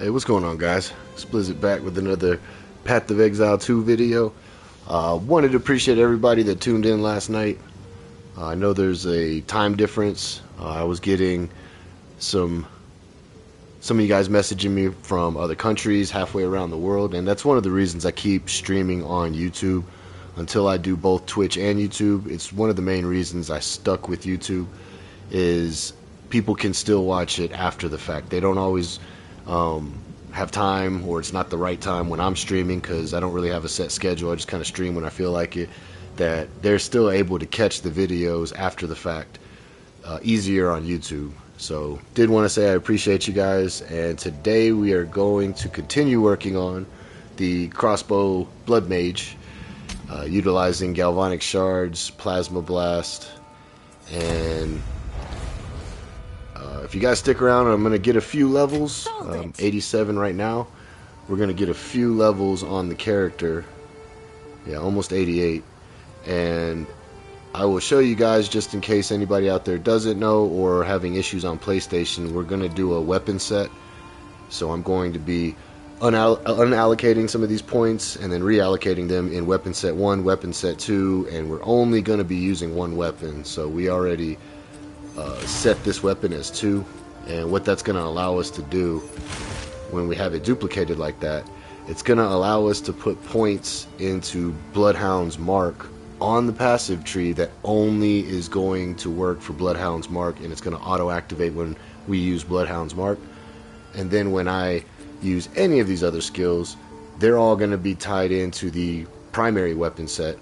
Hey, what's going on, guys? Xsplzit back with another Path of Exile 2 video. Wanted to appreciate everybody that tuned in last night. I know there's a time difference. I was getting some of you guys messaging me from other countries halfway around the world, and that's one of the reasons I keep streaming on YouTube until I do both Twitch and YouTube. It's one of the main reasons I stuck with YouTube, is people can still watch it after the fact. They don't always have time, or it's not the right time when I'm streaming, because I don't really have a set schedule. I just kind of stream when I feel like it. That they're still able to catch the videos after the fact easier on YouTube. So did want to say I appreciate you guys, and today we are going to continue working on the Crossbow Blood Mage, utilizing Galvanic Shards, Plasma Blast, and if you guys stick around, I'm going to get a few levels. 87 right now. We're going to get a few levels on the character. Yeah, almost 88. And I will show you guys, just in case anybody out there doesn't know or having issues on PlayStation, we're going to do a weapon set. So I'm going to be unallocating some of these points and then reallocating them in weapon set 1, weapon set 2, and we're only going to be using one weapon. So we already set this weapon as 2, and what that's going to allow us to do when we have it duplicated like that, it's going to allow us to put points into Bloodhound's Mark on the passive tree that only is going to work for Bloodhound's Mark, and it's going to auto activate when we use Bloodhound's Mark. And then when I use any of these other skills, they're all going to be tied into the primary weapon set.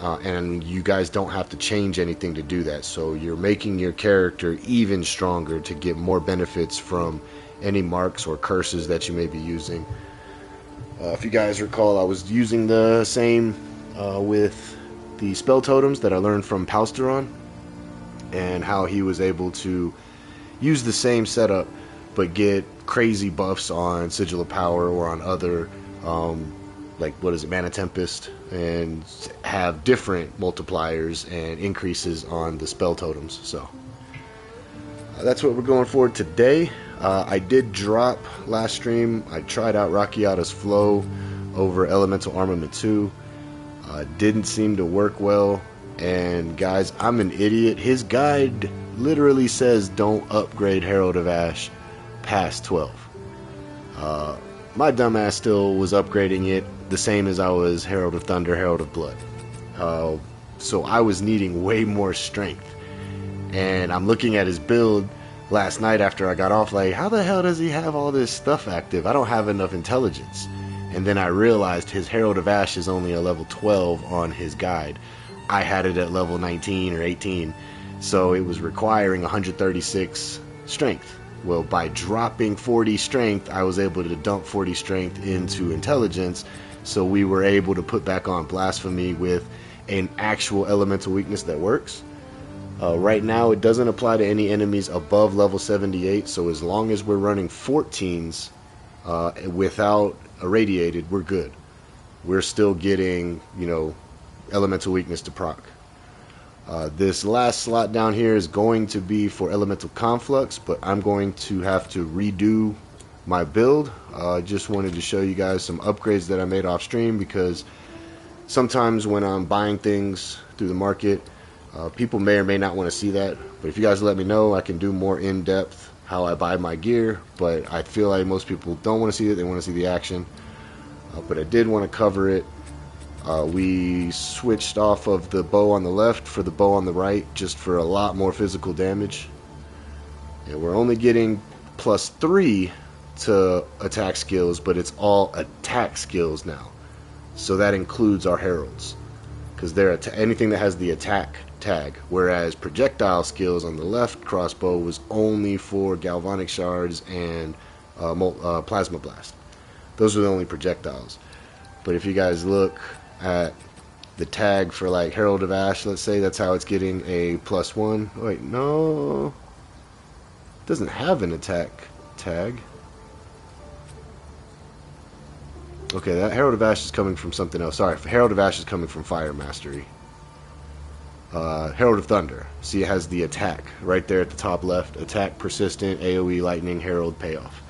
And you guys don't have to change anything to do that. So you're making your character even stronger to get more benefits from any marks or curses that you may be using. If you guys recall, I was using the same with the spell totems that I learned from Pausteron, and how he was able to use the same setup but get crazy buffs on Sigil of Power or on other like, what is it, Mana Tempest, and have different multipliers and increases on the spell totems. So that's what we're going for today. I did drop last stream. I tried out Rakiata's Flow over Elemental Armament 2. Didn't seem to work well, and guys, I'm an idiot. His guide literally says don't upgrade Herald of Ash past 12. My dumbass still was upgrading it the same as I was Herald of Thunder, Herald of Blood. So I was needing way more strength. And I'm looking at his build last night after I got off, like, how the hell does he have all this stuff active? I don't have enough intelligence. And then I realized his Herald of Ash is only a level 12 on his guide. I had it at level 19 or 18, so it was requiring 136 strength. Well, by dropping 40 strength, I was able to dump 40 strength into intelligence, so we were able to put back on Blasphemy with an actual elemental weakness that works. Right now, it doesn't apply to any enemies above level 78, so as long as we're running 14s without irradiated, we're good. We're still getting, you know, elemental weakness to proc. This last slot down here is going to be for Elemental Conflux, but I'm going to have to redo my build. Just wanted to show you guys some upgrades that I made off stream, because sometimes when I'm buying things through the market, people may or may not want to see that. But if you guys let me know, I can do more in-depth how I buy my gear, but I feel like most people don't want to see it. They want to see the action. But I did want to cover it. We switched off of the bow on the left for the bow on the right, just for a lot more physical damage. And we're only getting +3 to attack skills, but it's all attack skills now. So that includes our heralds, because they're anything that has the attack tag, whereas projectile skills on the left crossbow was only for Galvanic Shards and Plasma Blast. Those are the only projectiles. But if you guys look at the tag for, like, Herald of Ash, let's say, that's how it's getting a +1. Wait, no, it doesn't have an attack tag. Okay, that Herald of Ash is coming from something else. Sorry, Herald of Ash is coming from Fire Mastery. Herald of Thunder, see, it has the attack right there at the top left. Attack, persistent, AoE, lightning, herald, payoff.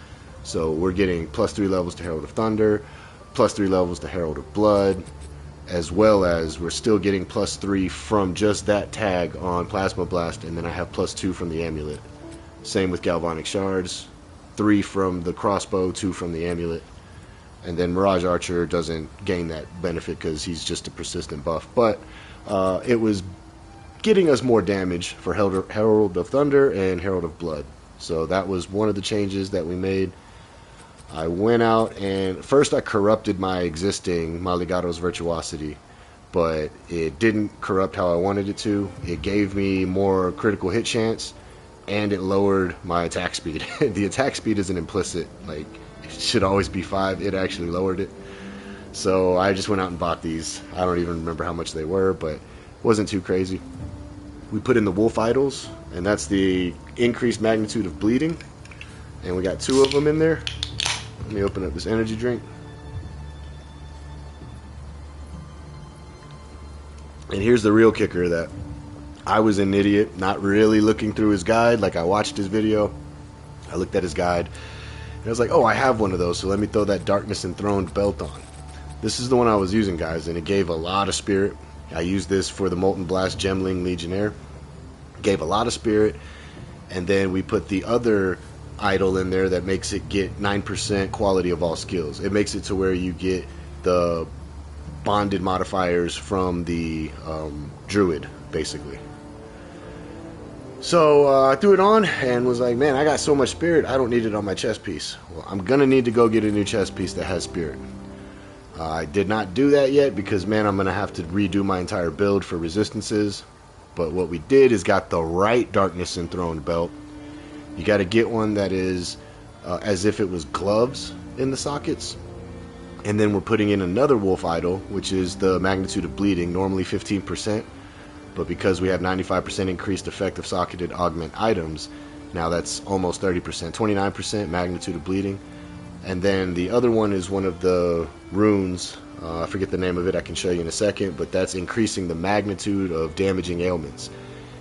So we're getting +3 levels to Herald of Thunder, +3 levels to Herald of Blood, as well as we're still getting +3 from just that tag on Plasma Blast, and then I have +2 from the amulet. Same with Galvanic Shards, 3 from the crossbow, 2 from the amulet. And then Mirage Archer doesn't gain that benefit because he's just a persistent buff. But it was getting us more damage for Herald of Thunder and Herald of Blood. So that was one of the changes that we made. I went out and first I corrupted my existing Maligaro's Virtuosity, but it didn't corrupt how I wanted it to. It gave me more critical hit chance, and it lowered my attack speed. The attack speed isn't implicit, like it should always be 5. It actually lowered it. So I just went out and bought these. I don't even remember how much they were, but it wasn't too crazy. We put in the Wolf Idols, and that's the increased magnitude of bleeding, and we got 2 of them in there. Let me open up this energy drink. And here's the real kicker, that I was an idiot, not really looking through his guide. Like, I watched his video, I looked at his guide, and I was like, oh, I have one of those, so let me throw that Darkness Enthroned belt on. This is the one I was using, guys, and it gave a lot of spirit. I used this for the Molten Blast Gemling Legionnaire. Gave a lot of spirit, and then we put the other idol in there that makes it get 9% quality of all skills. It makes it to where you get the bonded modifiers from the druid, basically. So I threw it on and was like, man, I got so much spirit, I don't need it on my chest piece. Well, I'm gonna need to go get a new chest piece that has spirit. I did not do that yet because, man, I'm gonna have to redo my entire build for resistances. But what we did is got the right Darkness Enthroned belt. You got to get one that is as if it was gloves in the sockets. And then we're putting in another Wolf Idol, which is the magnitude of bleeding, normally 15%. But because we have 95% increased effective socketed augment items, now that's almost 30%, 29% magnitude of bleeding. And then the other one is one of the runes. I forget the name of it, I can show you in a second, but that's increasing the magnitude of damaging ailments.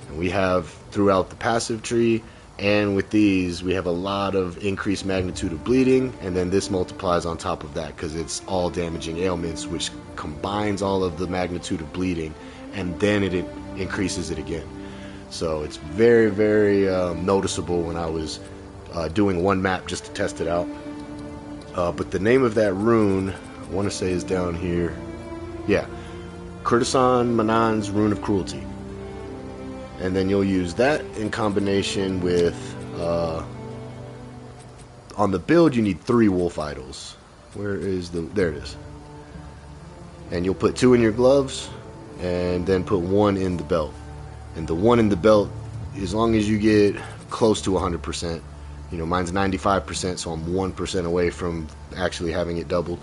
And we have throughout the passive tree, and with these, we have a lot of increased magnitude of bleeding, and then this multiplies on top of that because it's all damaging ailments, which combines all of the magnitude of bleeding, and then it increases it again. So it's very, very noticeable when I was doing one map just to test it out. But the name of that rune, I want to say, is down here. Yeah, Kurdisan Manan's Rune of Cruelty. And then you'll use that in combination with on the build you need 3 Wolf Idols. Where is the, there it is. And you'll put 2 in your gloves and then put 1 in the belt. And the 1 in the belt, as long as you get close to 100%, you know, mine's 95%, so I'm 1% away from actually having it doubled.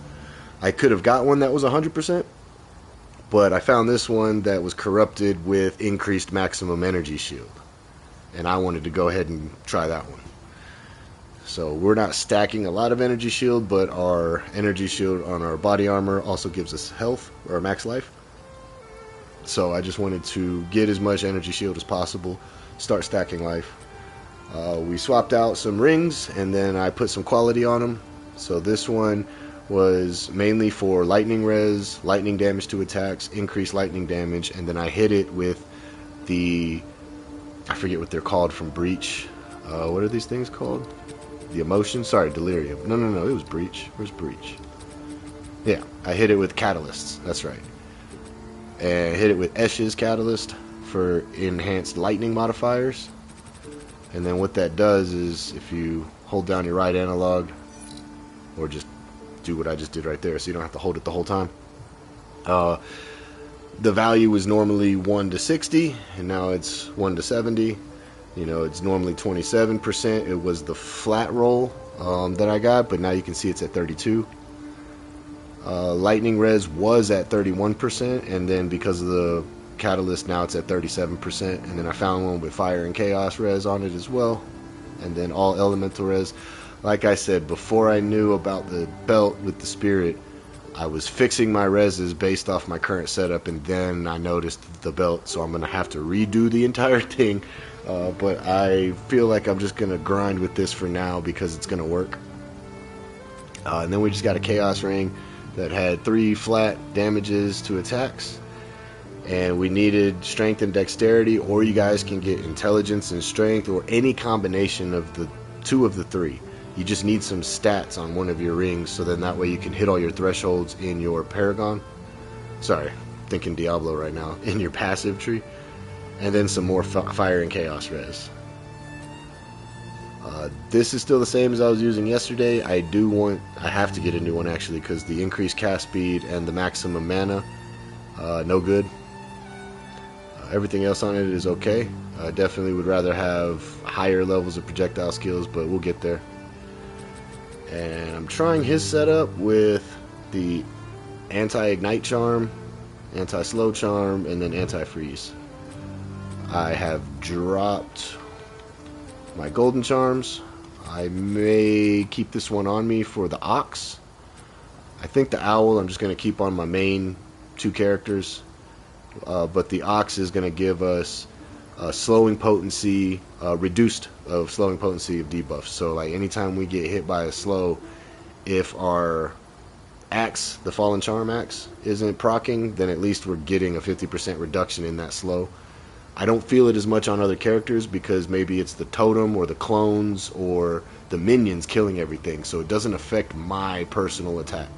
I could have got one that was 100%, but I found this one that was corrupted with increased maximum energy shield, and I wanted to go ahead and try that one. So we're not stacking a lot of energy shield, but our energy shield on our body armor also gives us health, or max life. So I just wanted to get as much energy shield as possible, start stacking life. We swapped out some rings, and then I put some quality on them. So this one was mainly for lightning res, lightning damage to attacks, increased lightning damage, and then I hit it with the, I forget what they're called from Breach. What are these things called? The Emotion? Sorry, Delirium. No, it was Breach. Where's Breach? Yeah, I hit it with Catalysts, that's right. And I hit it with Esh's Catalyst for enhanced lightning modifiers. And then what that does is, if you hold down your right analog, or just do what I just did right there, so you don't have to hold it the whole time. The value was normally 1 to 60, and now it's 1 to 70. You know, it's normally 27%. It was the flat roll that I got, but now you can see it's at 32. Lightning res was at 31%, and then because of the catalyst, now it's at 37%. And then I found one with fire and chaos res on it as well, and then all elemental res. Like I said, before I knew about the belt with the spirit, I was fixing my reses based off my current setup, and then I noticed the belt, so I'm going to have to redo the entire thing. But I feel like I'm just going to grind with this for now because it's going to work. And then we just got a Chaos Ring that had 3 flat damages to attacks. And we needed Strength and Dexterity, or you guys can get Intelligence and Strength, or any combination of the 2 of the 3. You just need some stats on one of your rings, so then that way you can hit all your thresholds in your Paragon. Sorry, thinking Diablo right now. In your passive tree. And then some more Fire and Chaos res. This is still the same as I was using yesterday. I have to get a new one actually, because the increased cast speed and the maximum mana, no good. Everything else on it is okay. I definitely would rather have higher levels of projectile skills, but we'll get there. And I'm trying his setup with the anti-ignite charm, anti-slow charm, and then anti-freeze. I have dropped my golden charms. I may keep this one on me for the ox. I think the owl I'm just going to keep on my main 2 characters. But the ox is going to give us slowing potency, reduced of slowing potency of debuffs. So like anytime we get hit by a slow, if our axe, the fallen charm axe, isn't proccing, then at least we're getting a 50% reduction in that slow. I don't feel it as much on other characters because maybe it's the totem or the clones or the minions killing everything, so it doesn't affect my personal attack.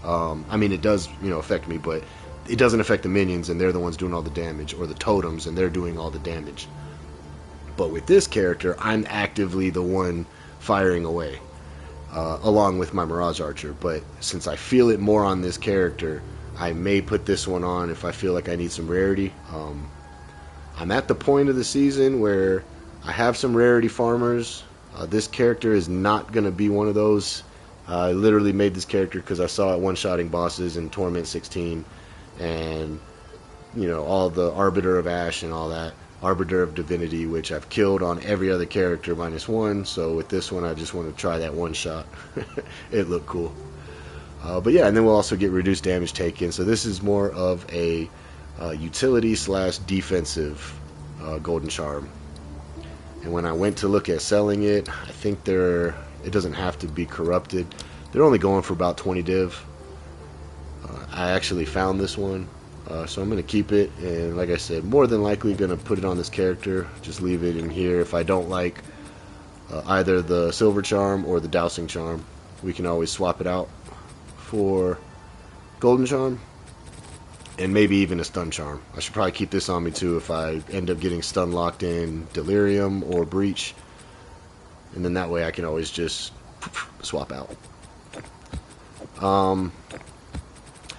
I mean, it does, affect me, but it doesn't affect the minions, and they're the ones doing all the damage, or the totems, and they're doing all the damage. But with this character, I'm actively the one firing away, along with my Mirage Archer. But since I feel it more on this character, I may put this one on if I feel like I need some rarity. I'm at the point of the season where I have some rarity farmers. This character is not going to be one of those. I literally made this character because I saw it one-shotting bosses in Torment 16. And all the Arbiter of Ash and all that, Arbiter of Divinity, which I've killed on every other character -1, so with this one I just want to try that one shot. It looked cool. But yeah, and then we'll also get reduced damage taken, so this is more of a utility / defensive golden charm. And when I went to look at selling it, I think it doesn't have to be corrupted. They're only going for about 20 div. I actually found this one, so I'm going to keep it, and like I said, more than likely going to put it on this character, just leave it in here. If I don't like either the silver charm or the dowsing charm, we can always swap it out for golden charm, and maybe even a stun charm. I should probably keep this on me too if I end up getting stun locked in delirium or breach, and then that way I can always just swap out.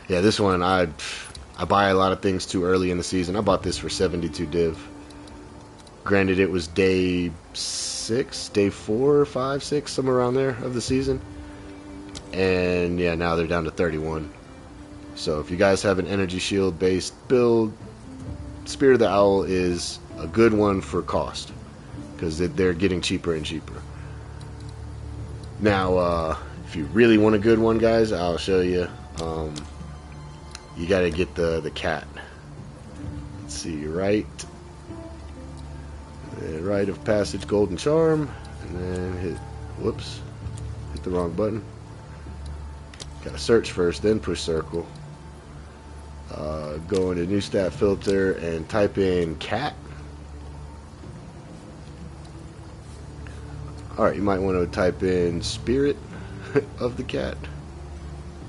Yeah, this one, I buy a lot of things too early in the season. I bought this for 72 div. Granted, it was day 6, day 4, 5, 6, somewhere around there of the season. And yeah, now they're down to 31. So if you guys have an energy shield based build, Spirit of the Owl is a good one for cost, because they're getting cheaper and cheaper. Now, if you really want a good one, guys, I'll show you. You gotta get the cat. Let's see, right of passage golden charm, and then hit the wrong button. Gotta search first, then push circle. Go into new stat filter and type in cat. Alright, you might want to type in spirit of the cat,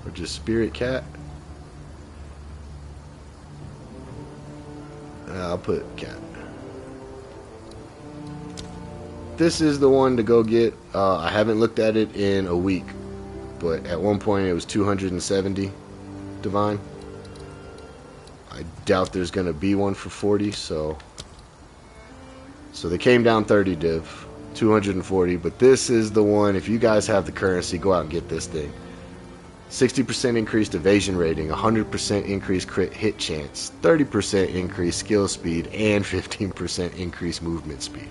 or just spirit cat. I'll put cat. This is the one to go get. I haven't looked at it in a week, but at one point it was 270 divine. I doubt there's gonna be one for 40, so they came down 30 div, 240, but this is the one. If you guys have the currency, go out and get this thing. 60% increased evasion rating, 100% increased crit hit chance, 30% increased skill speed, and 15% increased movement speed.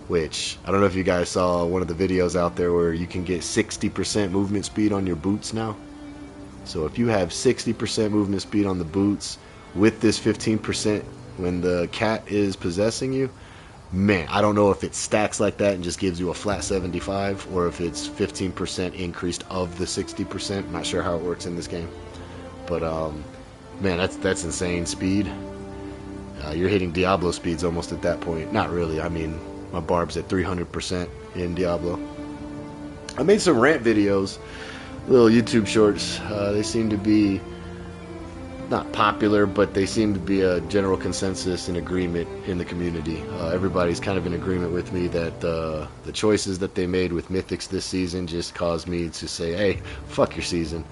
Which, I don't know if you guys saw one of the videos out there where you can get 60% movement speed on your boots now. So if you have 60% movement speed on the boots with this 15% when the cat is possessing you, man, I don't know if it stacks like that and just gives you a flat 75, or if it's 15% increased of the 60%. Not sure how it works in this game, but man, that's insane speed. You're hitting Diablo speeds almost at that point. Not really. I mean, my barb's at 300% in Diablo. I made some rant videos, little YouTube shorts. They seem to be not popular, but they seem to be a general consensus and agreement in the community. Everybody's kind of in agreement with me that the choices that they made with Mythics this season just caused me to say, hey, fuck your season.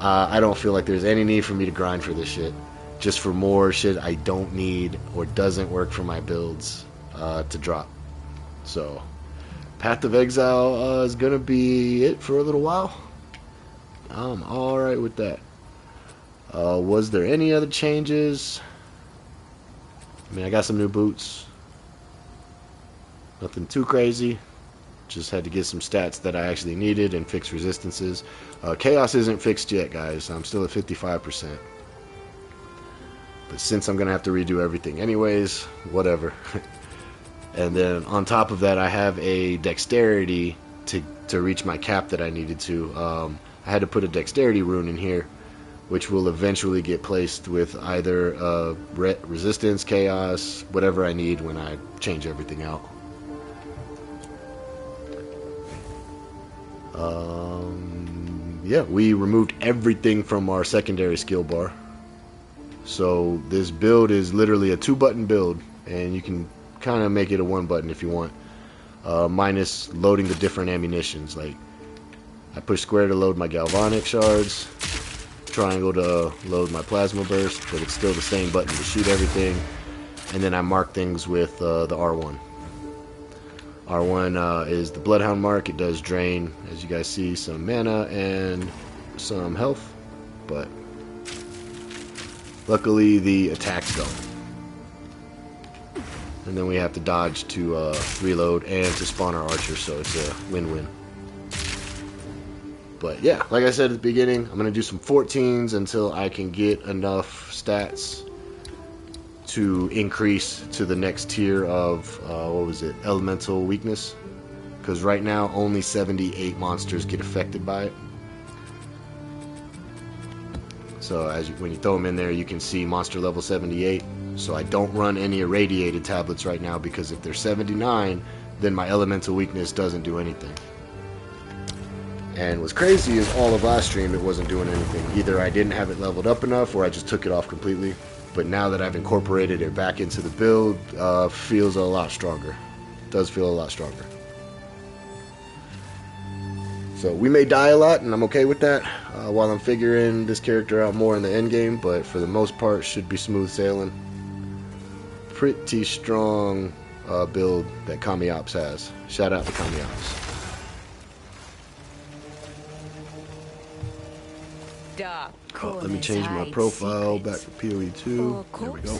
I don't feel like there's any need for me to grind for this shit. Just for more shit I don't need or doesn't work for my builds to drop. So, Path of Exile is going to be it for a little while. I'm alright with that. Was there any other changes? I mean, I got some new boots. Nothing too crazy. Just had to get some stats that I actually needed and fix resistances. Chaos isn't fixed yet, guys. I'm still at 55%. But since I'm going to have to redo everything anyways, whatever. And then on top of that, I have a dexterity to reach my cap that I needed to. I had to put a dexterity rune in here, which will eventually get placed with either resistance, chaos, whatever I need when I change everything out. Yeah, we removed everything from our secondary skill bar. So this build is literally a 2-button build, and you can kind of make it a 1-button if you want, minus loading the different ammunitions. Like, I push square to load my Galvanic Shards, triangle to load my Plasma Burst, but it's still the same button to shoot everything. And then I mark things with the R1. R1 is the Bloodhound mark. It does drain, as you guys see, some mana and some health, but luckily the attacks don't. And then we have to dodge to reload and to spawn our archers, so it's a win-win. But yeah, like I said at the beginning, I'm going to do some 14s until I can get enough stats to increase to the next tier of, what was it, elemental weakness. Because right now, only 78 monsters get affected by it. So when you throw them in there, you can see monster level 78. So I don't run any irradiated tablets right now, because if they're 79, then my elemental weakness doesn't do anything. And what's crazy is all of last stream, it wasn't doing anything. Either I didn't have it leveled up enough, or I just took it off completely. But now that I've incorporated it back into the build, feels a lot stronger. Does feel a lot stronger. So we may die a lot, and I'm okay with that while I'm figuring this character out more in the end game. But for the most part, should be smooth sailing. Pretty strong build that KamiOps has. Shout out to KamiOps. Oh, let me change my profile back to PoE2. There we go.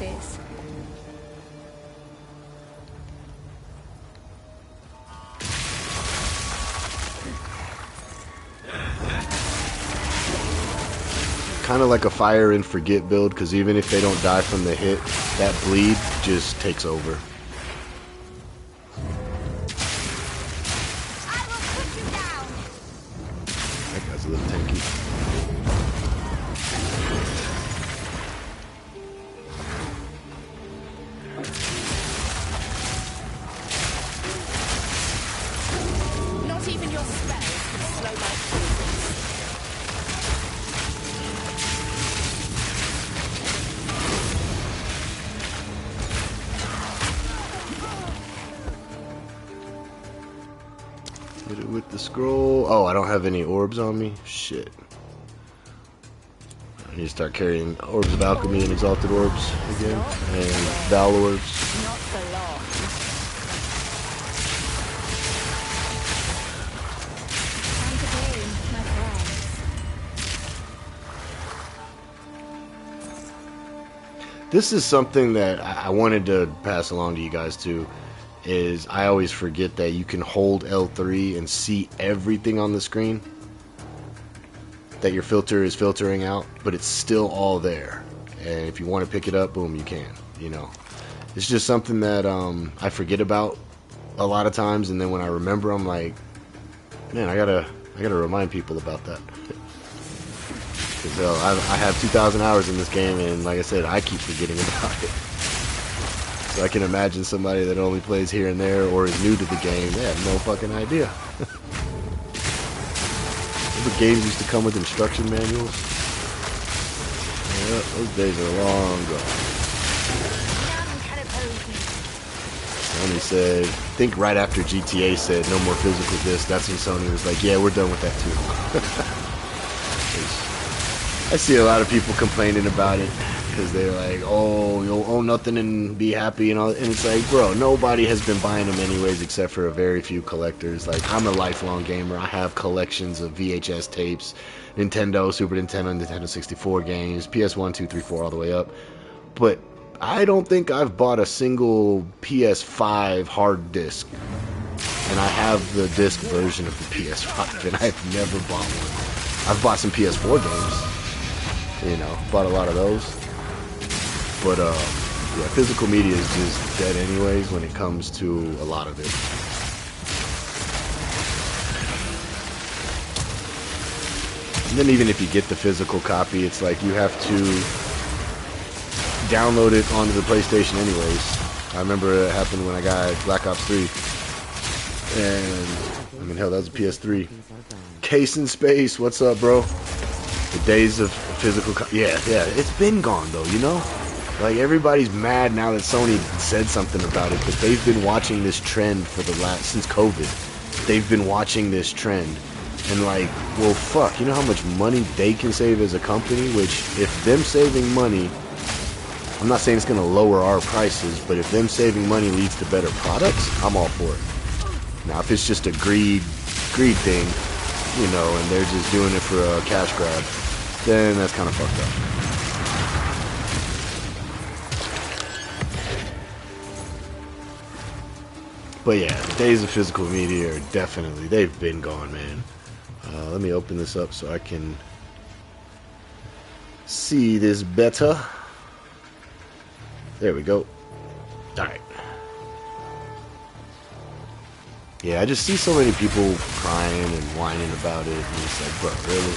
Kind of like a fire and forget build, because even if they don't die from the hit, that bleed just takes over. That guy's a little tanky. Hit it with the scroll. Oh, I don't have any orbs on me. Shit. I need to start carrying Orbs of Alchemy and Exalted Orbs again. And Val Orbs. Not for long. Time to game, my friends. This is something that I wanted to pass along to you guys too. Is I always forget that you can hold L3 and see everything on the screen that your filter is filtering out, but it's still all there. And if you want to pick it up, boom, you can, you know. It's just something that I forget about a lot of times, and then when I remember, I'm like, man, I gotta remind people about that. Because I have 2,000 hours in this game, and like I said, I keep forgetting about it. So I can imagine somebody that only plays here and there or is new to the game, they have no fucking idea. Remember games used to come with instruction manuals? Yeah, those days are long gone. Sony said, I think right after GTA said no more physical discs, that's when Sony was like, yeah, we're done with that too. I see a lot of people complaining about it because they're like, oh, you'll own nothing and be happy and all. And it's like, bro, nobody has been buying them anyways except for a very few collectors. Like, I'm a lifelong gamer. I have collections of VHS tapes, Nintendo, Super Nintendo, Nintendo 64 games, PS1, 2, 3, 4, all the way up. But I don't think I've bought a single PS5 hard disc. And I have the disc version of the PS5, and I've never bought one. I've bought some PS4 games. You know, bought a lot of those. But, yeah, physical media is just dead anyways when it comes to a lot of it. And then even if you get the physical copy, it's like you have to download it onto the PlayStation anyways. I remember it happened when I got Black Ops 3. And, I mean, hell, that was a PS3. Case in Space, what's up, bro? The days of physical... yeah, it's been gone, though, you know? Like, everybody's mad now that Sony said something about it, but they've been watching this trend for the last... since COVID. They've been watching this trend. And, like, well, fuck, you know how much money they can save as a company? Which, if them saving money... I'm not saying it's going to lower our prices, but if them saving money leads to better products, I'm all for it. Now, if it's just a greed thing, you know, and they're just doing it for a cash grab, then that's kind of fucked up. But yeah, the days of physical media are definitely, they've been gone, man. Let me open this up so I can see this better. There we go. Alright. Yeah, I just see so many people crying and whining about it, and it's like, bro, really?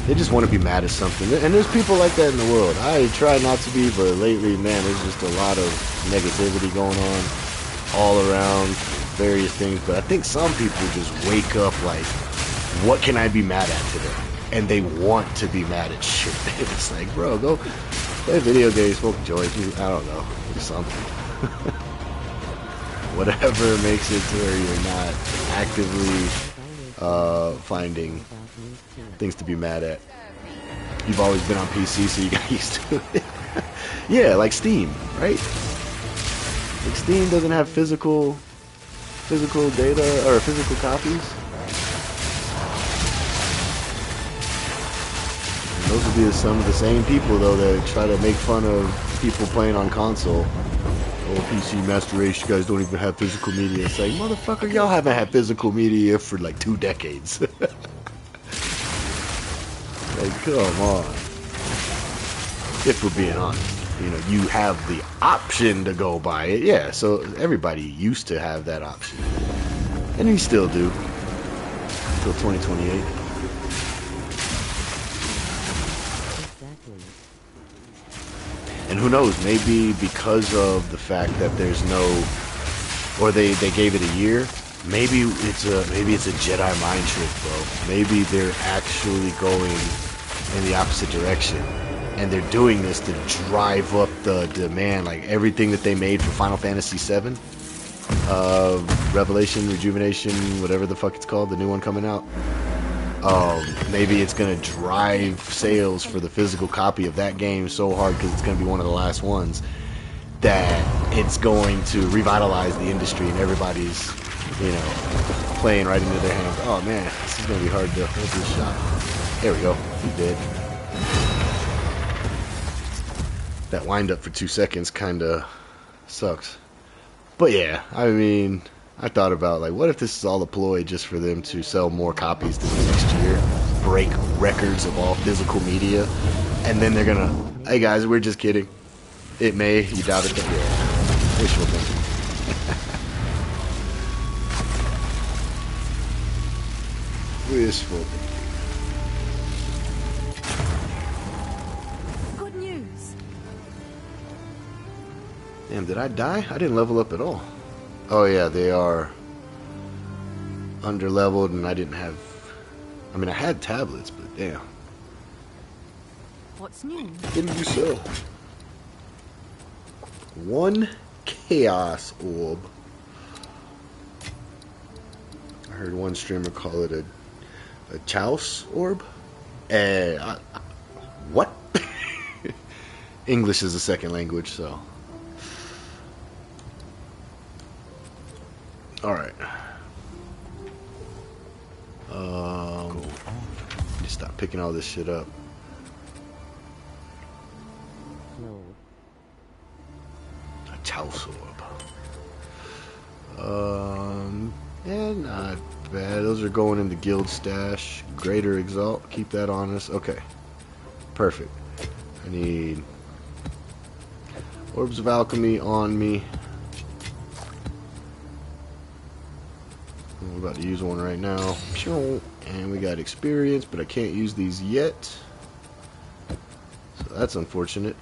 They just want to be mad at something. And there's people like that in the world. I try not to be, but lately, man, there's just a lot of negativity going on all around various things. But I think some people just wake up like, what can I be mad at today? And they want to be mad at shit. It's like, bro, go play video games, smoke joints, I don't know, do something. Whatever makes it to where you're not actively finding things to be mad at. You've always been on PC, so you got used to it. Yeah, like Steam, right? Like Steam doesn't have physical data or physical copies. And those would be some of the same people though that try to make fun of people playing on console. Oh, PC Master Race, you guys don't even have physical media. It's like, motherfucker, y'all haven't had physical media for like 2 decades. Like, come on. If we're being honest. You know, you have the option to go buy it. Yeah, so everybody used to have that option. And we still do. Until 2028. And who knows, maybe because of the fact that there's no, or they gave it a year, maybe it's a Jedi mind trick, bro. Maybe they're actually going in the opposite direction, and they're doing this to drive up the demand, like everything that they made for Final Fantasy VII, Revelation, Rejuvenation, whatever the fuck it's called, the new one coming out. Maybe it's going to drive sales for the physical copy of that game so hard because it's going to be one of the last ones that it's going to revitalize the industry and everybody's, you know, playing right into their hands. Oh man, this is going to be hard to hold this shot. There we go. He did. That wind up for 2 seconds kind of sucks. But yeah, I mean, I thought about, like, what if this is all a ploy just for them to sell more copies this next year, break records of all physical media, and then they're gonna, Hey guys, we're just kidding. It may. You doubt it? Yeah. Wishful thinking. Wishful thinking. Good news. Damn, did I die? I didn't level up at all. Oh yeah, they are under leveled, and I didn't have. I mean, I had tablets, but damn. What's new? What did you sell? 1 chaos orb. I heard one streamer call it a chouse orb. What? English is a second language, so. Alright. Just stop picking all this shit up. No. A chouse orb. Yeah, not bad. Those are going in the guild stash. Greater Exalt. Keep that on us. Okay. Perfect. I need Orbs of Alchemy on me. We're about to use one right now. And we got experience, but I can't use these yet. So that's unfortunate.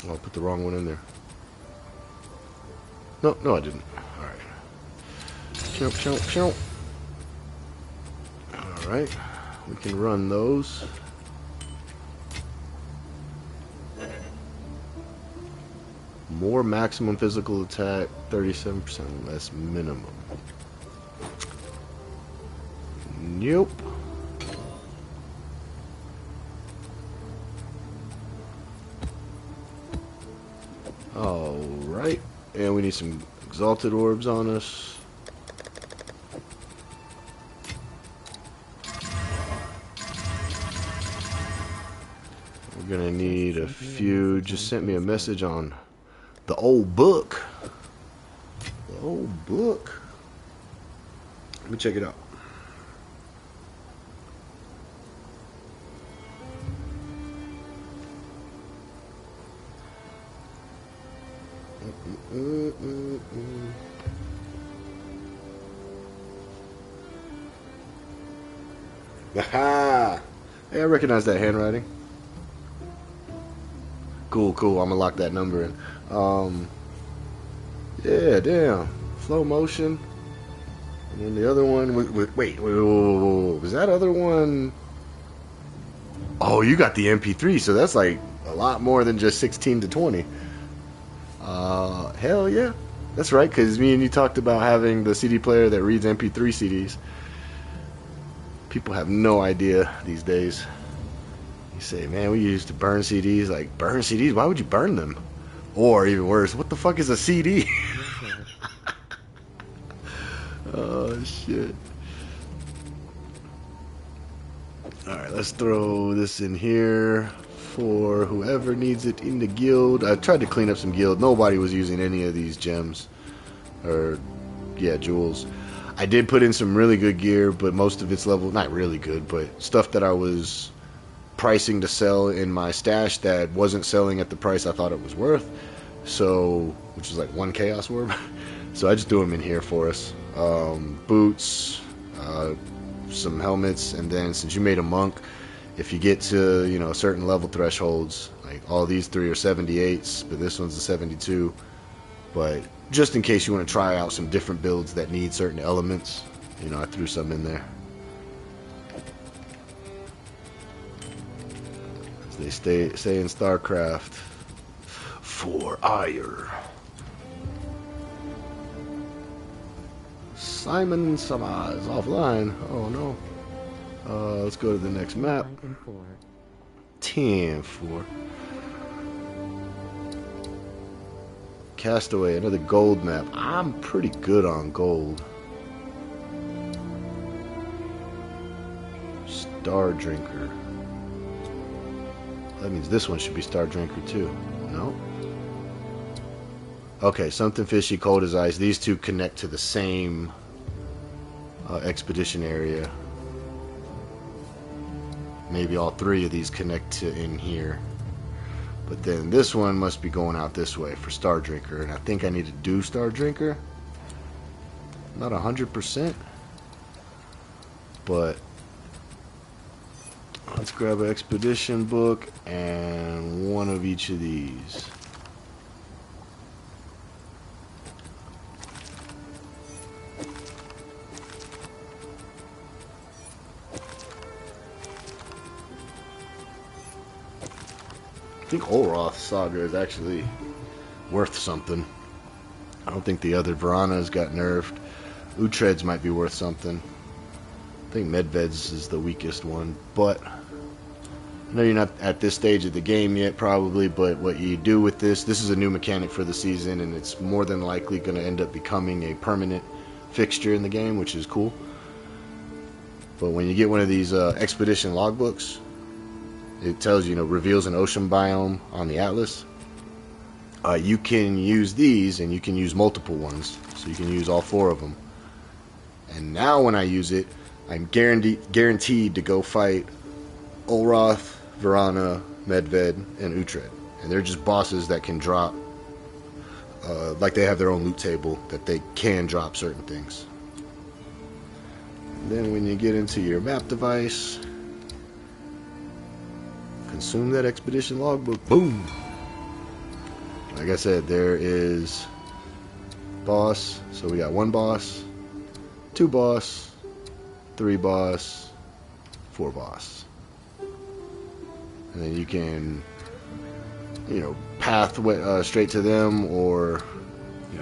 Oh, I put the wrong one in there. No, I didn't. Alright. Chomp. Alright. We can run those. More maximum physical attack, 37% less minimum. Nope. Alright. And we need some exalted orbs on us. We're gonna need a few. Just sent me a message on the old book. The old book. Let me check it out. Aha! Hey, I recognize that handwriting. Cool. I'm gonna lock that number in. Yeah, damn. Flow motion. And then the other one. Wait. Was that other one? Oh, you got the MP3, so that's like a lot more than just 16 to 20. Hell yeah. That's right, because me and you talked about having the CD player that reads MP3 CDs. People have no idea these days. You say, man, we used to burn CDs. Like, burn CDs? Why would you burn them? Or even worse, what the fuck is a CD? Oh, shit. Alright, let's throw this in here for whoever needs it in the guild. I tried to clean up some guild. Nobody was using any of these gems. Or, yeah, jewels. I did put in some really good gear, but most of it's level, not really good, but stuff that I was pricing to sell in my stash that wasn't selling at the price I thought it was worth. So, which is like 1 chaos orb. So I just threw them in here for us. Boots, some helmets, and then since you made a monk, if you get to, you know, certain level thresholds, like all these 3 are 78s, but this one's a 72. But just in case you want to try out some different builds that need certain elements, you know, I threw some in there. As they say in StarCraft, for ire. Simon Sama is offline. Oh no. Let's go to the next map. 10-4. Castaway, another gold map. I'm pretty good on gold. Star Drinker. That means this one should be Star Drinker too. No? Okay, something fishy, cold as ice. These two connect to the same expedition area. Maybe all three of these connect to in here. But then this one must be going out this way for Star Drinker. And I think I need to do Star Drinker. Not 100%. But let's grab an expedition book and one of each of these. I think Olroth Saga is actually worth something. I don't think the other Varanas got nerfed. Uhtred's might be worth something. I think Medved's is the weakest one, but I know you're not at this stage of the game yet probably, but what you do with this is a new mechanic for the season, and it's more than likely going to end up becoming a permanent fixture in the game, which is cool. But when you get one of these expedition logbooks, it tells you, reveals an ocean biome on the atlas. You can use these, and you can use multiple ones, so you can use all 4 of them. And now when I use it, I'm guaranteed to go fight Olroth, Varana, Medved, and Uhtred. And they're just bosses that can drop, like they have their own loot table, that they can drop certain things. And then when you get into your map device, consume that expedition logbook. Boom! Like I said, there is boss. So we got 1 boss, 2 boss, 3 boss, 4 boss. And then you can, path straight to them, or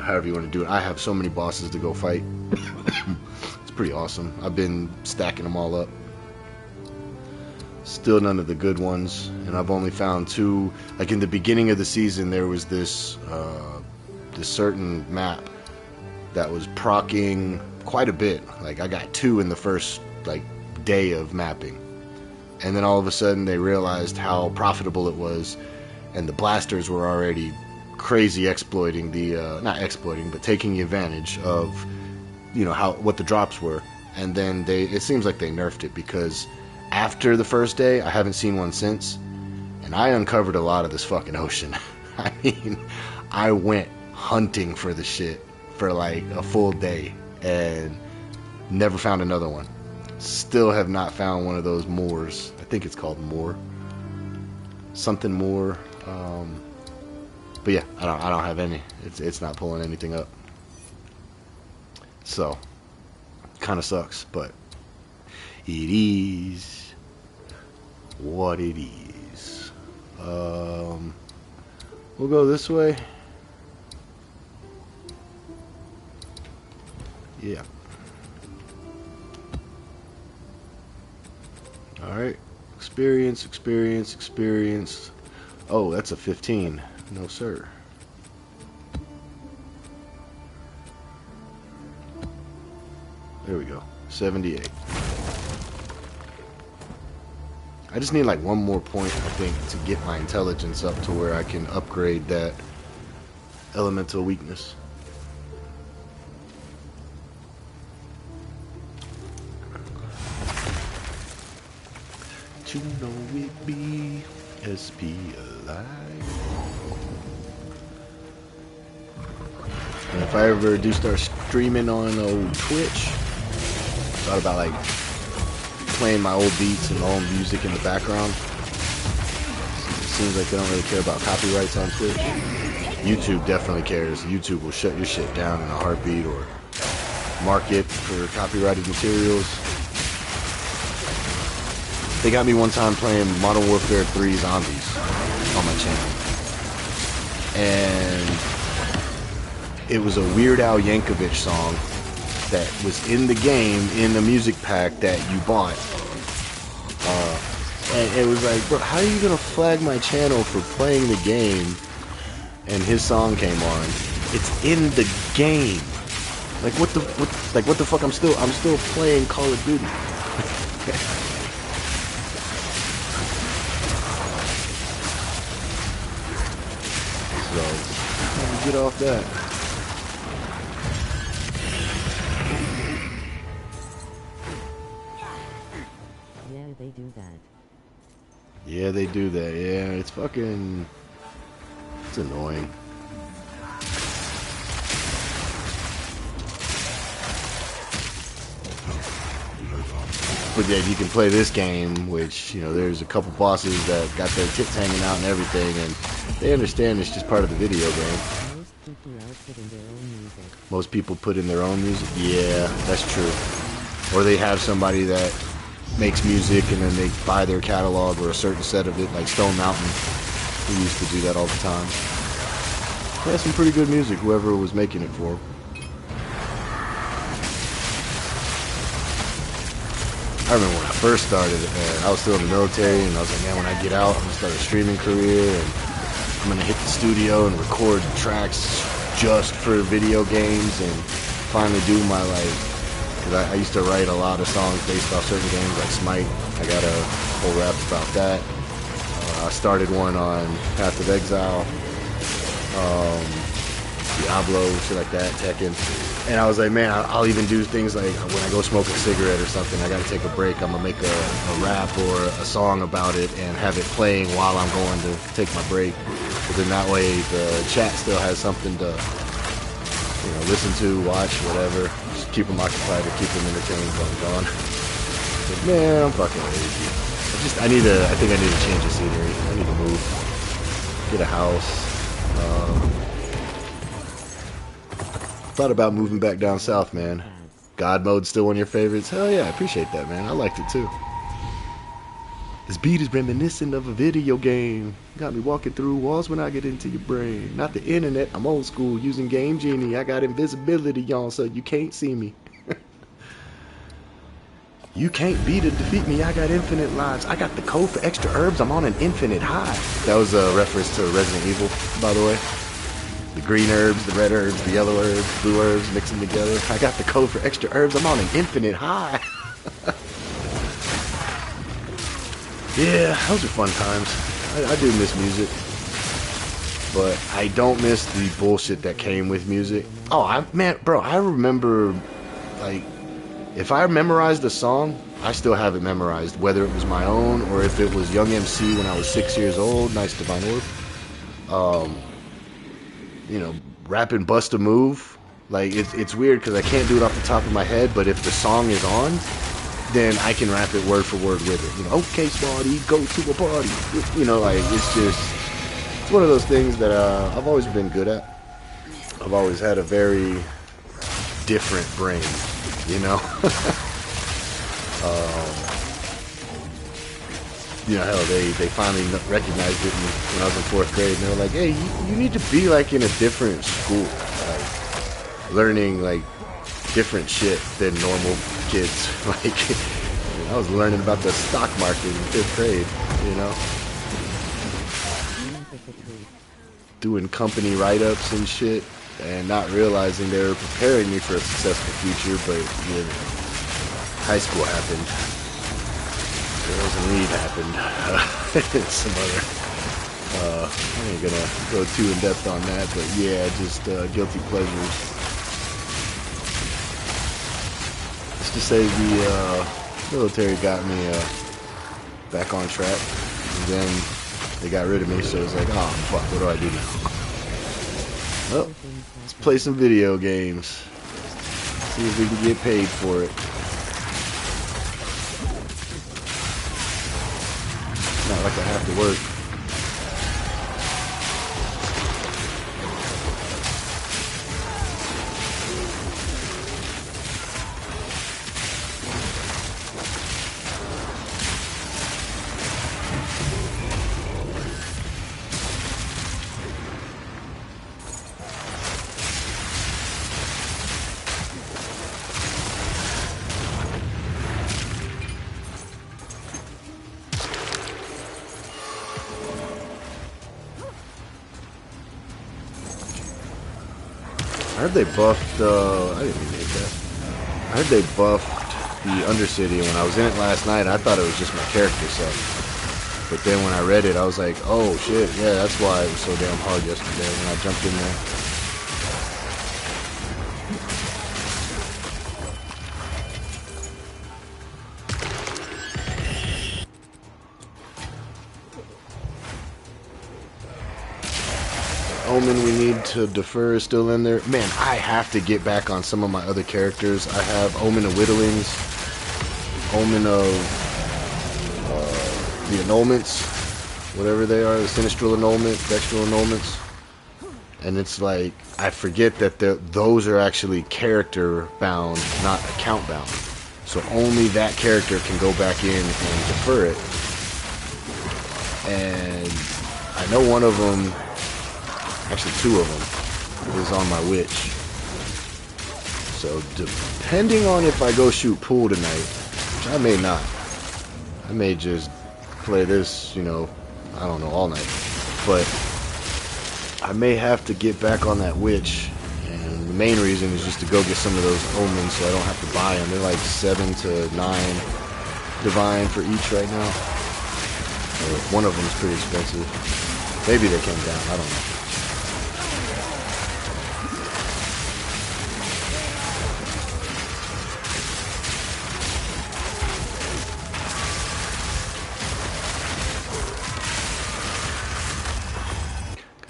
however you want to do it. I have so many bosses to go fight. It's pretty awesome. I've been stacking them all up. Still none of the good ones, and I've only found 2. Like in the beginning of the season, there was this certain map that was proccing quite a bit. Like I got 2 in the first day of mapping, and then all of a sudden they realized how profitable it was, and the blasters were already crazy exploiting the not exploiting, but taking advantage of what the drops were. And then it seems like they nerfed it, because after the first day, I haven't seen one since, and I uncovered a lot of this fucking ocean. I mean, I went hunting for the shit for like a full day and never found another one. Still have not found one of those moors. I think it's called moor. Something moor. But yeah, I don't have any. It's not pulling anything up. So, kind of sucks, but it is what it is. We'll go this way. Yeah. Alright. Experience, experience, experience. Oh, that's a 15. No, sir. There we go. 78. I just need like 1 more point, I think, to get my intelligence up to where I can upgrade that elemental weakness. To know it be SP alive. And if I ever do start streaming on Twitch, thought about like playing my old beats and my own music in the background. It seems like they don't really care about copyrights on Twitch. YouTube definitely cares. YouTube will shut your shit down in a heartbeat, or mark it for copyrighted materials. They got me one time playing Modern Warfare 3 Zombies on my channel, and it was a Weird Al Yankovic song that was in the game, in the music pack that you bought. And it was like, bro, how are you gonna flag my channel for playing the game? And his song came on. It's in the game. Like what the fuck? I'm still playing Call of Duty. So get off that. Yeah, they do that. Yeah, they do that. Yeah, it's fucking... It's annoying. But yeah, you can play this game, which, you know, there's a couple bosses that got their tits hanging out and everything, and they understand it's just part of the video game. Most people put in their own music. Most people put in their own music? Yeah, that's true. Or they have somebody that makes music and then they buy their catalog or a certain set of it, like Stone Mountain, who used to do that all the time. He had some pretty good music, whoever was making it for him. I remember when I first started, I was still in the military, and I was like, man, when I get out, I'm going to start a streaming career, and I'm going to hit the studio and record tracks just for video games, and finally do my, like, because I used to write a lot of songs based off certain games, like Smite. I got a whole rap about that. I started one on Path of Exile, Diablo, shit like that, Tekken. And I was like, man, I'll even do things like when I go smoke a cigarette or something, I gotta take a break, I'm gonna make a rap or a song about it and have it playing while I'm going to take my break. Because then that way the chat still has something to, you know, listen to, watch, whatever. Just keep them occupied or keep them entertained while I'm gone. But man, I'm fucking lazy. I think I need to change the scenery. I need to move. Get a house. Thought about moving back down south, man. God Mode's still one of your favorites? Hell yeah, I appreciate that, man. I liked it too. This beat is reminiscent of a video game. Got me walking through walls when I get into your brain. Not the internet, I'm old school, using Game Genie. I got invisibility on so you can't see me. You can't beat or defeat me, I got infinite lives. I got the code for extra herbs, I'm on an infinite high. That was a reference to Resident Evil, by the way. The green herbs, the red herbs, the yellow herbs, blue herbs, mix them together. I got the code for extra herbs, I'm on an infinite high. Yeah, those are fun times. I do miss music. But I don't miss the bullshit that came with music. Oh, bro, I remember, like, if I memorized a song, I still have it memorized, whether it was my own or if it was Young MC when I was 6 years old. Nice Divine Orb. You know, rapping Bust a Move. Like, it's weird because I can't do it off the top of my head, but if the song is on, then I can rap it word for word with it. You know, okay, Smarty, go to a party. You know, like, it's one of those things that I've always been good at. I've always had a very different brain, you know? You know, hell, they finally recognized it when I was in 4th grade, and they were like, hey, you need to be, like, in a different school, like, learning, like, different shit than normal kids. Like, I was learning about the stock market in 5th grade, you know? Doing company write-ups and shit, and not realizing they were preparing me for a successful future, but, you know, high school happened. Girls and weed happened. Some other. I ain't gonna go too in depth on that, but yeah, just guilty pleasures. Just to say the military got me back on track, and then they got rid of me, so it's like, oh fuck, what do I do now? Well, let's play some video games. See if we can get paid for it. Not like I have to work. I heard they buffed, I didn't even make that. I heard they buffed the Undercity, and when I was in it last night, I thought it was just my character set. But then when I read it, I was like, oh shit, yeah, that's why it was so damn hard yesterday when I jumped in there. Omen we need to defer is still in there. Man, I have to get back on some of my other characters. I have Omen of Whittlings, Omen of the annulments, whatever they are, the Sinistral annulment, Dextral annulments. And it's like, I forget that those are actually character bound, not account bound. So only that character can go back in and defer it. And I know one of them, actually two of them, is on my witch. So depending on if I go shoot pool tonight, which I may not, I may just play this, you know, I don't know, all night. But I may have to get back on that witch, and the main reason is just to go get some of those omens so I don't have to buy them. They're like 7 to 9 divine for each right now. So one of them is pretty expensive. Maybe they came down, I don't know.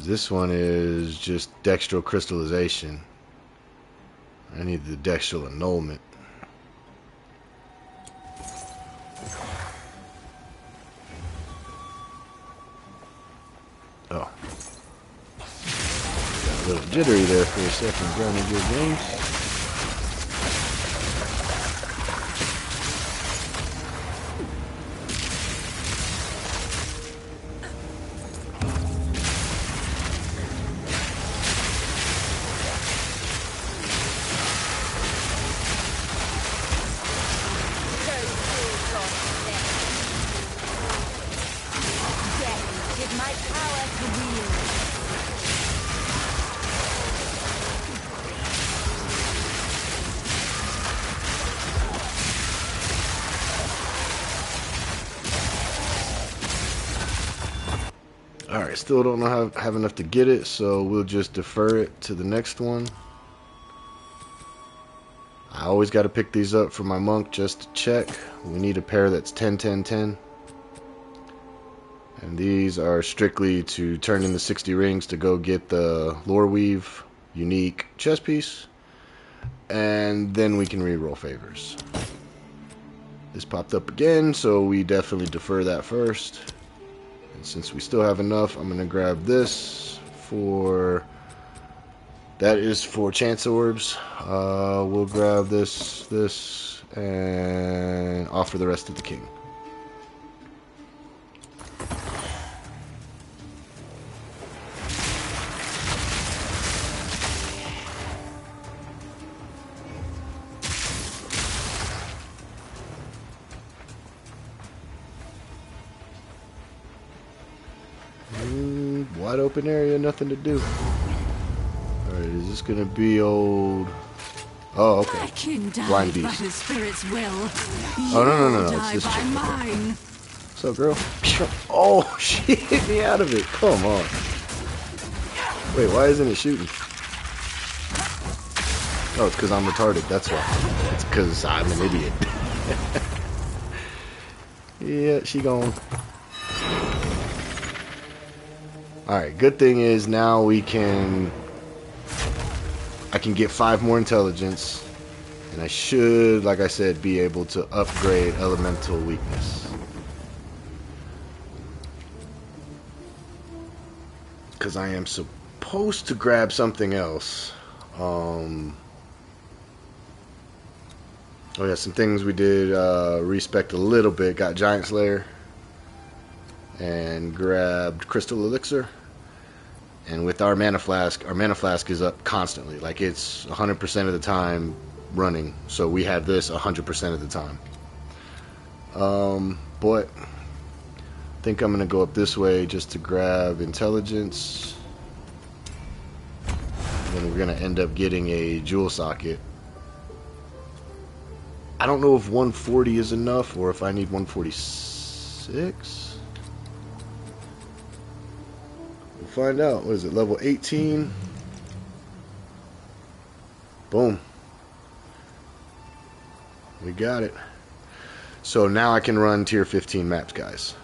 This one is just dextral crystallization. I need the dextral annulment. Oh. Got a little jittery there for a second. Trying to get games. Alright, still don't know have enough to get it, so we'll just defer it to the next one. I always got to pick these up for my monk just to check. We need a pair that's 10, 10, 10. And these are strictly to turn in the 60 rings to go get the Lore Weave unique chest piece. And then we can reroll favors. This popped up again, so we definitely defer that first. And since we still have enough, I'm going to grab this for... That is for Chance Orbs. We'll grab this, and offer the rest to the king. Wide open area, nothing to do. Alright, is this gonna be old? Oh, okay. Blind Beast. Oh, no, it's this chick. Okay. What's up, girl? Oh, she hit me out of it. Come on. Wait, why isn't it shooting? Oh, it's because I'm retarded. That's why. It's because I'm an idiot. Yeah, she gone. Alright, good thing is now I can get 5 more intelligence, and I should, like I said, be able to upgrade elemental weakness. Because I am supposed to grab something else. Oh yeah, some things we did respect a little bit. Got Giant Slayer and grabbed Crystal Elixir. And with our mana flask is up constantly. Like, it's 100% of the time running. So we have this 100% of the time. But I think I'm going to go up this way just to grab intelligence. And then we're going to end up getting a jewel socket. I don't know if 140 is enough or if I need 146. Find out. What is it, level 18? Boom, we got it. So now I can run tier 15 maps, guys,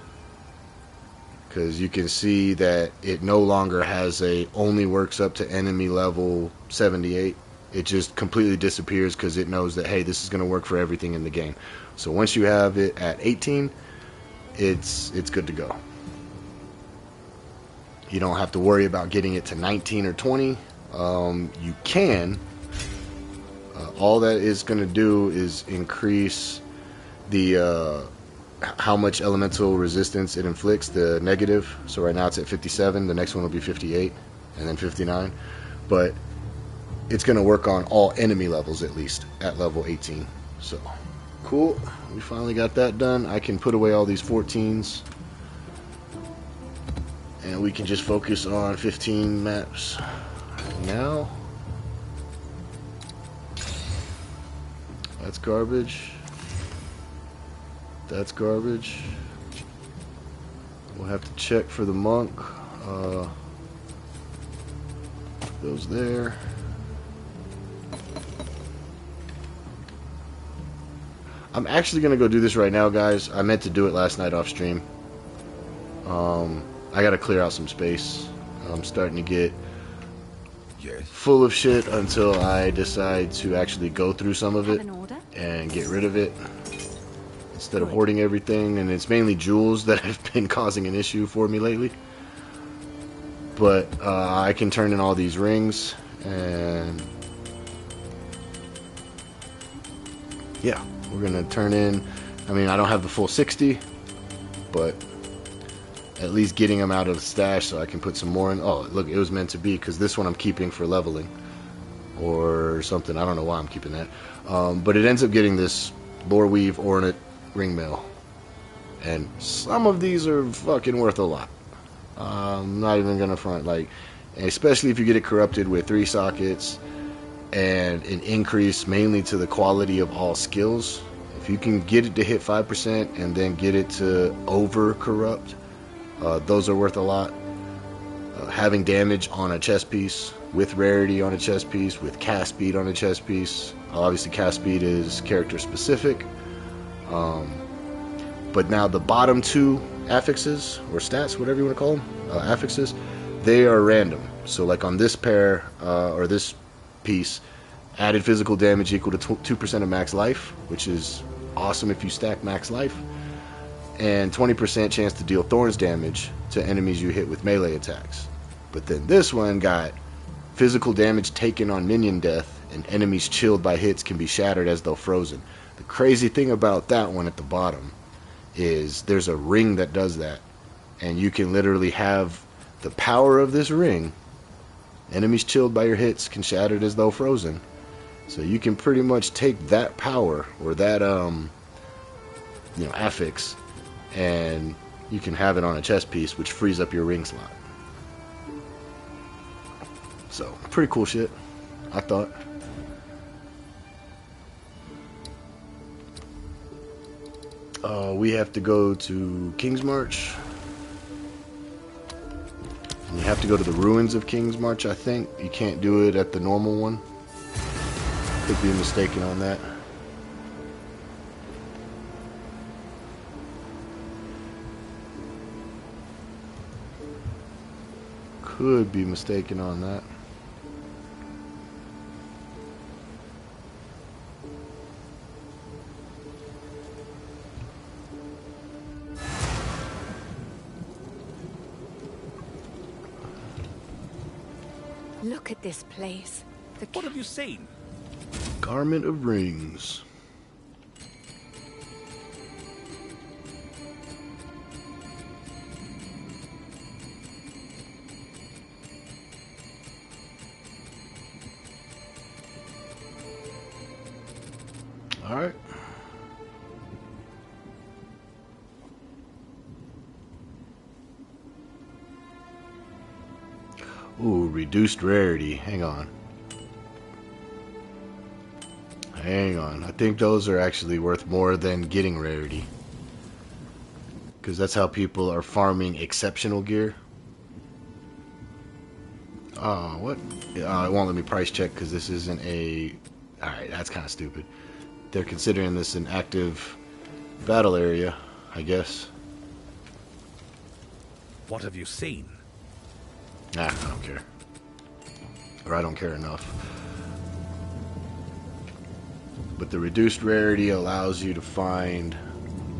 because you can see that it no longer has a only works up to enemy level 78. It just completely disappears because it knows that, hey, this is going to work for everything in the game. So once you have it at 18, it's good to go. You don't have to worry about getting it to 19 or 20. You can. All that is going to do is increase the how much elemental resistance it inflicts, the negative. So right now it's at 57. The next one will be 58, and then 59. But it's going to work on all enemy levels, at least at level 18. So cool. We finally got that done. I can put away all these 14s, and we can just focus on 15 maps now. That's garbage. That's garbage. We'll have to check for the monk. Goes there. I'm actually going to go do this right now, guys. I meant to do it last night off stream. I got to clear out some space. I'm starting to get full of shit until I decide to actually go through some of it and get rid of it instead of hoarding everything. And it's mainly jewels that have been causing an issue for me lately. But I can turn in all these rings, and yeah, we're gonna turn in. I mean, I don't have the full 60, but at least getting them out of the stash so I can put some more in. Oh, look, it was meant to be, because this one I'm keeping for leveling or something. I don't know why I'm keeping that. But it ends up getting this lore weave ornate ring mail, and some of these are fucking worth a lot. I'm not even gonna front, like, especially if you get it corrupted with 3 sockets and an increase mainly to the quality of all skills. If you can get it to hit 5% and then get it to over corrupt, those are worth a lot. Having damage on a chest piece, with rarity on a chest piece, with cast speed on a chest piece. Obviously cast speed is character specific, but now the bottom 2 affixes or stats, whatever you want to call them, affixes, they are random. So like on this pair or this piece, added physical damage equal to 2% of max life, which is awesome if you stack max life, and 20% chance to deal thorns damage to enemies you hit with melee attacks. But then this one got physical damage taken on minion death, and enemies chilled by hits can be shattered as though frozen. The crazy thing about that one at the bottom is there's a ring that does that, and you can literally have the power of this ring. Enemies chilled by your hits can shattered as though frozen. So you can pretty much take that power or that affix, and you can have it on a chest piece, which frees up your ring slot. So pretty cool shit, I thought. We have to go to King's March. And you have to go to the ruins of King's March, I think. You can't do it at the normal one. Could be mistaken on that. Could be mistaken on that. Look at this place. What have you seen? Garment of Rings. All right. Ooh, reduced rarity. Hang on. Hang on. I think those are actually worth more than getting rarity, because that's how people are farming exceptional gear. What? It won't let me price check because this isn't a... Alright, that's kind of stupid. They're considering this an active battle area, I guess. What have you seen? Nah, I don't care. Or I don't care enough. But the reduced rarity allows you to find,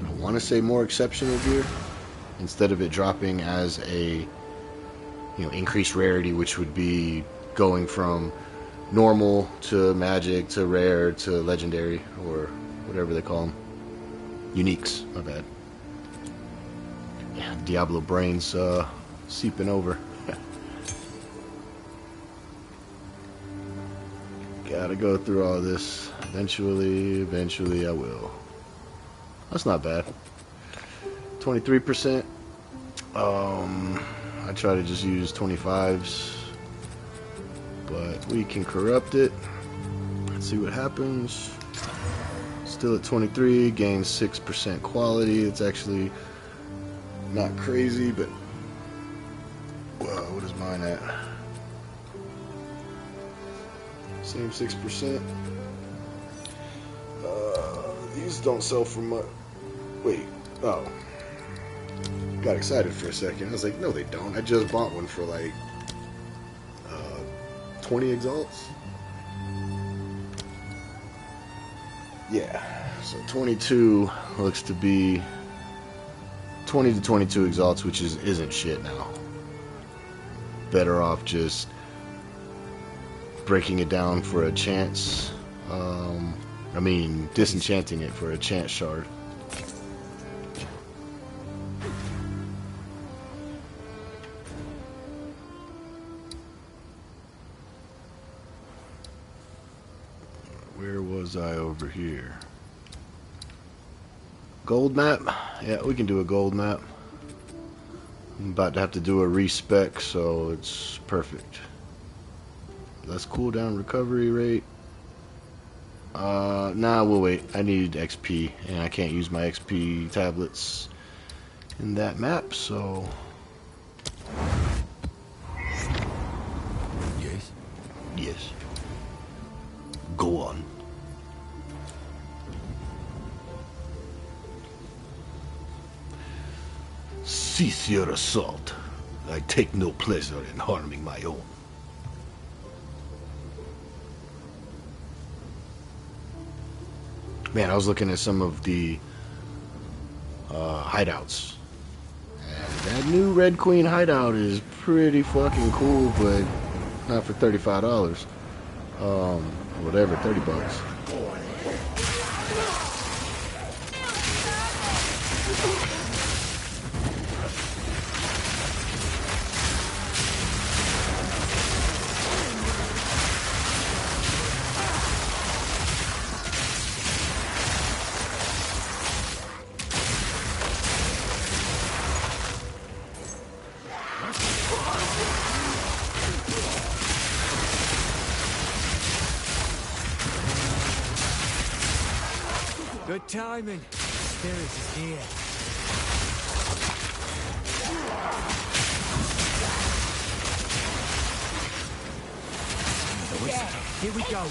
I want to say, more exceptional gear. Instead of it dropping as a, increased rarity, which would be going from normal to magic to rare to legendary, or whatever they call them. Uniques, my bad. Yeah, Diablo brains seeping over. Gotta go through all this. Eventually I will. That's not bad. 23%. I try to just use 25s. But we can corrupt it. Let's see what happens. Still at 23, gains 6% quality. It's actually not crazy, but what is mine at? Same 6%. These don't sell for much. Wait, oh. Got excited for a second. I was like, no, they don't. I just bought one for like 20 exalts. Yeah, so 22 looks to be 20 to 22 exalts, which isn't shit now. Better off just breaking it down for a chance. Disenchanting it for a chance shard. Where was I over here? Gold map? Yeah, we can do a gold map. I'm about to have to do a respec, so it's perfect. Less cooldown recovery rate. Nah, we'll wait. I need XP, and I can't use my XP tablets in that map, so... Yes? Yes. Go on. Cease your assault. I take no pleasure in harming my own. Man, I was looking at some of the hideouts. And that new Red Queen hideout is pretty fucking cool, but not for $35. Whatever, 30 bucks. Good timing. Spirit is here. Yeah, here we go.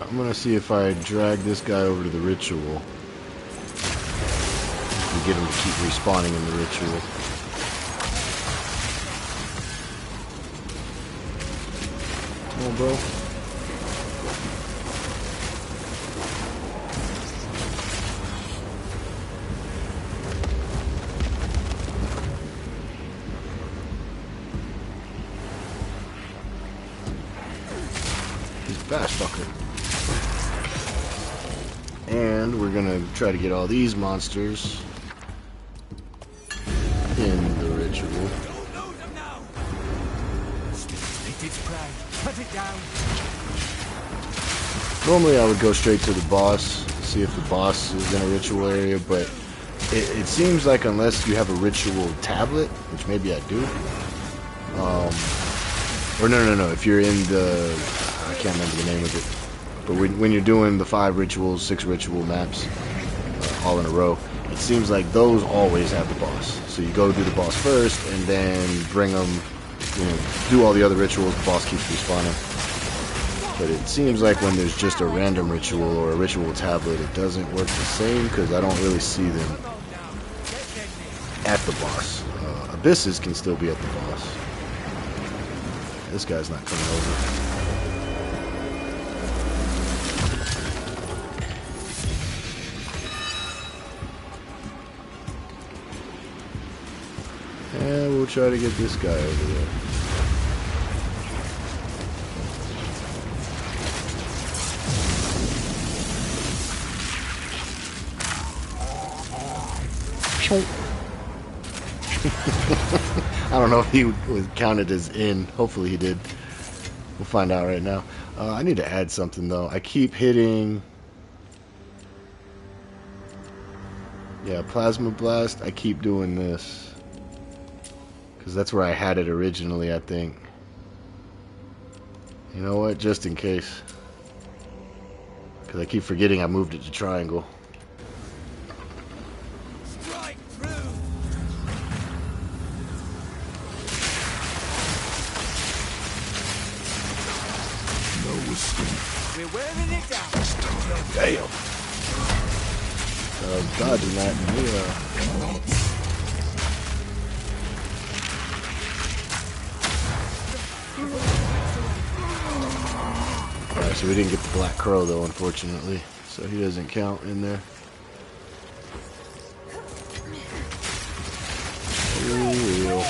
I'm gonna see if I drag this guy over to the ritual and get him to keep respawning in the ritual. Come on, bro. He's a fast fucker. And we're gonna try to get all these monsters in the ritual. Don't lose them now. It is pride. Cut it down. Normally I would go straight to the boss, see if the boss is in a ritual area, but it seems like unless you have a ritual tablet, which maybe I do, or no, if you're in the, I can't remember the name of it, but when you're doing the 5 rituals, 6 ritual maps, all in a row, it seems like those always have the boss. So you go do the boss first, and then bring them, you know, do all the other rituals, the boss keeps respawning. But it seems like when there's just a random ritual or a ritual tablet, it doesn't work the same, because I don't really see them at the boss. Abysses can still be at the boss. This guy's not coming over. And we'll try to get this guy over there. I don't know if he was counted as in. Hopefully he did. We'll find out right now. I need to add something though. I keep hitting... Yeah, Plasma Blast. I keep doing this. Because that's where I had it originally, I think. You know what? Just in case. Because I keep forgetting I moved it to triangle. Strike through. No escape. We're wearing it down. Damn! Dodging that. Alright, so we didn't get the Black Crow though, unfortunately. So he doesn't count in there. Ooh.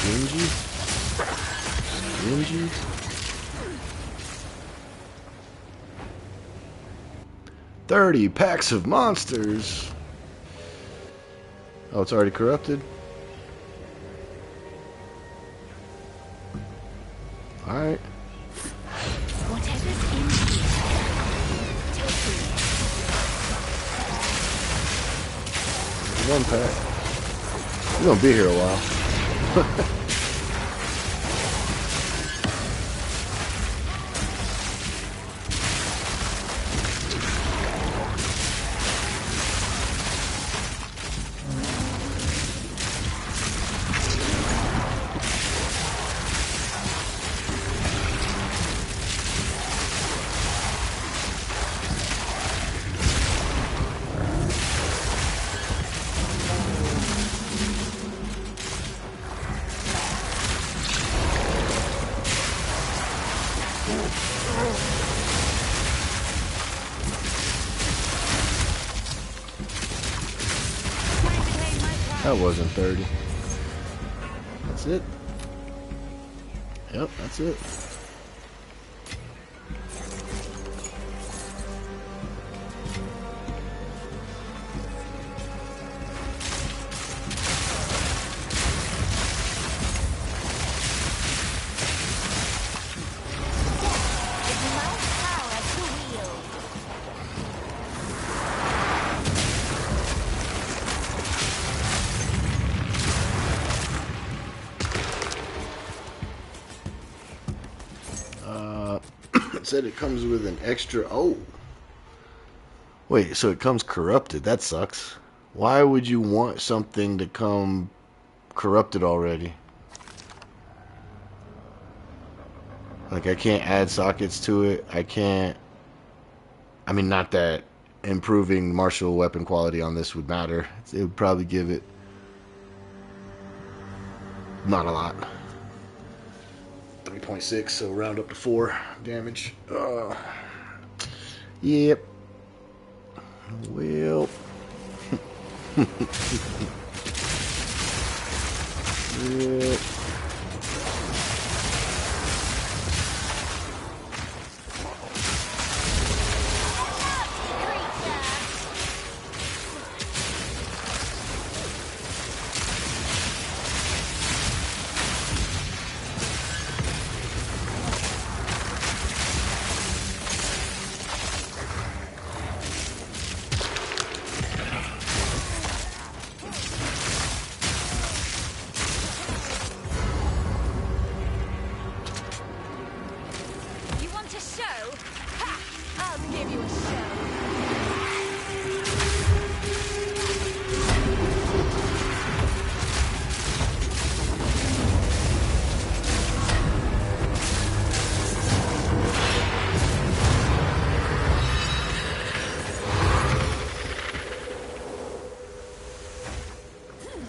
Stingy? Stingy? 30 packs of monsters. Oh, it's already corrupted? Alright. Whatever's in here, One pack. We're gonna be here a while. That wasn't 30. That's it. Yep, that's it. It said it comes with an extra... Oh! Wait, so it comes corrupted. That sucks. Why would you want something to come corrupted already? Like, I can't add sockets to it. I can't... I mean, not that improving martial weapon quality on this would matter. It would probably give it... not a lot. 3.6, so round up to 4 damage. Yep. Well. Yeah. You want a show? Ha! I'll give you a show.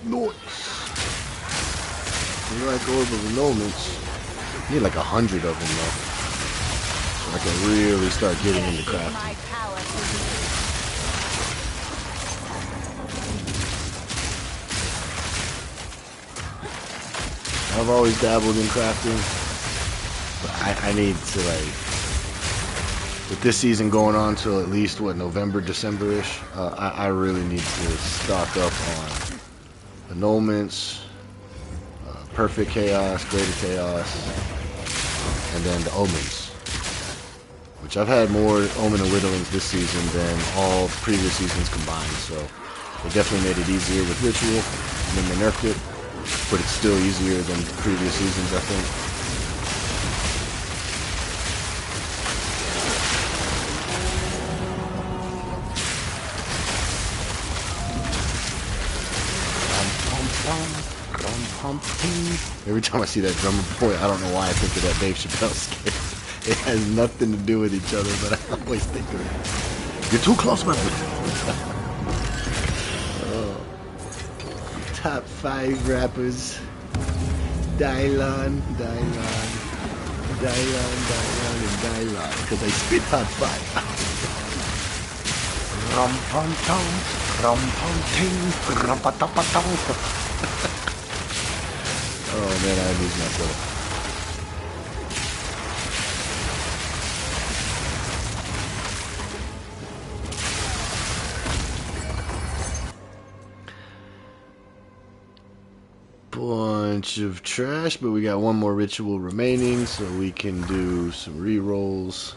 Nice. You like orb of annulments. Need like 100 of them though. So I can really start getting into crafting. My power to you. I've always dabbled in crafting, but I need to like, with this season going on till at least what, November, December-ish, I really need to stock up on annulments, perfect chaos, greater chaos, and then the omens, which I've had more omen and whittlings this season than all previous seasons combined, so they definitely made it easier with ritual, and then they nerfed it, but it's still easier than previous seasons, I think. Every time I see that drummer boy, I don't know why I think of that Dave Chappelle skit. It has nothing to do with each other, but I always think of it. You're too close, man. Top 5 rappers. Dylon, and Dylon. Because I spit top 5. Rum pum tum ting, rum pa ta pa tum. Oh man, I lose myself. Bunch of trash, but we got one more ritual remaining, so we can do some re-rolls.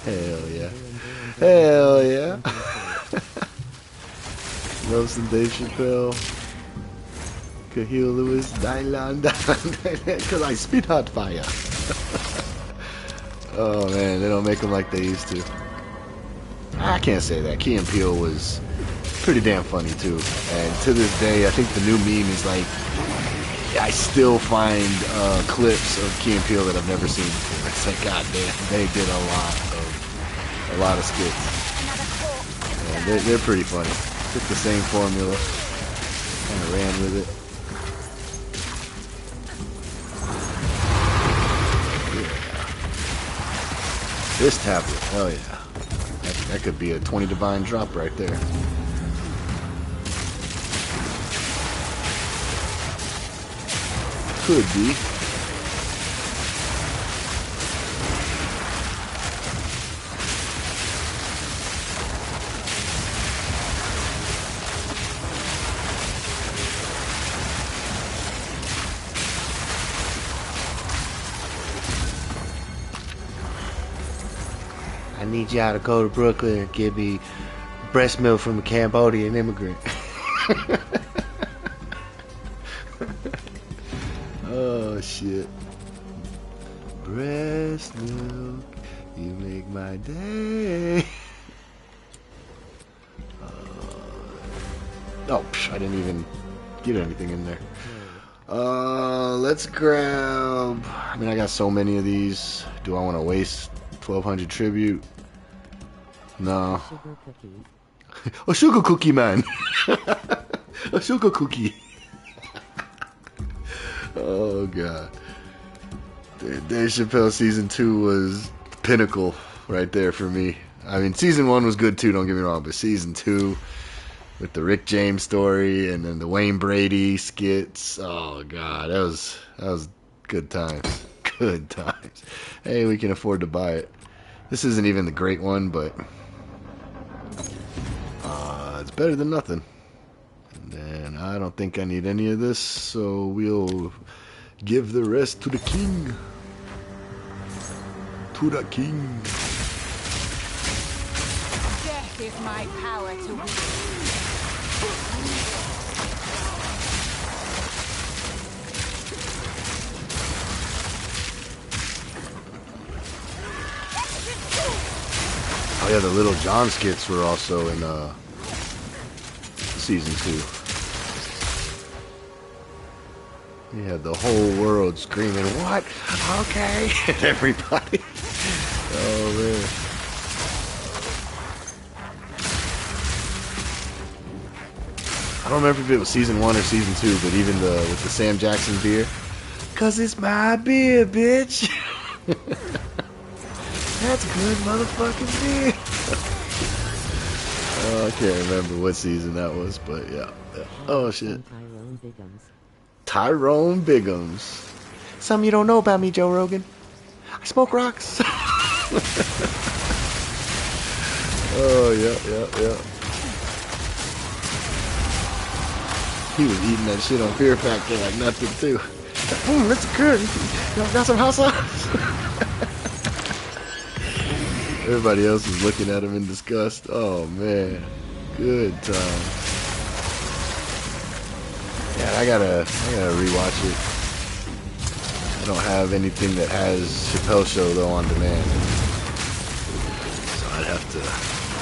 Hell yeah. Hell yeah. Love some Dave Chappelle. Kahil Lewis, Dylan, because I spit hot fire. Oh man, they don't make them like they used to. I can't say that. Key and Peele was pretty damn funny too. And to this day, I think the new meme is like, I still find clips of Key and Peele that I've never seen before. It's like, god damn, they did a lot of skits. And they're pretty funny. Took the same formula, kind of ran with it. Yeah. This tablet, hell yeah. That could be a 20 divine drop right there. Could be. I need y'all to go to Brooklyn and give me breast milk from a Cambodian immigrant. Oh shit. Breast milk, you make my day. Oh, I didn't even get anything in there. Let's grab, I mean, I got so many of these. Do I want to waste 1200 tribute? No. Sugar cookie. A sugar cookie, man. A sugar cookie. Oh god. Dave Chappelle season 2 was pinnacle right there for me. I mean, season 1 was good too, don't get me wrong, but season 2 with the Rick James story and then the Wayne Brady skits, oh god, that was good times. Good times. Hey, we can afford to buy it. This isn't even the great one, but it's better than nothing. And I don't think I need any of this, so we'll give the rest to the king. To the king. Death is my power to wield. Oh yeah, the Little John skits were also in season 2. You had the whole world screaming, "What? Okay!" and everybody. Oh man. I don't remember if it was season 1 or season 2, but even with the Sam Jackson beer. 'Cause it's my beer, bitch. That's good motherfucking beer. Oh, I can't remember what season that was, but yeah. Oh shit. Tyrone Biggums. Something you don't know about me, Joe Rogan. I smoke rocks. Oh yeah. He was eating that shit on Fear Factor like nothing too. That's good. Y'all got some hot sauce? Everybody else is looking at him in disgust. Oh man, good time. Yeah, I gotta rewatch it. I don't have anything that has Chappelle Show though on demand, so I'd have to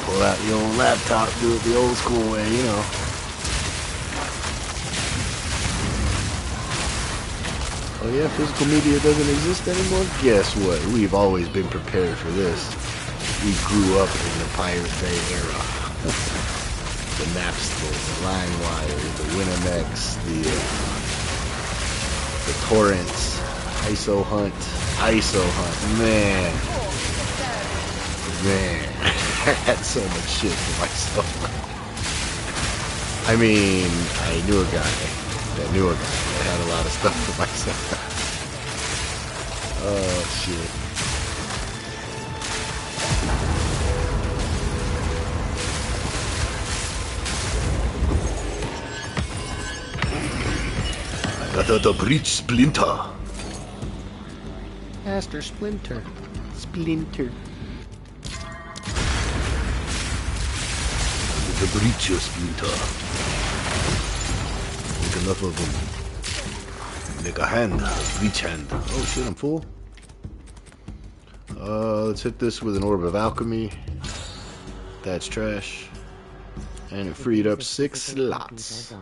pull out the old laptop, do it the old school way, you know. Oh yeah, physical media doesn't exist anymore? Guess what? We've always been prepared for this. We grew up in the Pirate Bay era. The Napster, the LimeWire, the Winamax, the torrents, ISO Hunt, man. I had so much shit for myself. I mean, I knew a guy that had a lot of stuff for myself. Oh shit. The breach splinter. Master Splinter. Splinter. The breach splinter. Make enough of them. Make a hand. Breach hand. Oh shit, I'm full. Let's hit this with an Orb of Alchemy. That's trash. And it freed up 6 slots.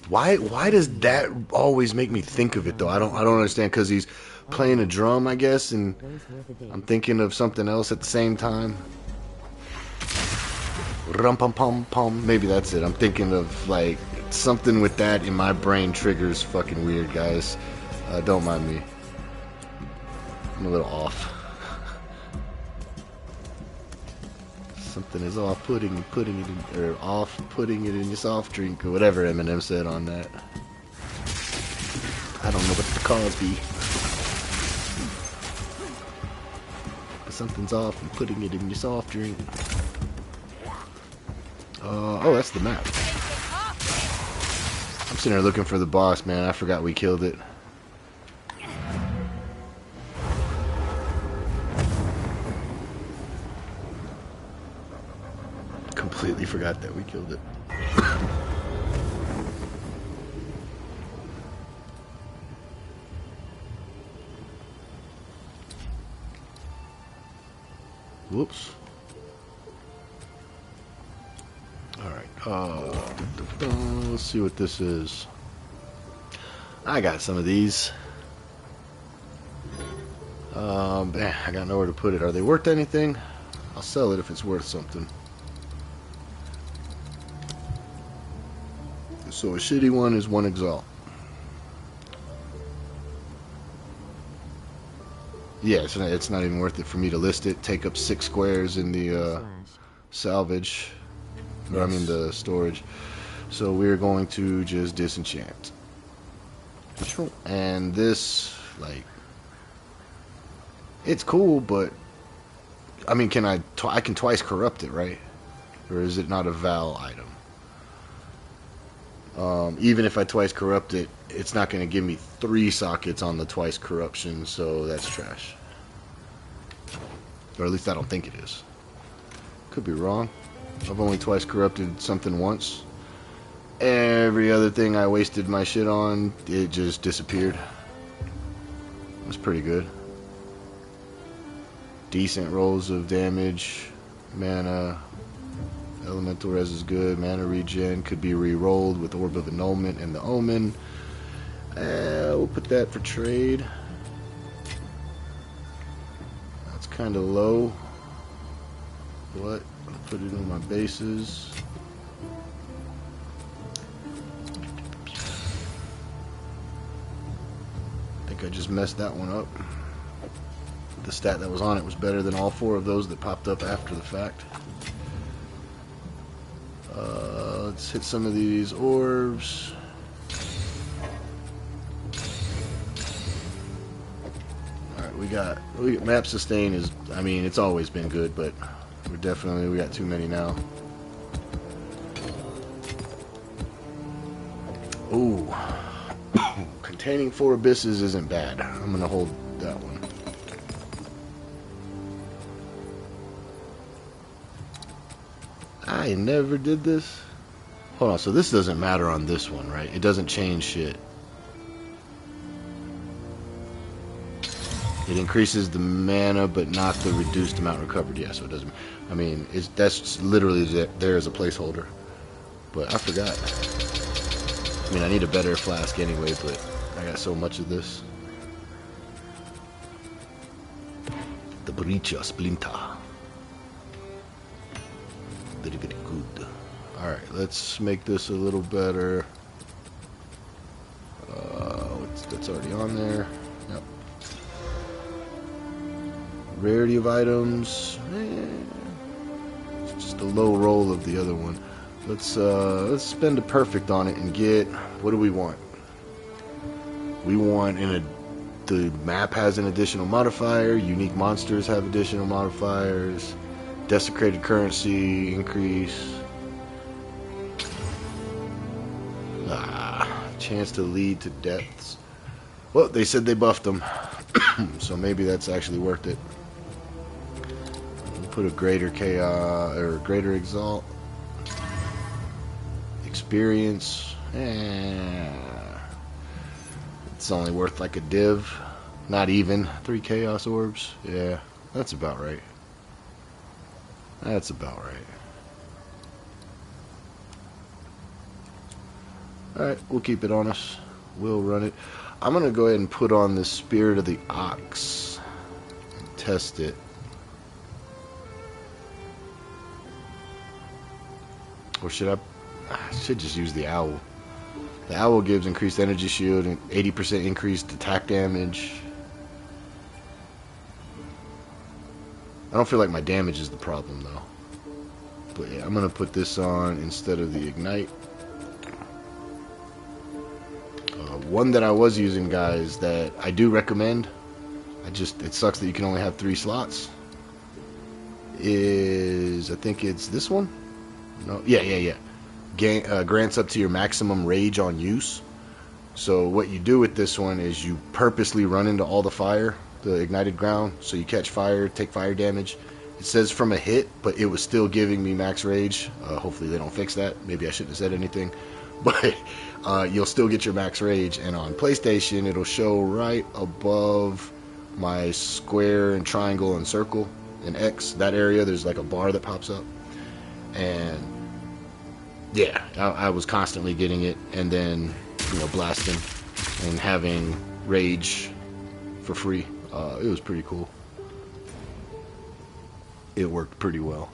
Why does that always make me think of it though? I don't understand, because he's playing a drum, I guess, and I'm thinking of something else at the same time. Rum pum pum pum. Maybe that's it. I'm thinking of like something with that in my brain triggers fucking weird, guys. Don't mind me. I'm a little off. Something is off-putting it in your soft drink, or whatever Eminem said on that. I don't know what the cause be. Something's off and putting it in your soft drink. Oh, that's the map. I'm sitting there looking for the boss, man. I forgot we killed it. Completely forgot that we killed it. Whoops. Alright, let's see what this is. I got some of these. Man, I got nowhere to put it. Are they worth anything? I'll sell it if it's worth something. So a shitty one is 1 Exile. yeah, it's not even worth it for me to list it. Take up 6 squares in the Slash. salvage, or I mean the storage. So we're going to just disenchant. And this, like, it's cool, but I mean, I can twice corrupt it, right? Or is it not a Val item? Even if I twice corrupt it, it's not going to give me 3 sockets on the twice corruption, so that's trash. Or at least I don't think it is. Could be wrong. I've only twice corrupted something once. Every other thing I wasted my shit on, it just disappeared. It was pretty good. Decent rolls of damage. Mana. Elemental res is good. Mana regen could be re-rolled with Orb of Annulment and the Omen. We'll put that for trade. That's kind of low. But I'll put it in my bases. I think I just messed that one up. The stat that was on it was better than all 4 of those that popped up after the fact. Let's hit some of these orbs. Alright, we got map sustain is, I mean, it's always been good, but we got too many now. Ooh. Containing 4 abysses isn't bad. I'm gonna hold that one. I never did this. Hold on, so this doesn't matter on this one, right? It doesn't change shit. It increases the mana, but not the reduced amount recovered. Yeah, so it doesn't. I mean, that's literally there as a placeholder. But I forgot. I mean, I need a better flask anyway, but I got so much of this. The Breacher Splinter. Very, very good. Alright, let's make this a little better. That's already on there. Yep. Rarity of items. It's just a low roll of the other one. Let's spend a perfect on it and get, what do we want? We want the map has an additional modifier, unique monsters have additional modifiers, desecrated currency increase. Chance to lead to deaths. Well, they said they buffed them, so maybe that's actually worth it. We'll put a greater chaos or greater exalt. Experience. It's only worth like a div. Not even 3 chaos orbs. Yeah, that's about right. That's about right. Alright, we'll keep it on us. We'll run it. I'm going to go ahead and put on the Spirit of the Ox and test it. Or should I should just use the Owl. The Owl gives increased energy shield and 80% increased attack damage. I don't feel like my damage is the problem though. But yeah, I'm going to put this on instead of the Ignite. One that I was using, guys, that I do recommend, it sucks that you can only have 3 slots, is, I think it's this one? No, yeah. Grants up to your maximum rage on use. So what you do with this one is you purposely run into all the fire, the ignited ground, so you catch fire, take fire damage. It says from a hit, but it was still giving me max rage. Hopefully they don't fix that. Maybe I shouldn't have said anything. But you'll still get your max rage, and on PlayStation it'll show right above my square and triangle and circle and X, that area. There's like a bar that pops up, and yeah, I was constantly getting it, and then blasting and having rage for free. It was pretty cool. It worked pretty well.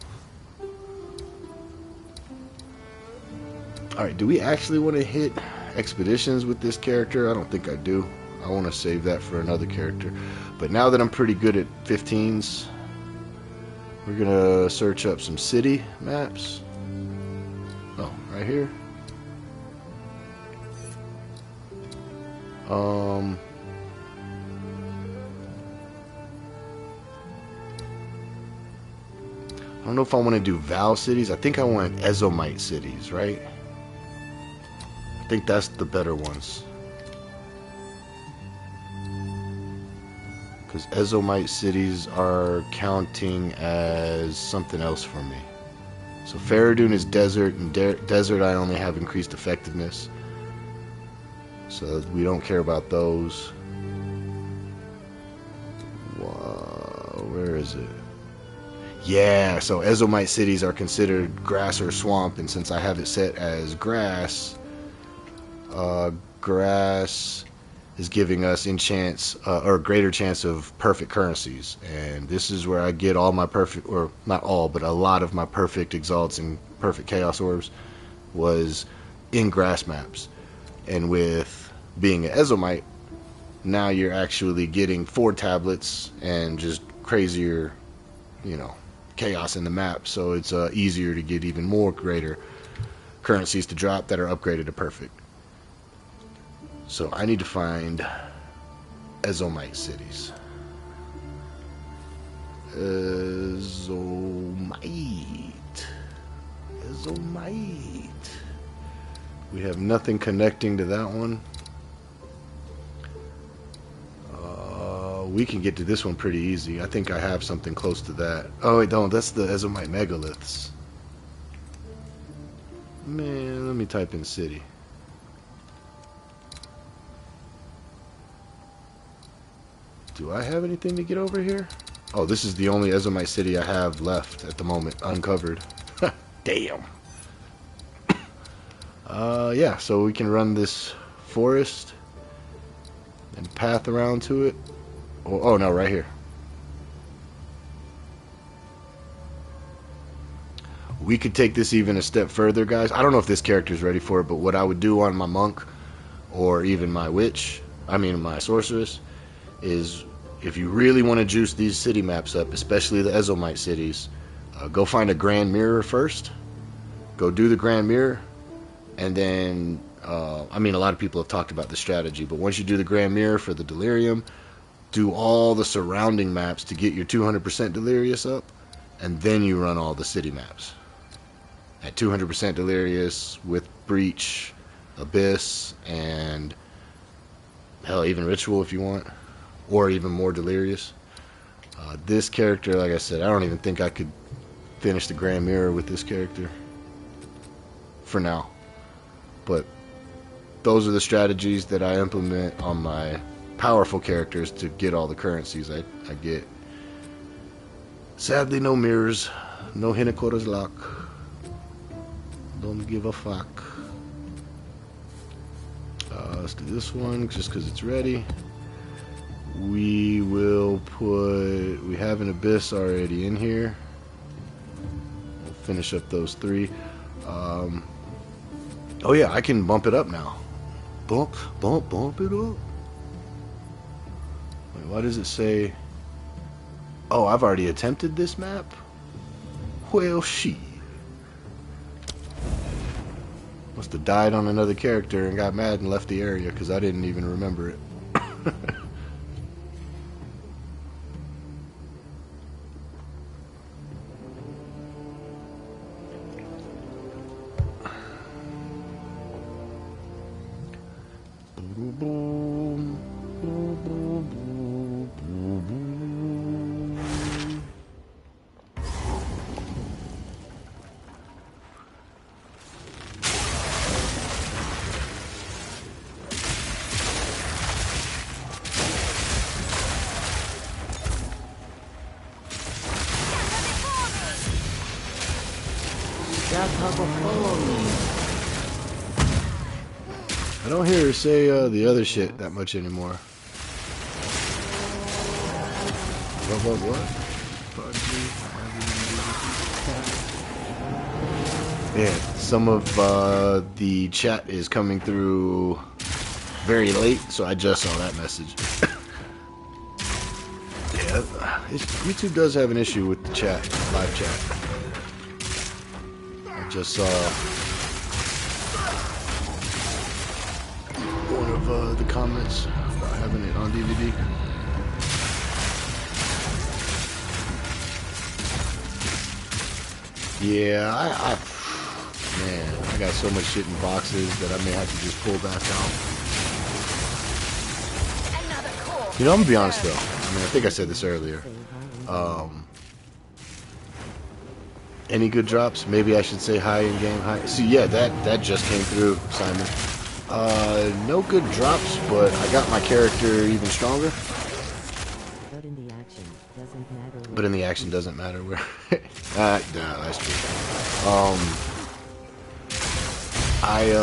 Alright, do we actually want to hit expeditions with this character? I don't think I do. I want to save that for another character. But now that I'm pretty good at 15s, we're gonna search up some city maps. Oh, right here. I don't know if I want to do Val cities. I think I want Exile cities, right? I think that's the better ones. Because Exile cities are counting as something else for me. So Faradun is desert, and desert I only have increased effectiveness. So we don't care about those. Wow, where is it? Yeah, so Exile cities are considered grass or swamp, and since I have it set as grass, grass is giving us or greater chance of perfect currencies, and this is where I get all my perfect, or not all, but a lot of my perfect exalts and perfect chaos orbs was in grass maps. And with being an Exile, now you're actually getting 4 tablets and just crazier, you know, chaos in the map, so it's easier to get even more greater currencies to drop that are upgraded to perfect. So I need to find Exile cities. Exile. We have nothing connecting to that one. We can get to this one pretty easy. I think I have something close to that. Oh, wait, don't. That's the Exile megaliths. Man, let me type in city. Do I have anything to get over here? Oh, this is the only Exile city I have left at the moment, uncovered. Damn. Yeah, so we can run this forest and path around to it. Oh, no, right here. We could take this even a step further, guys. I don't know if this character is ready for it, but what I would do on my monk or even my witch, my sorceress, is if you really want to juice these city maps up, especially the Exile cities, go find a Grand Mirror first. Go do the Grand Mirror, and then, a lot of people have talked about the strategy, but once you do the Grand Mirror for the Delirium, do all the surrounding maps to get your 200% Delirious up, and then you run all the city maps. At 200% Delirious with Breach, Abyss, and hell, even Ritual if you want, or even more Delirious. This character, like I said, I don't even think I could finish the Grand Mirror with this character for now. But those are the strategies that I implement on my powerful characters to get all the currencies I get. Sadly, no mirrors, no Hinakora's lock. Don't give a fuck. Let's do this one just because it's ready. We have an Abyss already in here. We'll finish up those 3. Oh yeah, I can bump it up now. Bump it up. Wait, why does it say? Oh, I've already attempted this map? Well, shit. Must have died on another character and got mad and left the area because I didn't even remember it. I don't hear her say the other shit that much anymore. What? Yeah, some of the chat is coming through very late, so I just saw that message. Yeah, YouTube does have an issue with the chat, live chat. I just saw one of the comments about having it on DVD. Yeah, man, I got so much shit in boxes that I may have to just pull back out. You know, I'm gonna be honest though. I mean, I think I said this earlier. Any good drops? Maybe I should say high in game high. See, yeah, that just came through, Simon. No good drops, but I got my character even stronger. But in the action doesn't matter where. No, that's true. I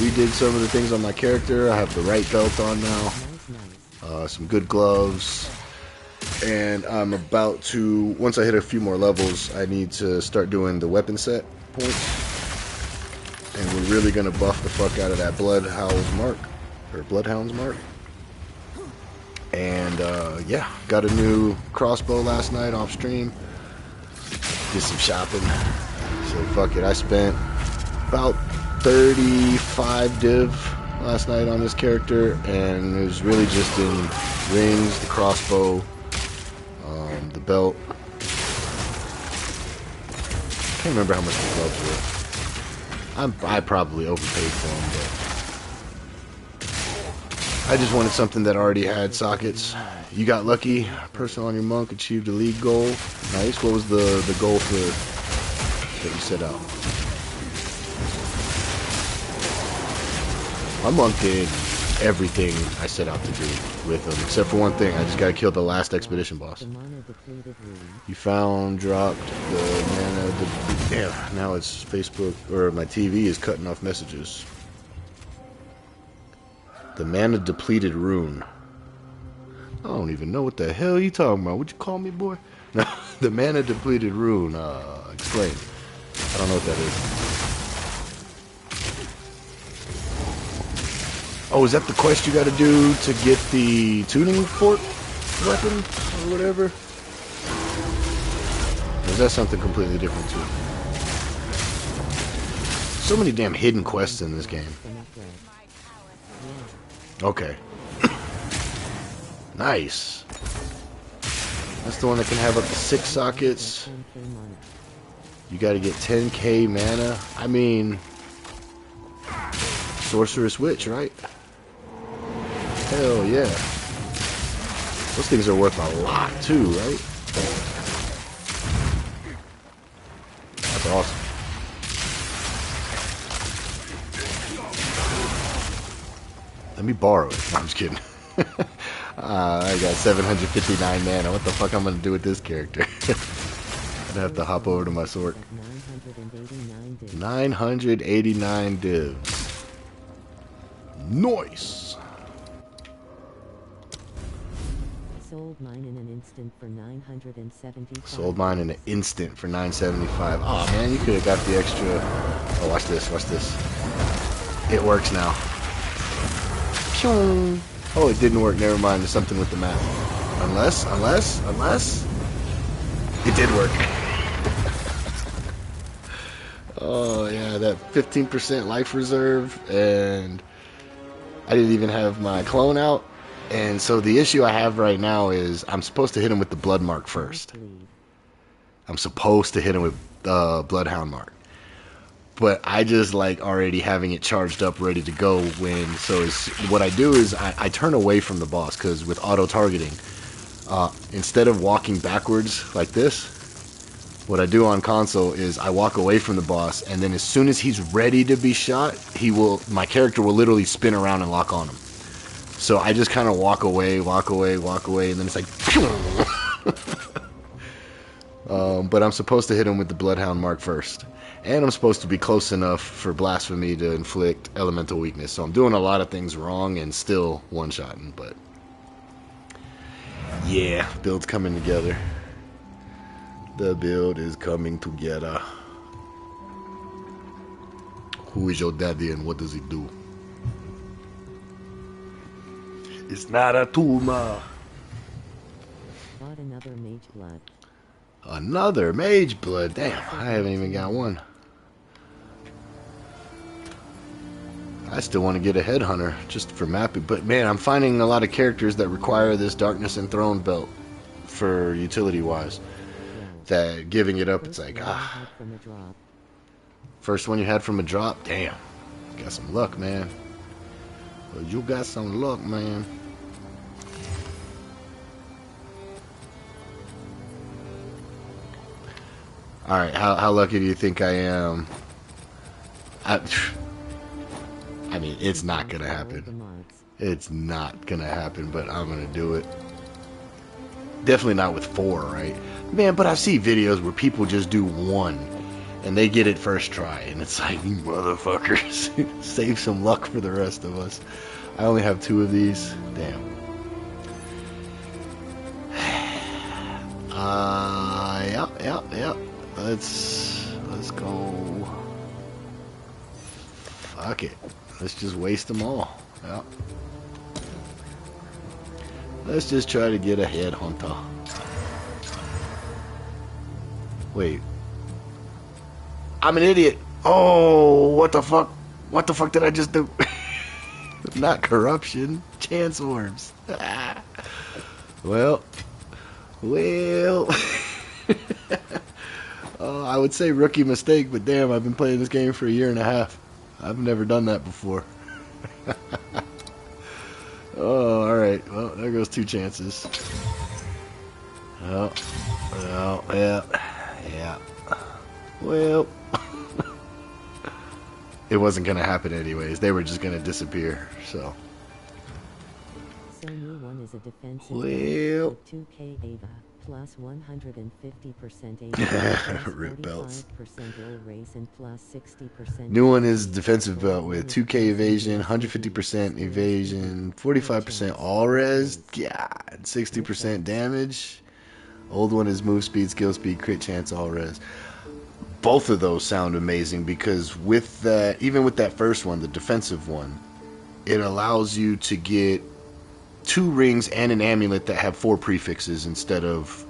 redid some of the things on my character. I have the right belt on now. Some good gloves. And I'm about to, once I hit a few more levels, I need to start doing the weapon set points. And we're really going to buff the fuck out of that Bloodhound's Mark. And, yeah, got a new crossbow last night off stream. Did some shopping. So, fuck it. I spent about 35 div last night on this character. And it was really just in rings, the crossbow, the belt. Can't remember how much the gloves were. I probably overpaid for them, but I just wanted something that already had sockets. You got lucky. Person on your monk achieved a league goal. Nice. What was the goal for that you set out? My monk did everything I set out to do with him, except for one thing. I just gotta kill the last expedition boss. You found, dropped the mana. Damn, now it's Facebook, or my TV is cutting off messages. The mana depleted rune. I don't even know what the hell you talking about. What'd you call me, boy? No, the mana depleted rune. Explain. I don't know what that is. Oh, is that the quest you gotta do to get the tuning fork weapon or whatever? Or is that something completely different too? So many damn hidden quests in this game. Okay. Nice. That's the one that can have up to 6 sockets. You gotta get 10k mana. I mean, Sorceress Witch, right? Hell yeah. Those things are worth a lot too, right? That's awesome. Let me borrow it. No, I'm just kidding. I got 759 mana. What the fuck I'm gonna do with this character? I'd have to hop over to my sword. 989 divs. Nice. Sold mine in an instant for 975. Sold mine in an instant for 975. Oh man, you could have got the extra. Oh, watch this. Watch this. It works now. Pew. Oh, it didn't work. Never mind. There's something with the map. Unless it did work. Oh yeah, that 15% life reserve, and I didn't even have my clone out. And so the issue I have right now is I'm supposed to hit him with the blood mark first. I'm supposed to hit him with Bloodhound mark. But I just like already having it charged up, ready to go when, so what I do is I turn away from the boss, because with auto-targeting, instead of walking backwards like this, what I do on console is I walk away from the boss, and then as soon as he's ready to be shot, my character will literally spin around and lock on him. So I just kind of walk away, and then it's like, but I'm supposed to hit him with the Bloodhound mark first. And I'm supposed to be close enough for Blasphemy to inflict elemental weakness. So I'm doing a lot of things wrong and still one-shotting, but yeah, build's coming together. The build is coming together. Who is your daddy and what does he do? It's not a tumor. Bought another mage blood. Another mage blood. Damn, I haven't even got one. I still want to get a headhunter just for mapping, but man, I'm finding a lot of characters that require this Darkness and Throne belt for utility wise. That giving it up, it's like first one you had from a drop. Damn, got some luck, man. Well, you got some luck, man. All right, how lucky do you think I am? I mean, it's not gonna happen. It's not gonna happen, but I'm gonna do it. Definitely not with 4, right? Man, but I see videos where people just do 1 and they get it first try, and it's like, you motherfuckers, save some luck for the rest of us. I only have 2 of these. Damn. Yep. Let's go. Fuck it. Let's just waste them all. Yep. Let's just try to get a headhunter. Wait. I'm an idiot. Oh, what the fuck? What the fuck did I just do? Not corruption. Chance orbs. Well. I would say rookie mistake, but damn, I've been playing this game for a year and a half. I've never done that before. Oh, alright. Well, there goes 2 chances. Oh, yeah. Well, it wasn't going to happen anyways. They were just going to disappear, so. So new one is a defensive Well. 2k Ava plus 150% Ava plus Rip belts. 45% roll race and plus 60%. New one is defensive belt with 2k evasion, 150% evasion, 45% all res, God, 60% damage. Old one is move speed, skill speed, crit chance, all res. Both of those sound amazing because with that, even with that first one, the defensive one, it allows you to get 2 rings and an amulet that have 4 prefixes instead of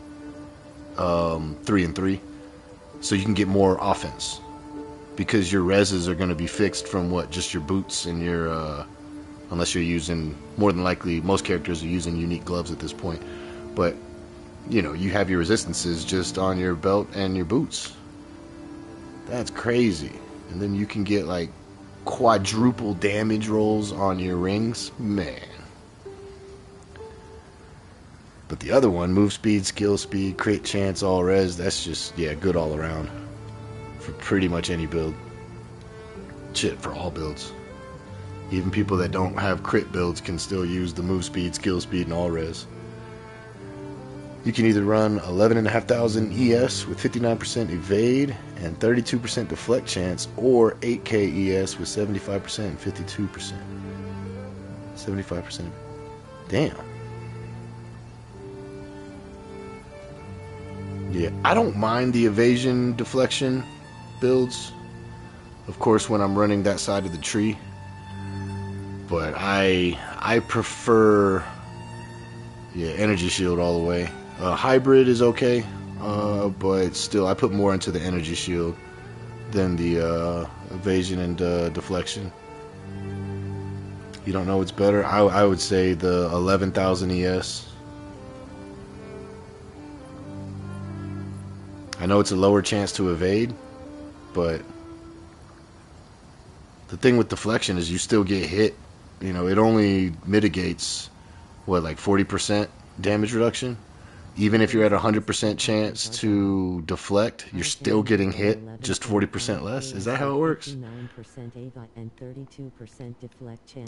3 and 3, so you can get more offense because your reses are going to be fixed from what, just your boots and your unless you're using, more than likely most characters are using unique gloves at this point, but you know, you have your resistances just on your belt and your boots. That's crazy. And then you can get like quadruple damage rolls on your rings, man. But the other one, move speed, skill speed, crit chance, all res, that's just, yeah, good all around. For pretty much any build. Shit, for all builds. Even people that don't have crit builds can still use the move speed, skill speed, and all res. You can either run 11,500 ES with 59% evade and 32% deflect chance, or 8k ES with 75% and 52%. 75%. Damn. Yeah, I don't mind the evasion deflection builds, of course, when I'm running that side of the tree, but I prefer, yeah, energy shield all the way. Hybrid is okay, but still I put more into the energy shield than the evasion and deflection. You don't know what's better? I would say the 11,000 ES. I know it's a lower chance to evade, but the thing with deflection is you still get hit. You know, it only mitigates, what, like 40% damage reduction? Even if you're at 100% chance to deflect, you're still getting hit, just 40% less. Is that how it works? I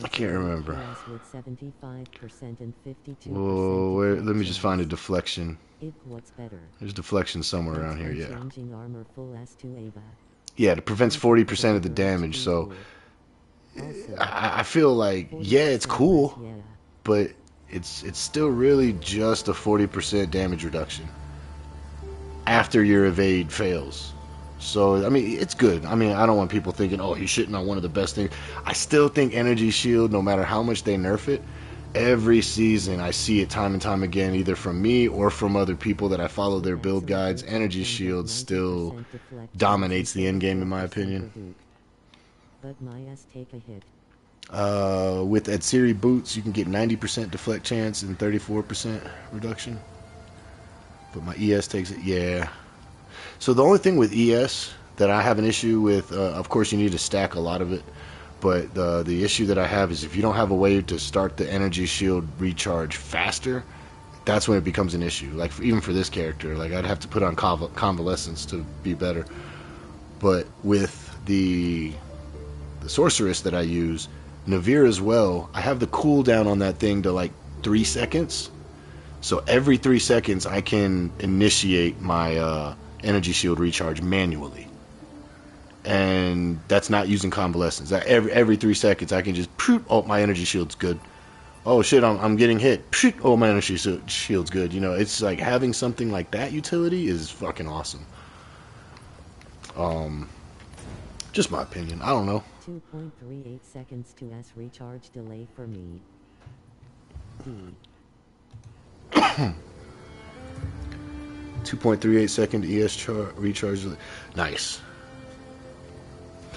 can't remember. Whoa, let me just find a deflection. There's deflection somewhere around here, yeah. Yeah, it prevents 40% of the damage, so I feel like, yeah, it's cool, but it's still really just a 40% damage reduction after your evade fails. So, I mean, it's good. I mean, I don't want people thinking, oh, he's shitting on one of the best things. I still think energy shield, no matter how much they nerf it, Every season I see it time and time again, either from me or from other people that I follow their build guides. Energy shield still dominates the end game in my opinion. But my ass take a hit. With Adsiri boots you can get 90% deflect chance and 34% reduction. But my ES takes it, yeah. So the only thing with ES that I have an issue with, of course you need to stack a lot of it. But the issue that I have is if you don't have a way to start the energy shield recharge faster, that's when it becomes an issue. Like even for this character, like I'd have to put on convalescence to be better. But with the sorceress that I use, Navir as well, I have the cooldown on that thing to like 3 seconds. So every 3 seconds I can initiate my energy shield recharge manually. And that's not using convalescence. Every 3 seconds I can just, oh, my energy shield's good. Oh shit, I'm getting hit. Oh, my energy shield's good. You know, it's like having something like that utility is fucking awesome. Just my opinion. I don't know. 2.38 seconds to S recharge delay for me. D. 2.38 second ES recharge. Nice.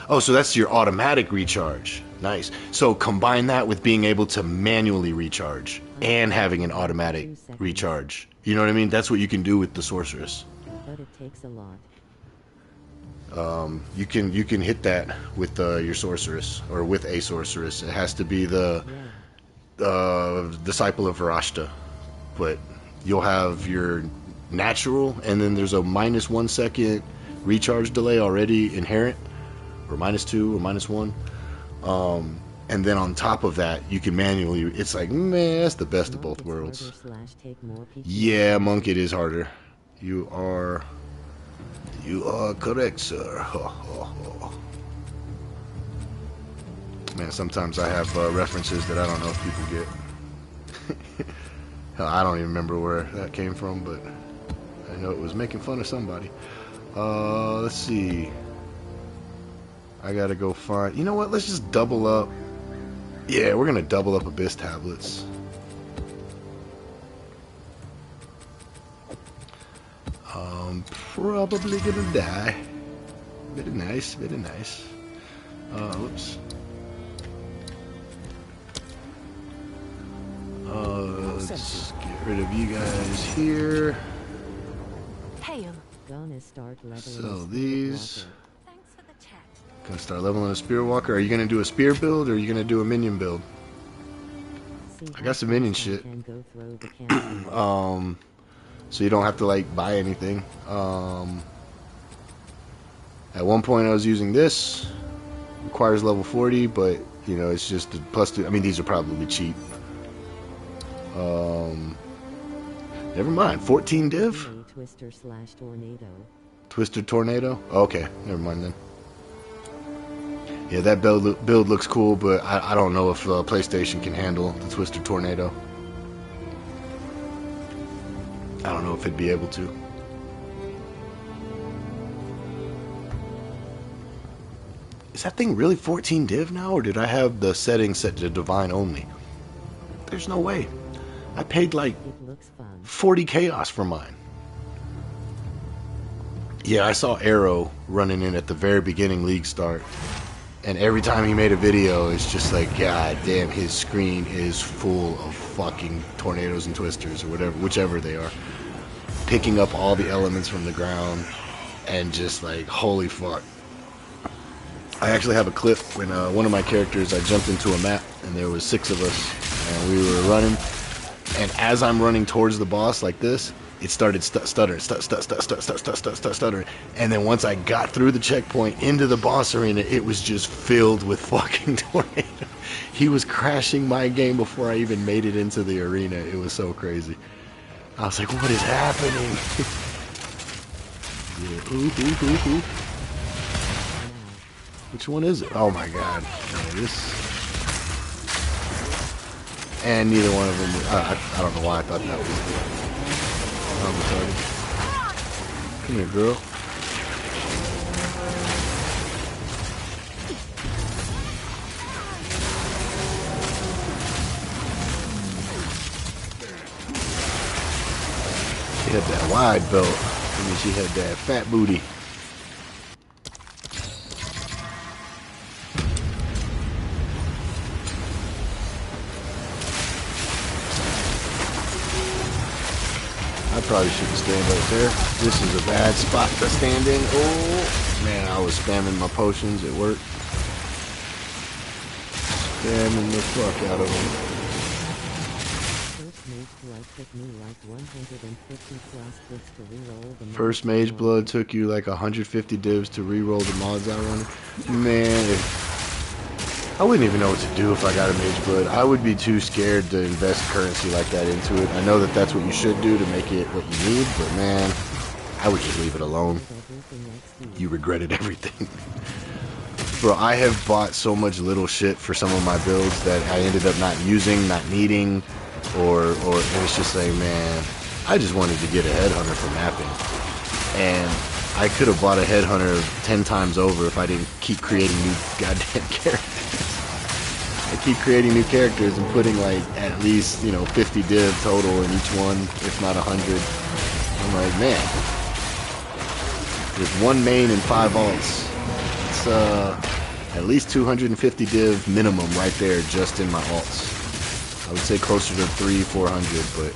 Oh, so that's your automatic recharge. Nice. So combine that with being able to manually recharge and having an automatic recharge. You know what I mean? That's what you can do with the sorceress. But it takes a lot. You can hit that with your sorceress or with a sorceress. It has to be the disciple of Varashta, but you'll have your natural, and then there's a -1 second recharge delay already inherent, or -2 or -1. And then on top of that, you can manually. It's like, man, that's the best of both worlds. Yeah, Monk, it is harder. You are correct, sir. Man, sometimes I have references that I don't know if people get. Hell, I don't even remember where that came from, but I know it was making fun of somebody. Let's see. I gotta go find. You know what? Let's just double up. Yeah, we're gonna double up Abyss tablets. Probably gonna die. Very nice, very nice. Whoops. Let's get rid of you guys here. Hail. Gonna start leveling So these. Thanks for the chat. Gonna start leveling a spear walker. Are you gonna do a spear build or are you gonna do a minion build? I got some minion shit. So you don't have to like buy anything. At one point I was using this. Requires level 40, but you know it's just a +2. I mean these are probably cheap. Never mind. 14 div. Twister/tornado. Twister tornado. Okay, never mind then. Yeah, that build looks cool, but I don't know if PlayStation can handle the Twister tornado. I don't know if it'd be able to. Is that thing really 14 div now, or did I have the settings set to divine only? There's no way. I paid like 40 chaos for mine. Yeah, I saw Arrow running in at the very beginning league start, and every time he made a video, it's just like, god damn, his screen is full of fucking tornadoes and twisters or whatever, whichever they are, picking up all the elements from the ground, and just like, holy fuck. I actually have a clip when one of my characters, I jumped into a map and there was 6 of us and we were running, and as I'm running towards the boss like this, it started stuttering, and then once I got through the checkpoint into the boss arena, it was just filled with fucking tornadoes. He was crashing my game before I even made it into the arena. It was so crazy. I was like, what is happening? Yeah. Which one is it? Oh my god. Yeah, this. And neither one of them. I don't know why I thought that was. I'm retarded. Come here, girl. had that wide belt. That means she had that fat booty. I probably shouldn't stand right there. This is a bad spot to stand in. Oh, man, I was spamming my potions. It worked. Spamming the fuck out of them. First Mage Blood took you like 150 divs to re-roll the mods I run. Man, I wouldn't even know what to do if I got a Mage Blood. I would be too scared to invest currency like that into it. I know that that's what you should do to make it what you need, but man, I would just leave it alone. You regretted everything. Bro, I have bought so much little shit for some of my builds that I ended up not using, not needing, or it's just like, man, I just wanted to get a headhunter for mapping. And I could have bought a headhunter 10 times over if I didn't keep creating new goddamn characters. I keep creating new characters and putting like at least, you know, 50 div total in each one, if not 100. I'm like, man, with one main and 5 alts, it's at least 250 div minimum right there just in my alts. I would say closer to 300-400, but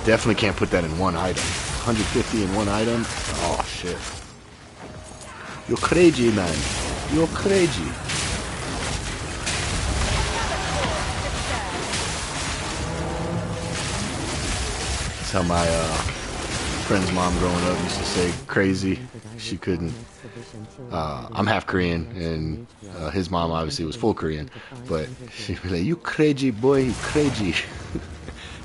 definitely can't put that in one item. 150 in one item? Oh shit. You're crazy, man. You're crazy. That's how my friend's mom growing up used to say crazy. She couldn't. I'm half Korean, and his mom obviously was full Korean, but she was like, "You crazy boy, you crazy."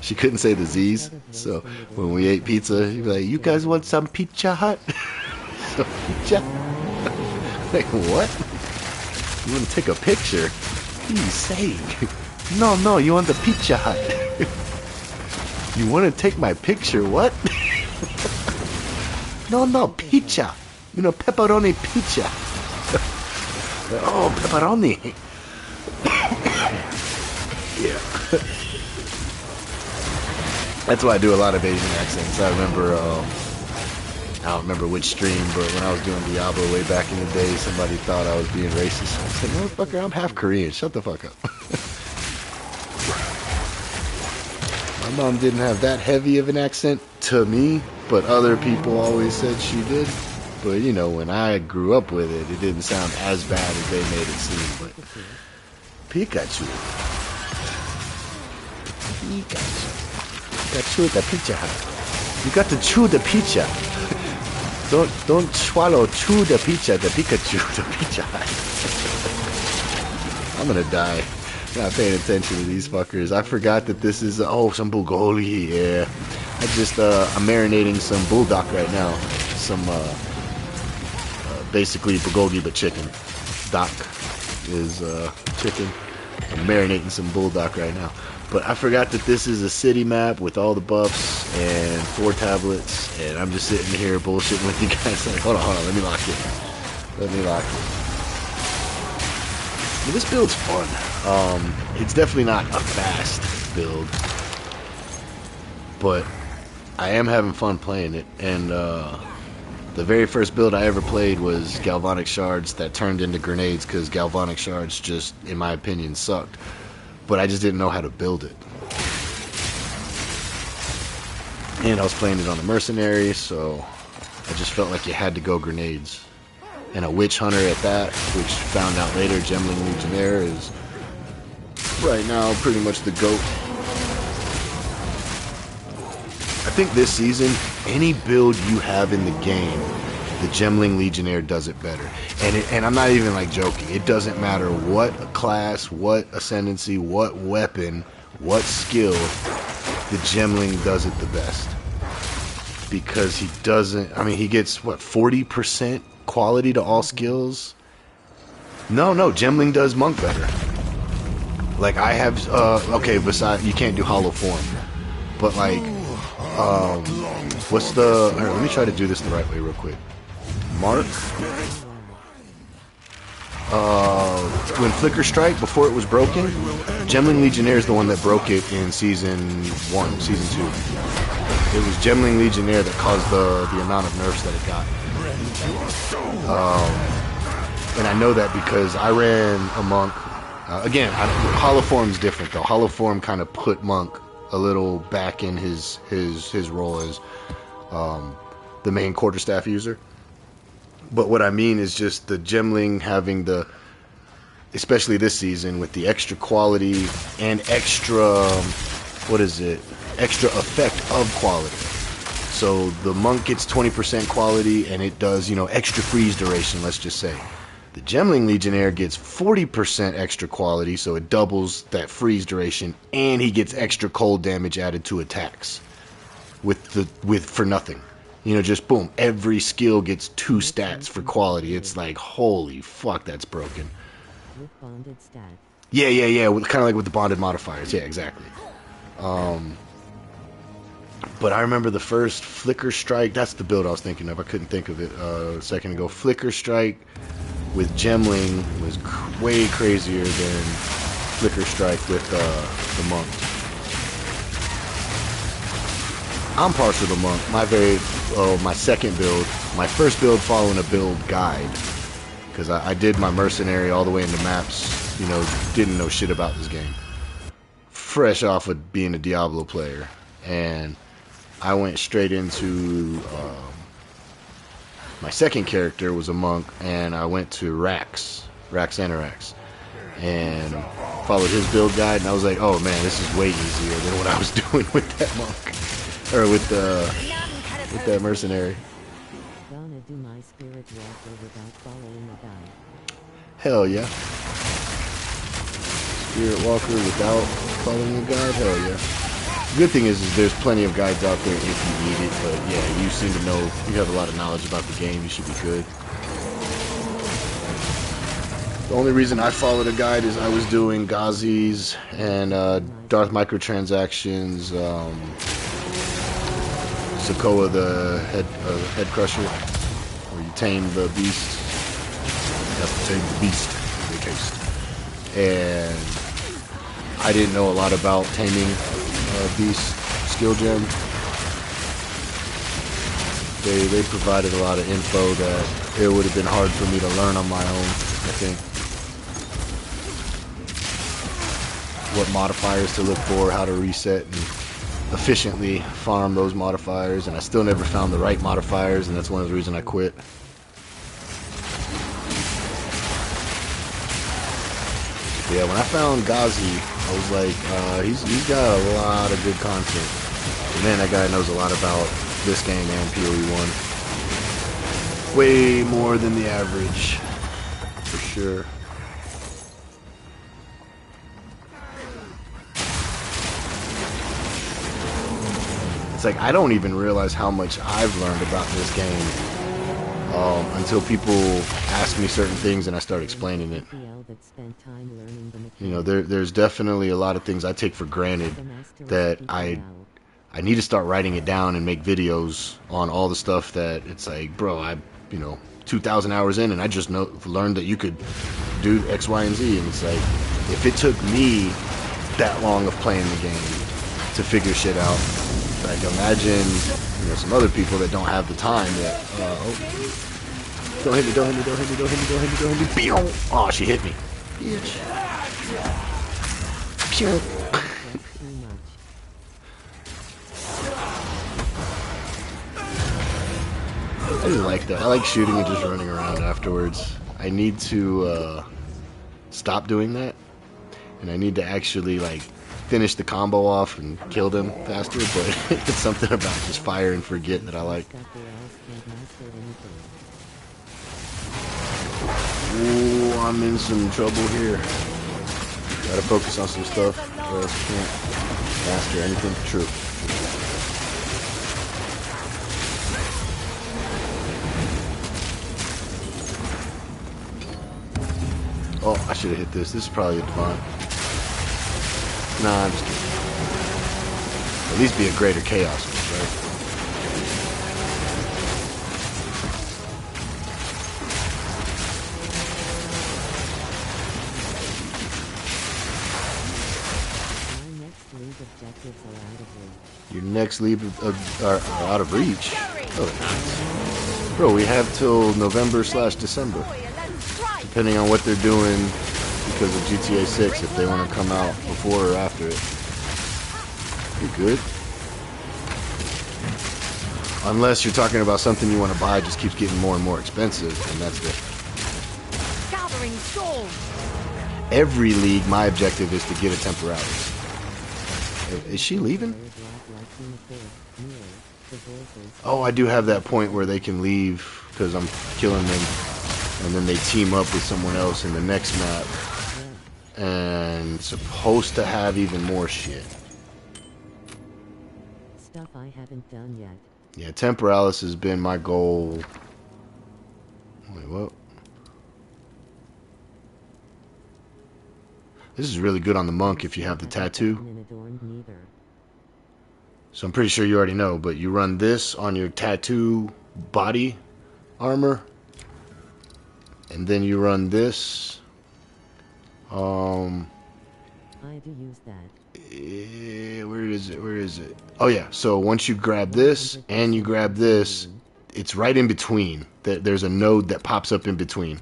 She couldn't say the Z's, so when we ate pizza, she'd be like, "You guys want some Pizza Hut?" So pizza? Like what? You want to take a picture? What are you saying? No, you want the Pizza Hut. You want to take my picture? What? No, pizza. You know, pepperoni pizza. Oh, pepperoni. Yeah. That's why I do a lot of Asian accents. I remember, I don't remember which stream, but when I was doing Diablo way back in the day, somebody thought I was being racist. I said, motherfucker, I'm half Korean. Shut the fuck up. My mom didn't have that heavy of an accent to me, but other people always said she did. But, you know, when I grew up with it, it didn't sound as bad as they made it seem. But Pikachu. Pikachu the Pizza Hut. You got to chew the pizza. Don't swallow, chew the pizza, the Pikachu, the Pizza Hut. I'm gonna die. Not paying attention to these fuckers. I forgot that this is, some bulgogi, yeah. I'm marinating some bulldog right now. Some, basically bulgogi but chicken. Dak is, chicken. I'm marinating some bulldog right now. But I forgot that this is a city map with all the buffs and 4 tablets, and I'm just sitting here bullshitting with you guys. Like, hold on, let me lock it. Well, this build's fun. It's definitely not a fast build, but I am having fun playing it. And the very first build I ever played was Galvanic Shards that turned into grenades because Galvanic Shards just, in my opinion, sucked. But I just didn't know how to build it. And I was playing it on the mercenary, so I just felt like you had to go grenades. And a witch hunter at that, which found out later Gemling Legionnaire is right now pretty much the GOAT. I think this season, any build you have in the game, the Gemling Legionnaire does it better. And I'm not even like joking. It doesn't matter what class, what ascendancy, what weapon, what skill, the Gemling does it the best. Because he doesn't, I mean, he gets, what, 40% quality to all skills? No, Gemling does Monk better. Like, I have, okay, besides, you can't do Hollow Form. But, like, what's the, alright, let me try to do this the right way real quick. Mark. When Flicker Strike, before it was broken, Gemling Legionnaire is the one that broke it in Season 1, Season 2. It was Gemling Legionnaire that caused the amount of nerfs that it got. And I know that because I ran a monk. Again, Holoform's different though. Holoform kind of put monk a little back in his role as the main quarterstaff user. But what I mean is just the Gemling having the, especially this season, with the extra quality and extra, extra effect of quality. So the monk gets 20% quality and it does, extra freeze duration, let's just say. The Gemling Legionnaire gets 40% extra quality, so it doubles that freeze duration, and he gets extra cold damage added to attacks for nothing. Just boom, every skill gets 2 stats for quality. It's like, holy fuck, that's broken. With bonded stat. Yeah. Kind of like with the bonded modifiers. Yeah, exactly. But I remember the first Flicker Strike. That's the build I was thinking of. I couldn't think of it a second ago. Flicker Strike with Gemling was way crazier than Flicker Strike with the monk. I'm partial to monk. My second build, my first build following a build guide, because I did my mercenary all the way into maps. Didn't know shit about this game. Fresh off of being a Diablo player, and I went straight into my second character was a monk, and I went to Rax Anarax, and followed his build guide, and I was like, oh man, this is way easier than what I was doing with that monk, or with that mercenary. Gonna do my spirit walker without following a guide. Hell yeah. Spirit walker without following a guide? Hell yeah. The good thing is there's plenty of guides out there if you need it, but yeah, you seem to know, you have a lot of knowledge about the game, you should be good. The only reason I followed a guide is I was doing Ghazi's and Darth microtransactions, Zakoa the head crusher, where you tame the beast. You have to tame the beast in the case. And I didn't know a lot about taming beast skill gem. They provided a lot of info that it would have been hard for me to learn on my own, I think. What modifiers to look for, how to reset and efficiently farm those modifiers, and I still never found the right modifiers, and that's one of the reasons I quit. Yeah, when I found Ghazi, I was like, he's got a lot of good content. And man, that guy knows a lot about this game and PoE1. Way more than the average, for sure. It's like, I don't even realize how much I've learned about this game until people ask me certain things and I start explaining it. There's definitely a lot of things I take for granted that I need to start writing it down and make videos on all the stuff that it's like, bro, 2,000 hours in and I just learned that you could do X, Y, and Z. And it's like, if it took me that long of playing the game to figure shit out, like imagine, some other people that don't have the time that, don't hit me, don't hit me, don't hit me, don't hit me, don't hit me, don't hit me, oh, she hit me. Bitch. Pew. I just like that. I like shooting and just running around afterwards. I need to stop doing that, and I need to actually finish the combo off and kill them faster, but it's something about just fire and forget that I like. Ooh, I'm in some trouble here. Gotta focus on some stuff, or else I can't master anything. True. Oh, I should have hit this. This is probably a divine. Nah, I'm just kidding. At least be a greater chaos witch, right? My next League of objectives are out of reach. Your next leap are out of reach. Oh, they're not. Bro, we have till November/December, depending on what they're doing because of GTA 6. If they want to come out before or after it, you're good. Unless you're talking about something you want to buy just keeps getting more and more expensive, and that's different. Gathering storm. Every league, my objective is to get a temporalis. Is she leaving? Oh, I do have that point where they can leave because I'm killing them, and then they team up with someone else in the next map, and supposed to have even more shit. Stuff I haven't done yet. Yeah, temporalis has been my goal. Wait, what? This is really good on the monk if you have the tattoo. So I'm pretty sure you already know, but you run this on your tattoo body armor, and then you run this. I do use that. Where is it? Where is it? Oh yeah. So once you grab this and you grab this, it's right in between. There's a node that pops up in between,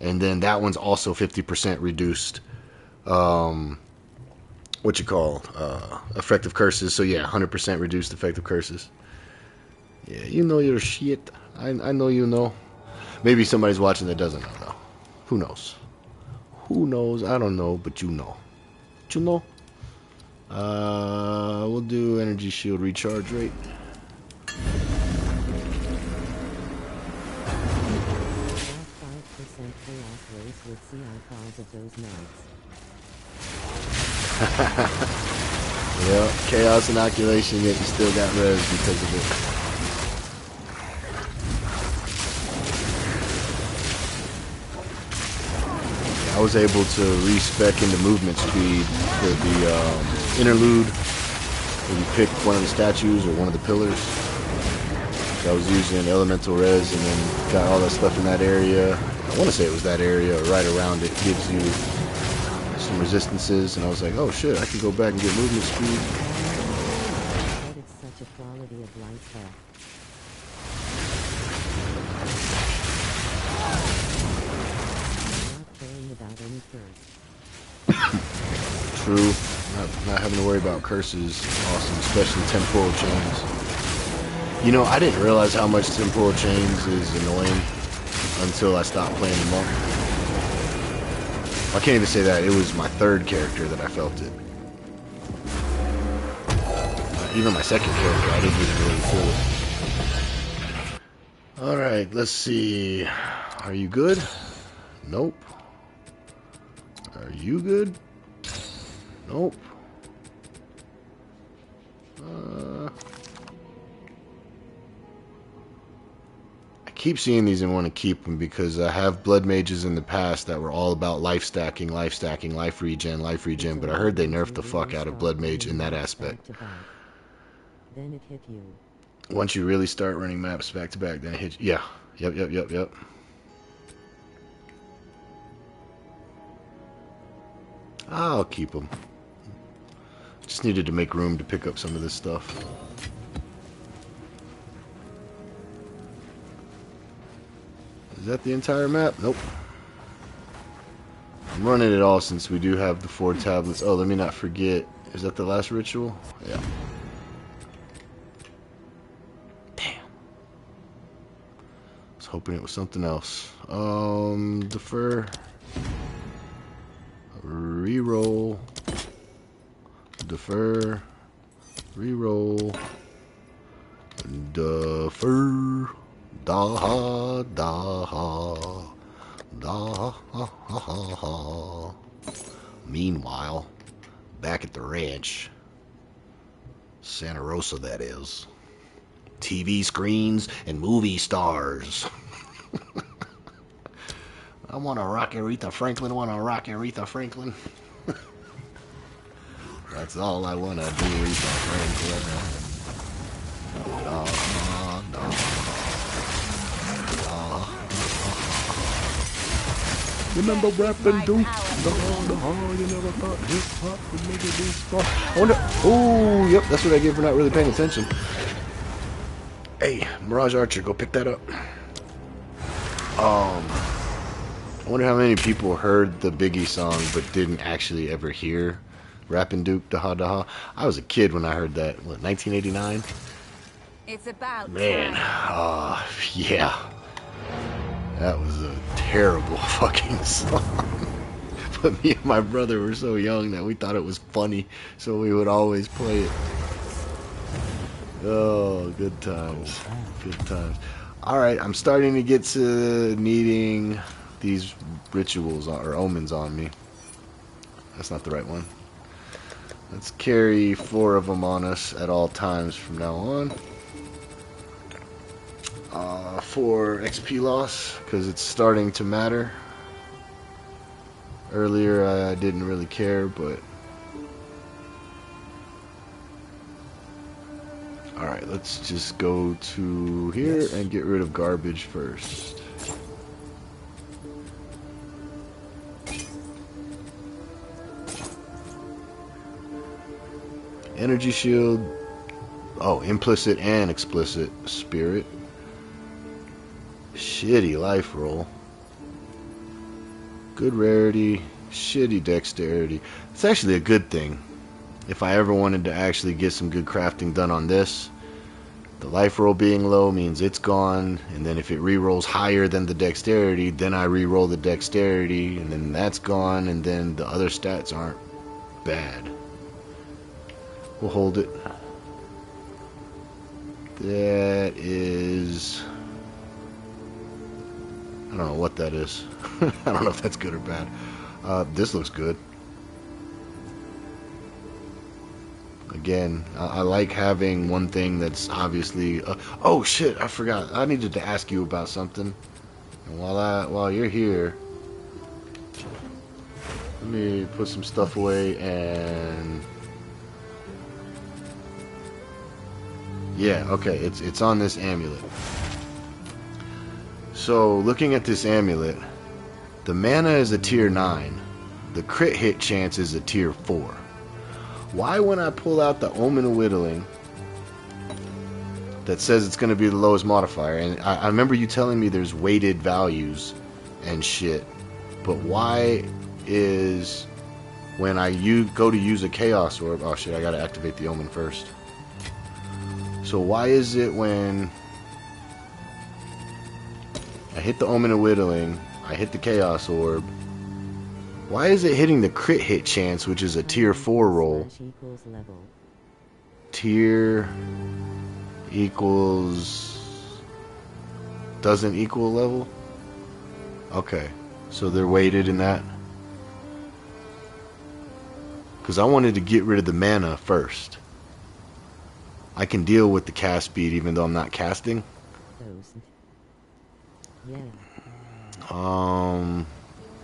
and then that one's also 50% reduced. What you call effective curses. So yeah, 100% reduced effective curses. Yeah, you know your shit. I know you know. Maybe somebody's watching that doesn't know though. Who knows? Who knows? I don't know, but you know. But you know. We'll do energy shield recharge rate. Yeah, chaos inoculation, yet you still got res because of it. I was able to respec into movement speed for the interlude, where you pick one of the statues or one of the pillars. So I was using elemental res and then got all that stuff in that area. I want to say it was that area or right around it. Gives you some resistances, and I was like, oh shit, I can go back and get movement speed. It's such a quality of life hack. Not caring about any curse. True. Not having to worry about curses is awesome, especially temporal chains. You know, I didn't realize how much temporal chains is annoying until I stopped playing the monk. I can't even say that. It was my third character that I felt it. Even my second character, I didn't even really feel it. Alright, let's see. Are you good? Nope. Are you good? Nope. I keep seeing these and want to keep them because I have blood mages in the past that were all about life stacking, life regen, but I heard they nerfed the fuck out of blood mage in that aspect. Then it hit you. Once you really start running maps back to back, then it hits you. Yeah. Yep. I'll keep them. Just needed to make room to pick up some of this stuff. Is that the entire map? Nope. I'm running it all since we do have the 4 tablets. Oh, let me not forget. Is that the last ritual? Yeah. Damn. I was hoping it was something else. Defer. Reroll. Defer. Reroll. Defer. Da ha. Meanwhile, back at the ranch, Santa Rosa that is, TV screens and movie stars. I want to rock Aretha Franklin. That's all I want to do, Aretha Franklin. Remember rapping My Duke? power. You never thought hip hop would make it this far. I wonder. Oh, yep, that's what I get for not really paying attention. Hey, Mirage Archer, go pick that up. I wonder how many people heard the Biggie song but didn't actually ever hear Rappin' Duke Daha Daha. I was a kid when I heard that. What, 1989? It's about Man, time. yeah. That was a terrible fucking song. But me and my brother were so young that we thought it was funny, so we would always play it. Oh, good times. Good times. Alright, I'm starting to get to needing these rituals or omens on me. That's not the right one. Let's carry 4 of them on us at all times from now on. For XP loss, because it's starting to matter. Earlier I didn't really care, but alright, let's just go to here and get rid of garbage first. Energy shield. Oh, implicit and explicit spirit. Shitty life roll. Good rarity. Shitty dexterity. It's actually a good thing. If I ever wanted to actually get some good crafting done on this, the life roll being low means it's gone, and then if it re-rolls higher than the dexterity, then I re-roll the dexterity, and then that's gone, and then the other stats aren't bad. We'll hold it. That is... I don't know what that is. I don't know if that's good or bad. This looks good. Again, I like having one thing that's obviously... oh shit, I forgot. I needed to ask you about something. And while you're here, let me put some stuff away and... yeah, okay, it's on this amulet. So, looking at this amulet, the mana is a tier 9. The crit hit chance is a tier 4. Why, when I pull out the Omen of Whittling that says it's going to be the lowest modifier, and I remember you telling me there's weighted values and shit, but why is when I go to use a Chaos Orb... oh shit, I gotta activate the Omen first. So why is it when I hit the Omen of Whittling, I hit the Chaos Orb, why is it hitting the crit hit chance, which is a tier 4 roll? Tier equals... doesn't equal level? Okay, so they're weighted in that? Because I wanted to get rid of the mana first. I can deal with the cast speed even though I'm not casting.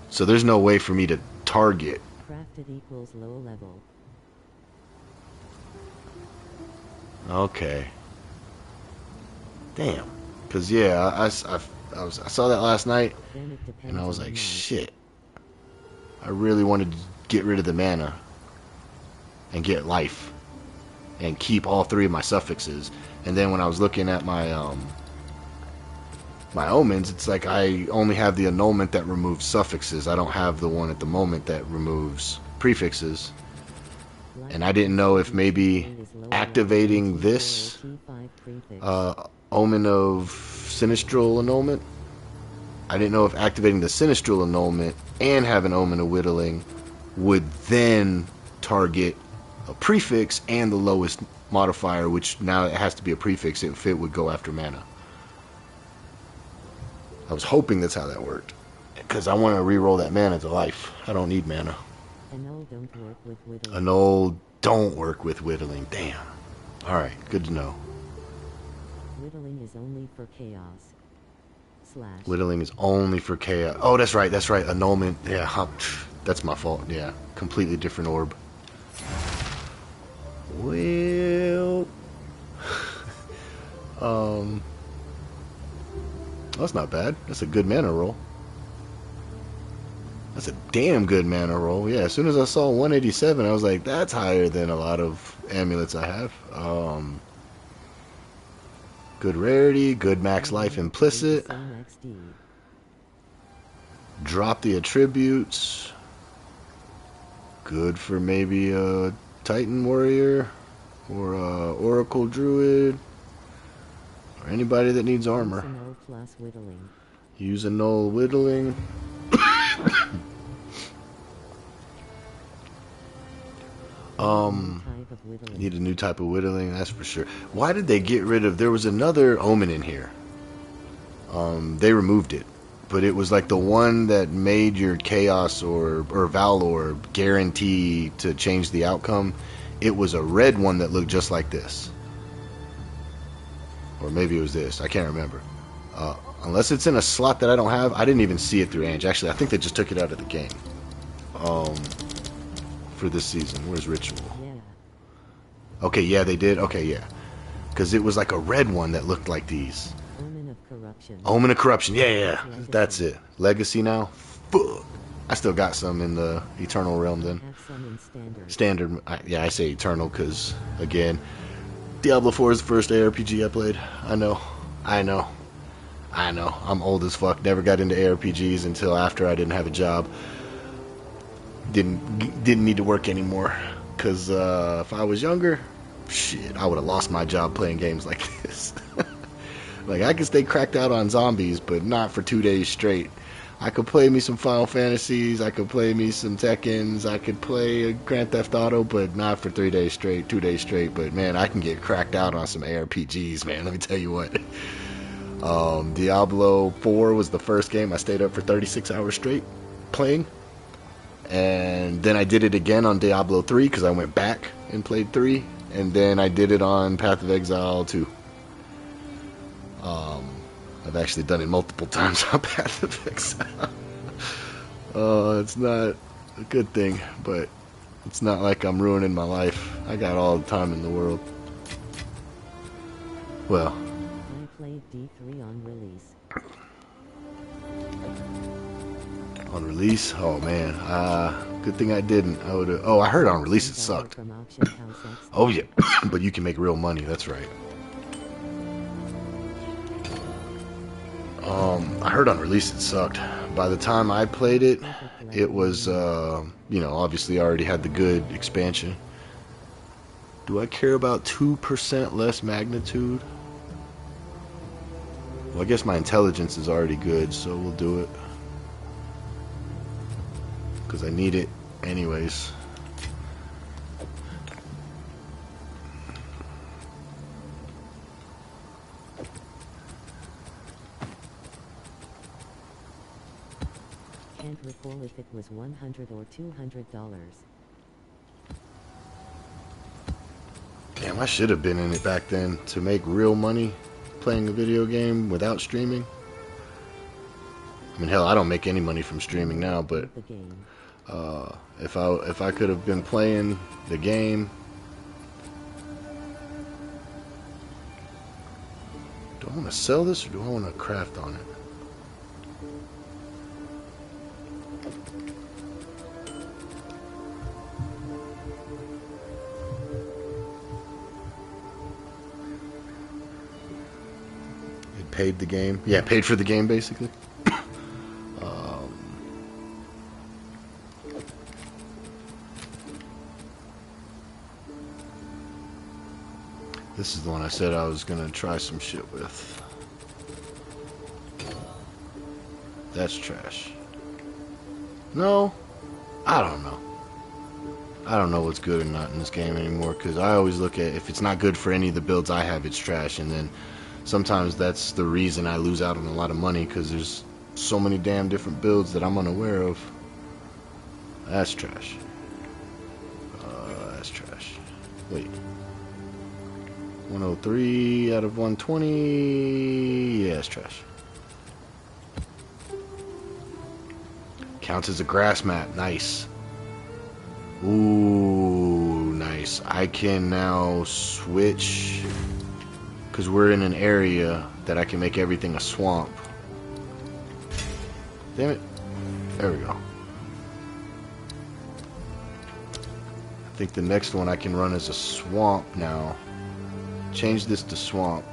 So there's no way for me to target. Crafted equals low level. Okay. Damn. Cause yeah, I saw that last night, and I was like, shit. I really wanted to get rid of the mana and get life and keep all 3 of my suffixes. And then when I was looking at my my omens, it's like I only have the annulment that removes suffixes. I don't have the one at the moment that removes prefixes. And I didn't know if maybe activating this Omen of Sinistral Annulment, I didn't know if activating the Sinistral Annulment and having Omen of Whittling would then target a prefix and the lowest modifier, which now it has to be a prefix if it would go after mana. I was hoping that's how that worked, because I want to re-roll that mana to life. I don't need mana. Annul don't work with whittling. Annul don't work with whittling. Damn. Alright, good to know. Whittling is only for chaos. / Whittling is only for chaos. Oh, that's right, that's right. Annulment. Yeah, that's my fault. Yeah, completely different orb. Well... that's not bad. That's a good mana roll. That's a damn good mana roll. Yeah, as soon as I saw 187, I was like, that's higher than a lot of amulets I have. Good rarity, good max life implicit. Drop the attributes. Good for maybe a Titan warrior or a Oracle druid or anybody that needs armor. Use a null whittling. Need a new type of whittling, that's for sure. Why did they get rid of... There was another omen in here. They removed it. But it was like the one that made your Chaos or Valor guarantee to change the outcome. It was a red one that looked just like this. Or maybe it was this. I can't remember. Unless it's in a slot that I don't have. I didn't even see it through Ange. Actually, I think they just took it out of the game. For this season. Where's Ritual? Okay, yeah, they did. Okay, yeah. Because it was like a red one that looked like these. Omen of Corruption. Omen of Corruption. Yeah. That's it. Legacy now? Fuck. I still got some in the Eternal Realm then. Standard. Yeah, I say Eternal because, again, Diablo 4 is the first ARPG I played. I know. I'm old as fuck. Never got into ARPGs until after I didn't have a job. Didn't need to work anymore. Because if I was younger, shit, I would have lost my job playing games like this. Like, I could stay cracked out on zombies, but not for 2 days straight. I could play me some Final Fantasies, I could play me some Tekkens, I could play a Grand Theft Auto, but not for 3 days straight, 2 days straight. But, man, I can get cracked out on some ARPGs, man, let me tell you what. Diablo 4 was the first game I stayed up for 36 hours straight playing. And then I did it again on Diablo 3 because I went back and played 3. And then I did it on Path of Exile 2. I've actually done it multiple times on Path of Exile. It's not a good thing, but it's not like I'm ruining my life. I got all the time in the world. Well. I played D3 on release. On release? Oh man, good thing I didn't. I would. Oh, I heard on release it sucked. Oh yeah, but you can make real money. That's right. I heard on release it sucked. By the time I played it, it was obviously I already had the good expansion. Do I care about 2% less magnitude? Well, I guess my intelligence is already good, so we'll do it. Because I need it anyways. Can't recall if it was $100 or $200. Damn, I should have been in it back then to make real money playing a video game without streaming. I mean, hell, I don't make any money from streaming now, but if I could have been playing the game. Do I want to sell this or do I want to craft on it? It paid the game. Yeah, paid for the game basically. This is the one I said I was gonna try some shit with. That's trash. No, I don't know. I don't know what's good or not in this game anymore, because I always look at if it's not good for any of the builds I have, it's trash, and then sometimes that's the reason I lose out on a lot of money, because there's so many damn different builds that I'm unaware of. That's trash. That's trash. Wait. 103 out of 120. Yeah, it's trash. Counts as a grass mat. Nice. Ooh, nice. I can now switch because we're in an area that I can make everything a swamp. Damn it. There we go. I think the next one I can run as a swamp now. Change this to swamp.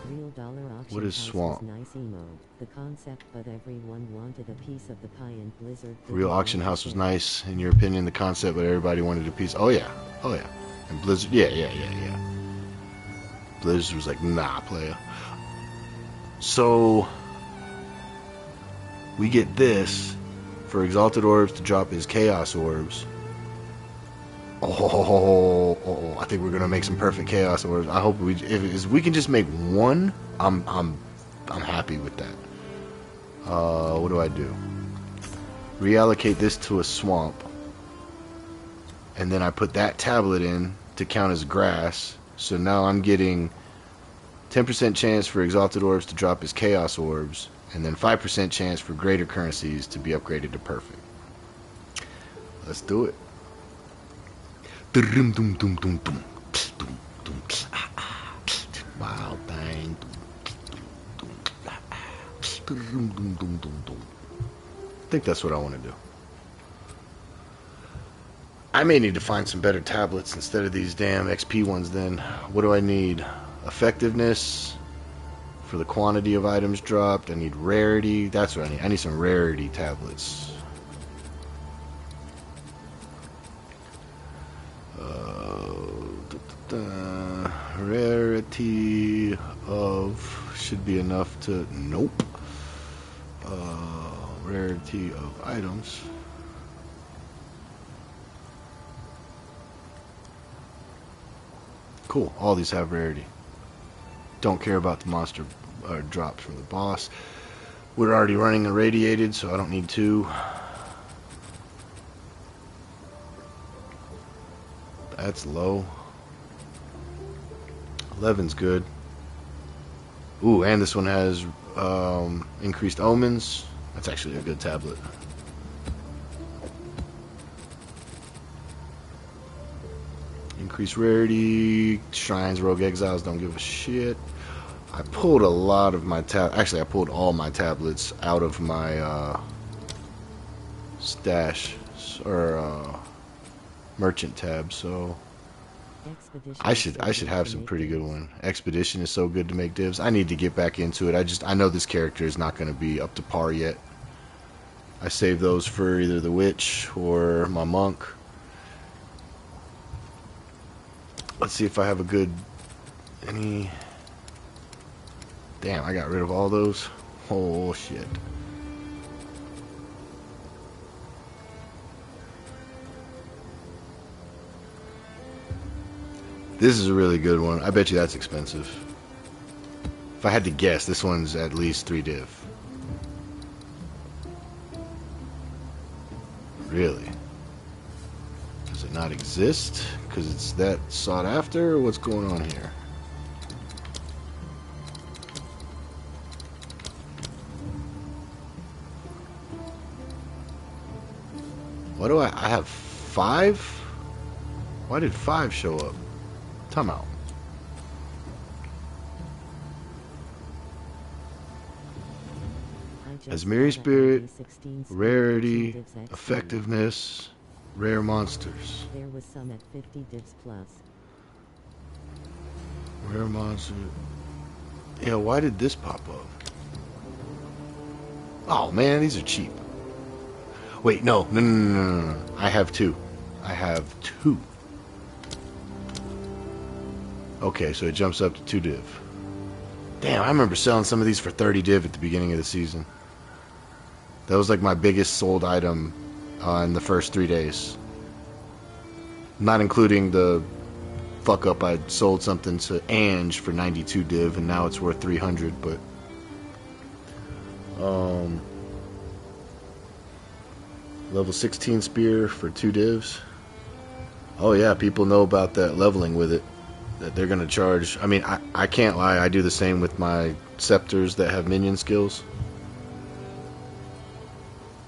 Real dollar auction What is house swamp? was nice emo. The concept, but everyone wanted a piece of the pie and Blizzard. Real auction house was nice, in your opinion, the concept, but everybody wanted a piece. Oh yeah, oh yeah. And Blizzard, yeah. Blizzard was like, nah, player. So we get this for Exalted Orbs to drop his Chaos Orbs. Oh, I think we're gonna make some perfect Chaos Orbs. I hope if we can just make one, I'm happy with that. What do I do? Reallocate this to a swamp, and then I put that tablet in to count as grass. So now I'm getting 10% chance for Exalted Orbs to drop his Chaos Orbs, and then 5% chance for greater currencies to be upgraded to perfect. Let's do it. Wild thing. I think that's what I want to do. I may need to find some better tablets instead of these damn XP ones then. What do I need? Effectiveness for the quantity of items dropped. I need rarity. That's what I need. I need some rarity tablets. Rarity of should be enough to nope. Rarity of items. Cool. All these have rarity. Don't care about the monster drops from the boss. We're already running irradiated, so I don't need two. That's low. 11's good. Ooh, and this one has increased omens. That's actually a good tablet. Increased rarity. Shrines, rogue exiles, don't give a shit. I pulled a lot of my actually I pulled all my tablets out of my stash or merchant tab, so I should have some pretty good one. Expedition is so good to make divs. I need to get back into it. I know this character is not going to be up to par yet. I saved those for either the witch or my monk. Let's see if I have a good any. Damn, I got rid of all those. Oh shit. This is a really good one. I bet you that's expensive. If I had to guess, this one's at least 3 div. Really? Does it not exist? Because it's that sought after? Or what's going on here? What do I have 5? Why did 5 show up? Time out. Asmiri Spirit, rarity, effectiveness, rare monsters. There was some at 50 divs plus. Rare monster. Yeah, why did this pop up? Oh man, these are cheap. Wait, no. I have 2. I have 2. Okay, so it jumps up to 2 div. Damn, I remember selling some of these for 30 div at the beginning of the season. That was like my biggest sold item in the first 3 days. Not including the fuck up I sold something to Ange for 92 div and now it's worth 300, but level 16 spear for 2 divs. Oh yeah, people know about that leveling with it. That they're gonna charge. I mean, I can't lie, I do the same with my scepters that have minion skills.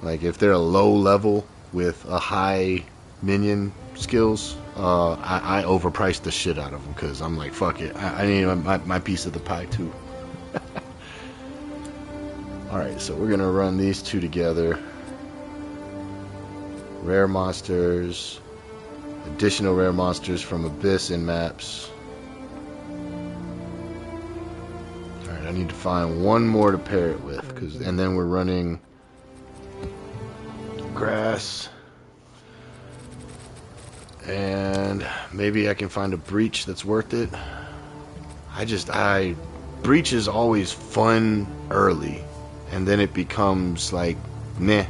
Like if they're a low level with a high minion skills, I overprice the shit out of them because I'm like, fuck it, I need my piece of the pie too. Alright, so we're gonna run these 2 together. Rare monsters, Additional rare monsters from Abyss and maps. Alright, I need to find one more to pair it with, and then we're running grass. And maybe I can find a breach that's worth it. Breach is always fun early, and then it becomes like meh.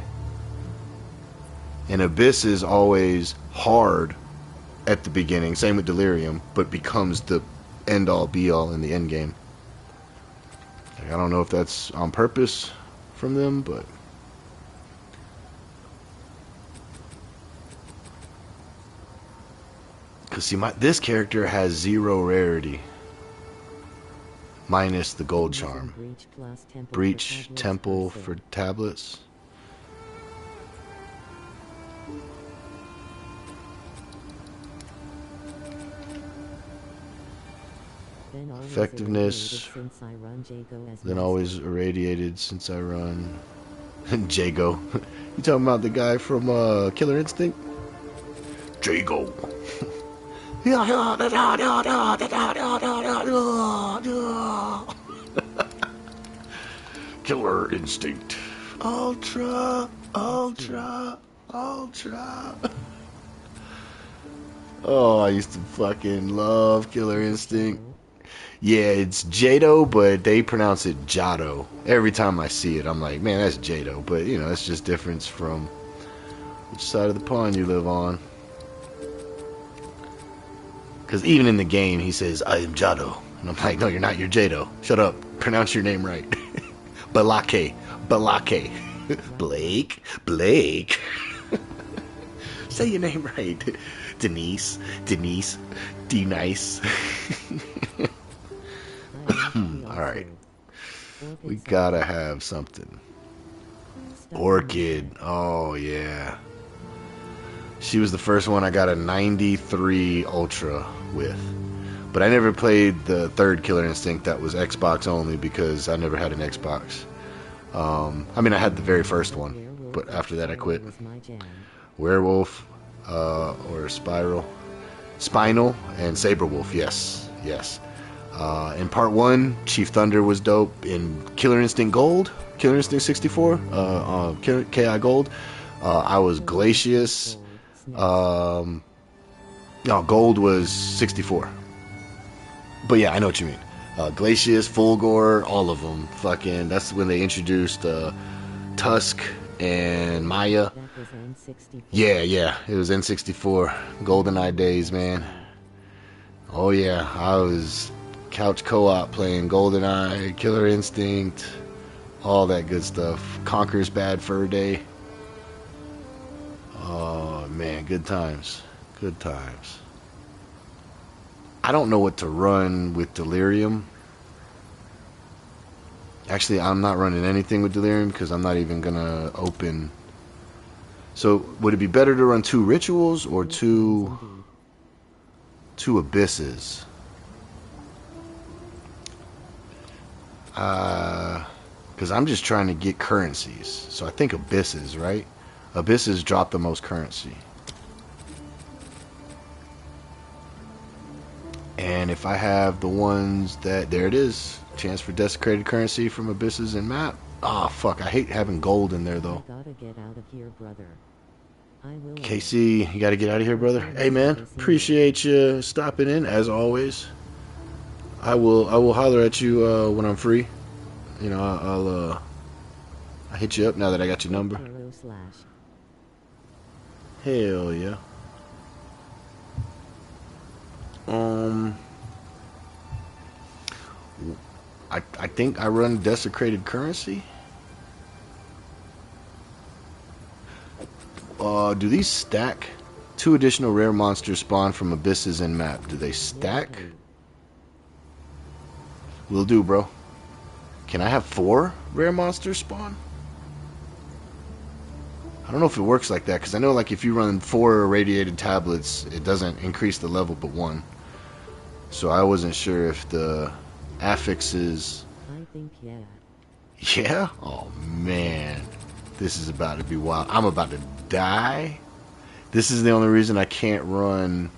And Abyss is always hard at the beginning, same with Delirium, but becomes the end all be all in the end game. I don't know if that's on purpose from them, but because see, this character has 0 rarity. Minus the gold charm. Breach temple for tablets. Effectiveness. Then always irradiated since I run. Jago. You talking about the guy from Killer Instinct? Jago. Killer Instinct. Ultra. Oh, I used to fucking love Killer Instinct. Yeah, it's Jado, but they pronounce it Jado. Every time I see it, I'm like, man, that's Jado. But, you know, that's just difference from which side of the pond you live on. Because even in the game, he says, I am Jado. And I'm like, no, you're not. You're Jado. Shut up. Pronounce your name right. Balake. Blake. Say your name right. Denise. D-nice. Alright. We gotta have something. Orchid. Oh, yeah. She was the first one I got a 93 Ultra with. But I never played the third Killer Instinct that was Xbox only because I never had an Xbox. I mean, I had the very first one, but after that I quit. Werewolf, or Spinal, and Saberwolf, yes. In part 1, Chief Thunder was dope. In Killer Instinct Gold, Killer Instinct 64, KI Gold, I was Glacius. No, Gold was 64. But yeah, I know what you mean. Glacius, Fulgor, all of them. Fucking, that's when they introduced Tusk and Maya. Yeah, it was N64. GoldenEye days, man. Oh yeah, I was couch co-op playing GoldenEye, Killer Instinct, all that good stuff. Conker's Bad Fur Day. Oh man, good times. I don't know what to run with Delirium. Actually, I'm not running anything with Delirium because I'm not even gonna open. So, would it be better to run 2 rituals or two abysses? Because I'm just trying to get currencies. So I think abysses, right? Abysses drop the most currency. And if I have the ones that, there it is, chance for desecrated currency from abysses and map. Ah, fuck, I hate having gold in there though. I gotta get out of here, brother. I will. KC, you gotta get out of here, brother. Hey man, appreciate you stopping in as always. I will holler at you when I'm free. You know, I'll hit you up now that I got your number. Hell yeah. I think I run desecrated currency. Do these stack? 2 additional rare monsters spawn from abysses and map. Do they stack? Will do, bro. Can I have 4 rare monsters spawn? I don't know if it works like that, because I know like if you run 4 irradiated tablets, it doesn't increase the level but 1. So I wasn't sure if the affixes... I think yeah. Yeah? Oh man. This is about to be wild. I'm about to die. This is the only reason I can't run.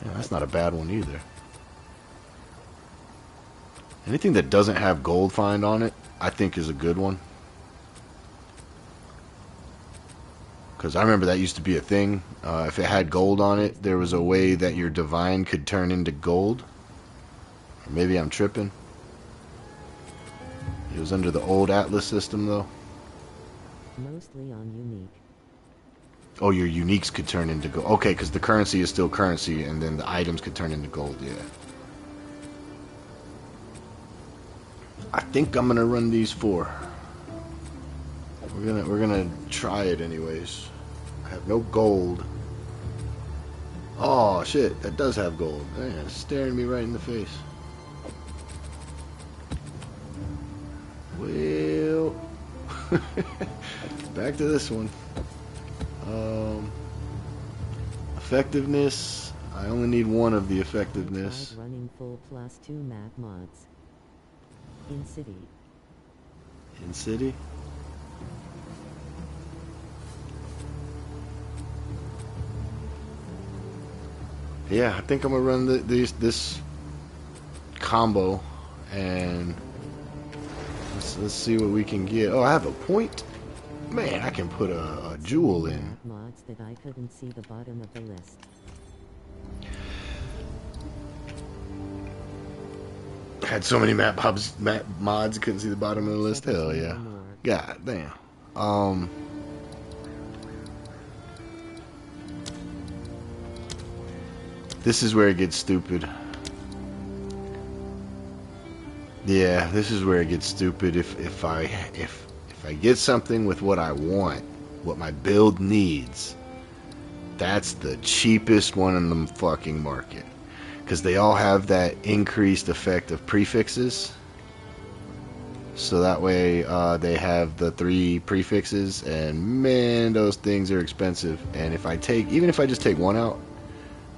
Man, that's not a bad one either. Anything that doesn't have gold find on it, I think is a good one. Because I remember that used to be a thing. If it had gold on it, there was a way that your divine could turn into gold. Or maybe I'm tripping. It was under the old Atlas system, though. Mostly on unique. Oh, your uniques could turn into gold. Okay, because the currency is still currency, and then the items could turn into gold, yeah. I think I'm gonna run these 4. We're gonna try it anyways. I have no gold. Oh shit, that does have gold. Man, it's staring me right in the face. Well, back to this one. Effectiveness. I only need 1 of the effectiveness. Tried running full +2 map mods. In city. In city. Yeah, I think I'm gonna run this combo, and let's see what we can get. Oh, I have a point. Man, I can put a jewel in. Map mods that I couldn't see the bottom of the list. Had so many map mods, couldn't see the bottom of the list. Hell yeah. God damn. This is where it gets stupid. Yeah, this is where it gets stupid. If I get something with what I want, what my build needs, that's the cheapest one in the fucking market. Because they all have that increased effect of prefixes. So that way they have the 3 prefixes, and man, those things are expensive. And if I even if I just take 1 out,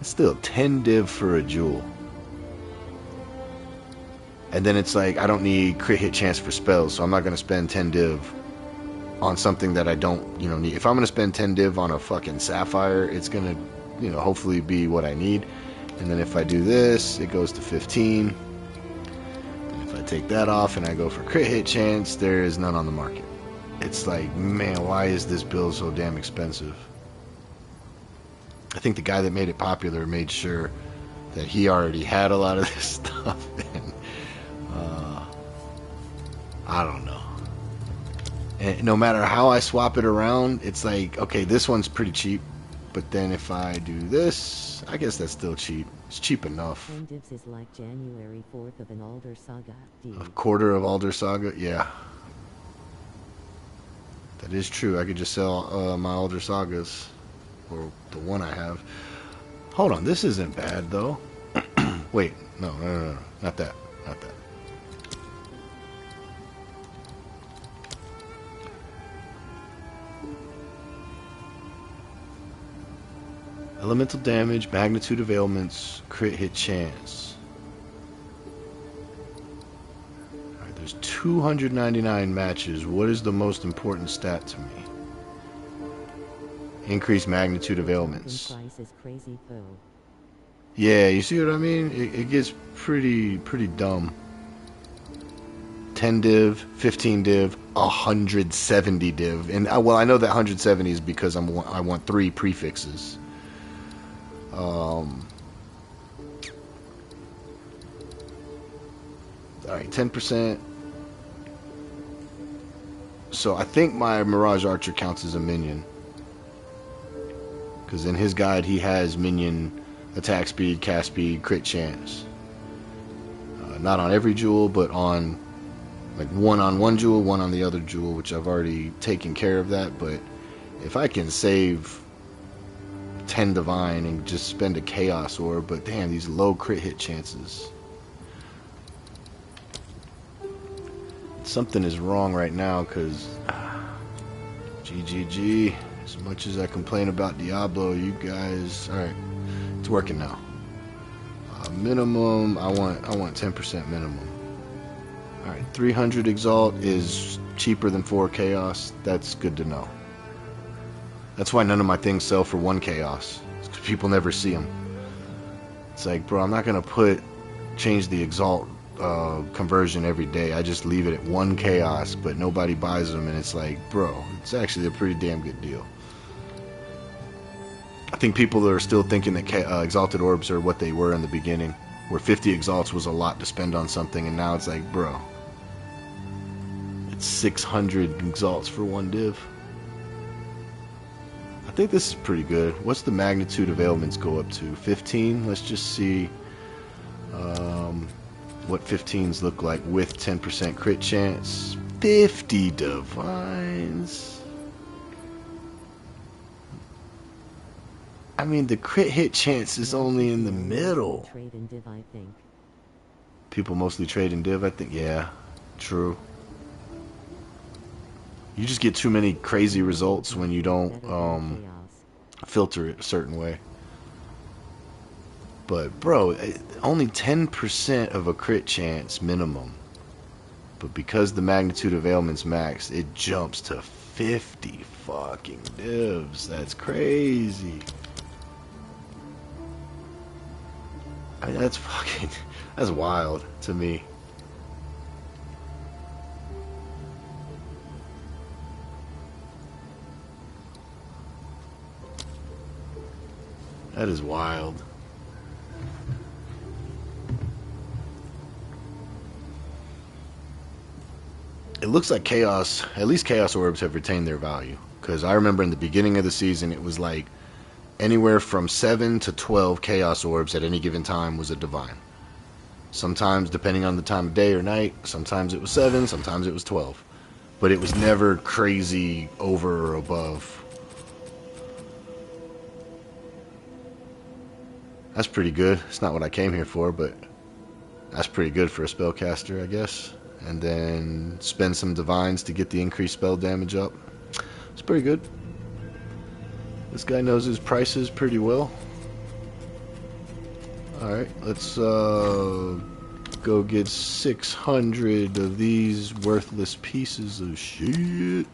it's still 10 div for a jewel. And then it's like, I don't need crit hit chance for spells, so I'm not going to spend 10 div on something that I don't, need. If I'm going to spend 10 div on a fucking sapphire, it's going to, hopefully be what I need. And then if I do this, it goes to 15. And if I take that off and I go for crit hit chance, there is none on the market. It's like, man, why is this build so damn expensive? I think the guy that made it popular made sure that he already had a lot of this stuff. And I don't know. And no matter how I swap it around, it's like, okay, this one's pretty cheap. But then if I do this, I guess that's still cheap. It's cheap enough. 10 divs is like January 4th of an Alder Saga. A quarter of Alder Saga? Yeah. That is true. I could just sell my Alder Sagas. Or the one I have. Hold on, this isn't bad though. Wait, no, not that. Not that. Elemental damage, magnitude of ailments, crit hit chance. Alright, there's 299 matches. What is the most important stat to me? Increased magnitude of ailments. Price is crazy though. Yeah, you see what I mean? It gets pretty dumb. 10 div, 15 div, 170 div. And well, I know that 170 is because I want 3 prefixes. Alright, 10%. So I think my Mirage Archer counts as a minion. Because in his guide, he has minion attack speed, cast speed, crit chance. Not on every jewel, but on like 1 on one jewel, 1 on the other jewel, which I've already taken care of that. But if I can save 10 divine and just spend a chaos orb, but damn, these low crit hit chances. Something is wrong right now, because GGG. As much as I complain about Diablo, you guys, alright, it's working now. Minimum, I want 10% minimum. Alright, 300 Exalt is cheaper than 4 Chaos. That's good to know. That's why none of my things sell for 1 chaos. It's 'cause people never see them. It's like, bro, I'm not gonna change the Exalt conversion every day. I just leave it at 1 chaos, but nobody buys them, and it's like, bro, it's actually a pretty damn good deal. I think people are still thinking that Exalted Orbs are what they were in the beginning, where 50 Exalts was a lot to spend on something, and now it's like, bro, it's 600 Exalts for 1 div. I think this is pretty good. What's the magnitude of ailments go up to? 15? Let's just see what 15s look like with 10% crit chance. 50 divines. I mean, the crit hit chance is only in the middle. Trade in div, I think. People mostly trade in div, I think. Yeah, true. You just get too many crazy results when you don't filter it a certain way. But bro, only 10% of a crit chance minimum. But because the magnitude of ailments max, it jumps to 50 fucking divs. That's crazy. I mean, that's wild to me. That is wild. It looks like at least Chaos Orbs have retained their value. Because I remember in the beginning of the season, it was like anywhere from 7 to 12 Chaos Orbs at any given time was a divine. Sometimes, depending on the time of day or night, sometimes it was 7, sometimes it was 12. But it was never crazy over or above. That's pretty good. It's not what I came here for, but that's pretty good for a spellcaster, I guess. And then spend some divines to get the increased spell damage up. It's pretty good. This guy knows his prices pretty well. Alright, let's go get 600 of these worthless pieces of shit.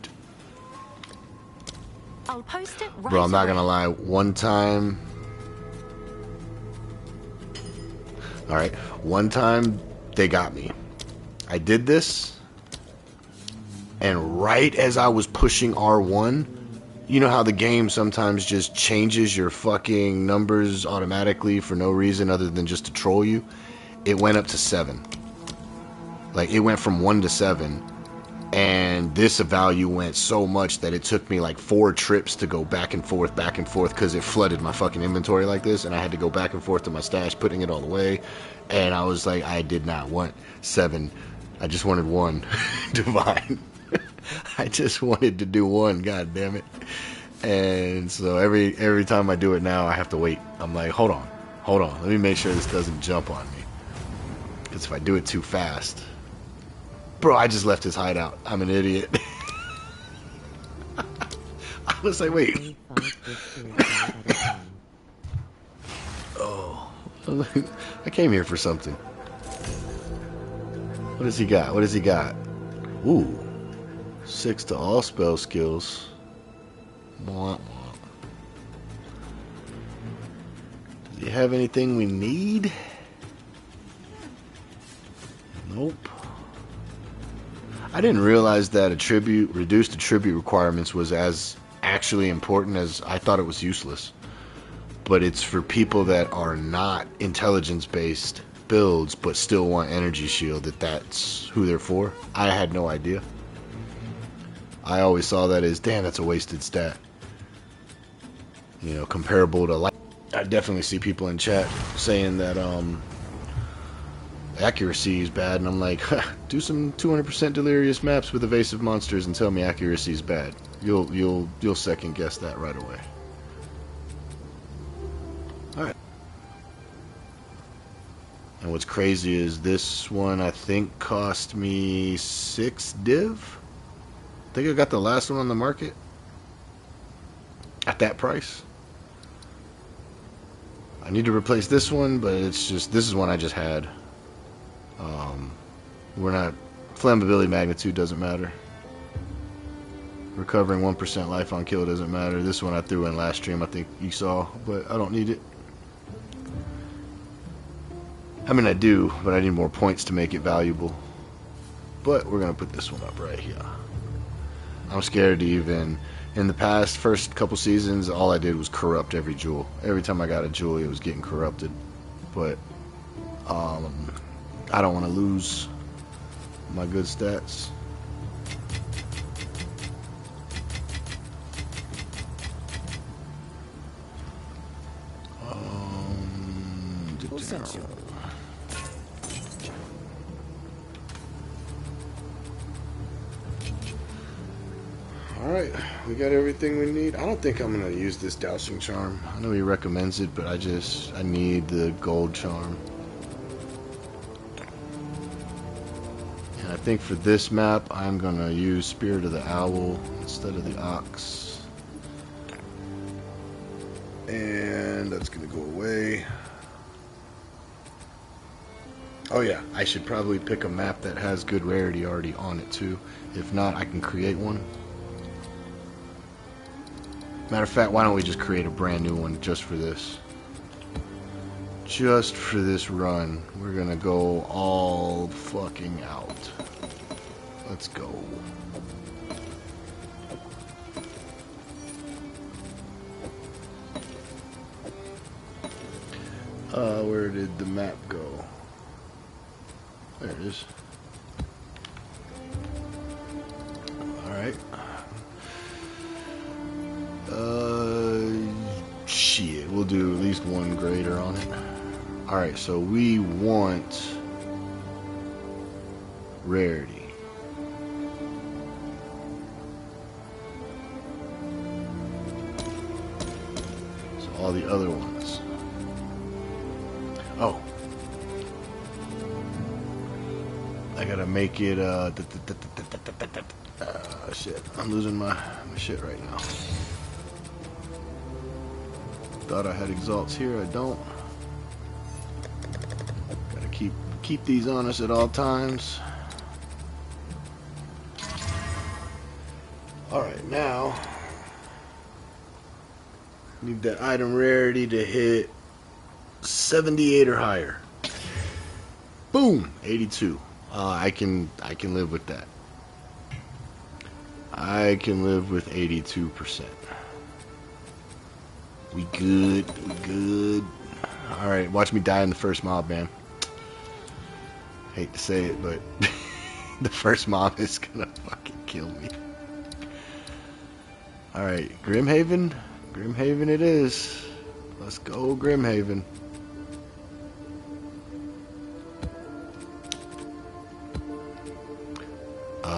I'll post it right Bro, I'm not away. gonna lie, one time... Alright, one time they got me. I did this, and right as I was pushing R1, you know how the game sometimes just changes your fucking numbers automatically for no reason other than just to troll you? It went up to 7. Like, it went from 1 to 7, and this value went so much that it took me like 4 trips to go back and forth, because it flooded my fucking inventory like this, and I had to go back and forth to my stash, putting it all away, and I was like, I did not want 7. I just wanted 1 divine. I just wanted to do 1, god damn it. And so every time I do it now, I have to wait. I'm like, hold on, let me make sure this doesn't jump on me. Because if I do it too fast... Bro, I just left his hideout. I'm an idiot. I was like, wait. Oh. I came here for something. What does he got? What does he got? Ooh. 6 to all spell skills. Does he have anything we need? Nope. I didn't realize that reduced attribute requirements was as actually important as I thought it was useless. But it's for people that are not intelligence-based builds but still want energy shield, that's who they're for. I had no idea. I always saw that as, damn, that's a wasted stat. You know, comparable to light. I definitely see people in chat saying that accuracy is bad, and I'm like, do some 200% delirious maps with evasive monsters and tell me accuracy is bad. You'll second guess that right away. All right. And what's crazy is this one I think cost me 6 div. I think I got the last one on the market at that price. I need to replace this one, but it's just, this is one I just had. We're not, flammability magnitude doesn't matter. Recovering 1% life on kill doesn't matter. This one I threw in last stream, I think you saw, but I don't need it. I mean, I do, but I need more points to make it valuable. But we're going to put this one up right here. I'm scared to even... In the past, first couple seasons, all I did was corrupt every jewel. Every time I got a jewel, it was getting corrupted. But I don't want to lose my good stats. Alright, we got everything we need. I don't think I'm going to use this dousing charm. I know he recommends it, but I need the gold charm. And I think for this map, I'm going to use Spirit of the Owl instead of the Ox. And that's going to go away. Oh yeah, I should probably pick a map that has good rarity already on it too. If not, I can create one. Matter of fact, why don't we just create a brand new one just for this? Just for this run, we're gonna go all fucking out. Let's go. Where did the map go? There it is. Alright. Shit, we'll do at least one grader on it. Alright, so we want rarity. So all the other ones. Oh. I gotta make it, shit. I'm losing my shit right now. Thought I had exalts here, I don't. Gotta keep these on us at all times. Alright, now need that item rarity to hit 78 or higher. Boom! 82. I can live with that. I can live with 82%. We good. We good. Alright, watch me die in the first mob, man. Hate to say it, but the first mob is gonna fucking kill me. Alright, Grimhaven. Grimhaven it is. Let's go, Grimhaven.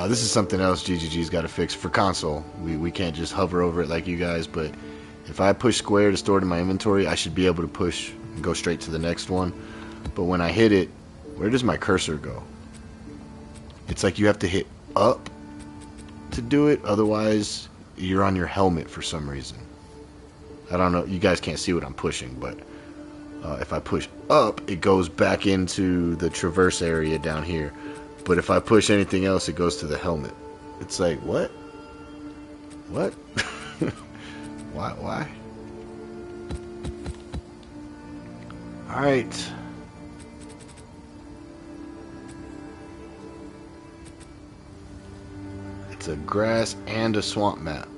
This is something else GGG's got to fix for console. We can't just hover over it like you guys, but if I push square to store it in my inventory, I should be able to push and go straight to the next one. But when I hit it, where does my cursor go? It's like you have to hit up to do it, otherwise you're on your helmet for some reason. I don't know, you guys can't see what I'm pushing, but if I push up, it goes back into the traverse area down here. But if I push anything else, it goes to the helmet. It's like, what? What? Why? Alright. It's a grass and a swamp map.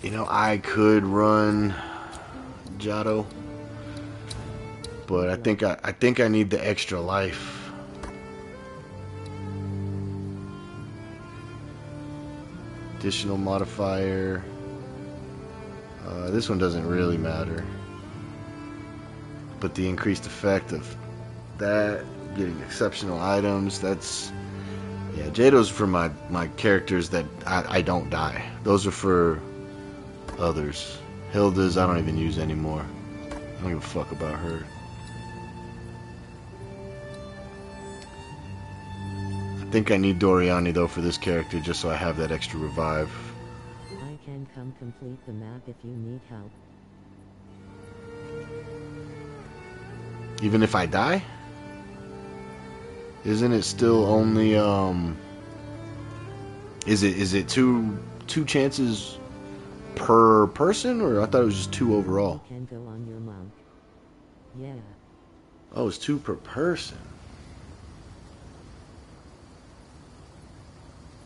You know, I could run Jado, but I think I need the extra life. Additional modifier. This one doesn't really matter, but the increased effect of that, getting exceptional items, that's, yeah, Jado's for my characters that I don't die. Those are for others. Hilda's I don't even use anymore. I don't give a fuck about her. I think I need Doriani though for this character, just so I have that extra revive. I can come complete the map if you need help. Even if I die? Isn't it still only Is it two chances per person, or I thought it was just 2 overall? You can go on your monk. Yeah. Oh, it's 2 per person.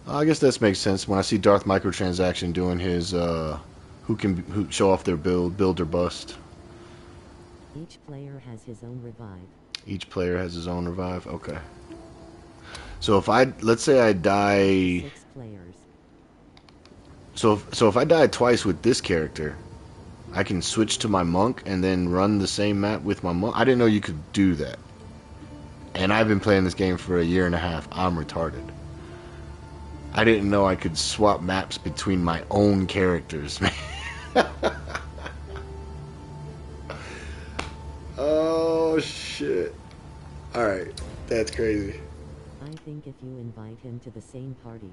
I guess that makes sense. When I see Darth Microtransaction doing his who show off their build or bust. Each player has his own revive. Each player has his own revive. Okay. So if let's say I die. 6 players. So if I die twice with this character, I can switch to my monk and then run the same map with my monk. I didn't know you could do that. And I've been playing this game for a year and a half. I'm retarded. I didn't know I could swap maps between my own characters, man. Oh shit. Alright, that's crazy. I think if you invite him to the same party.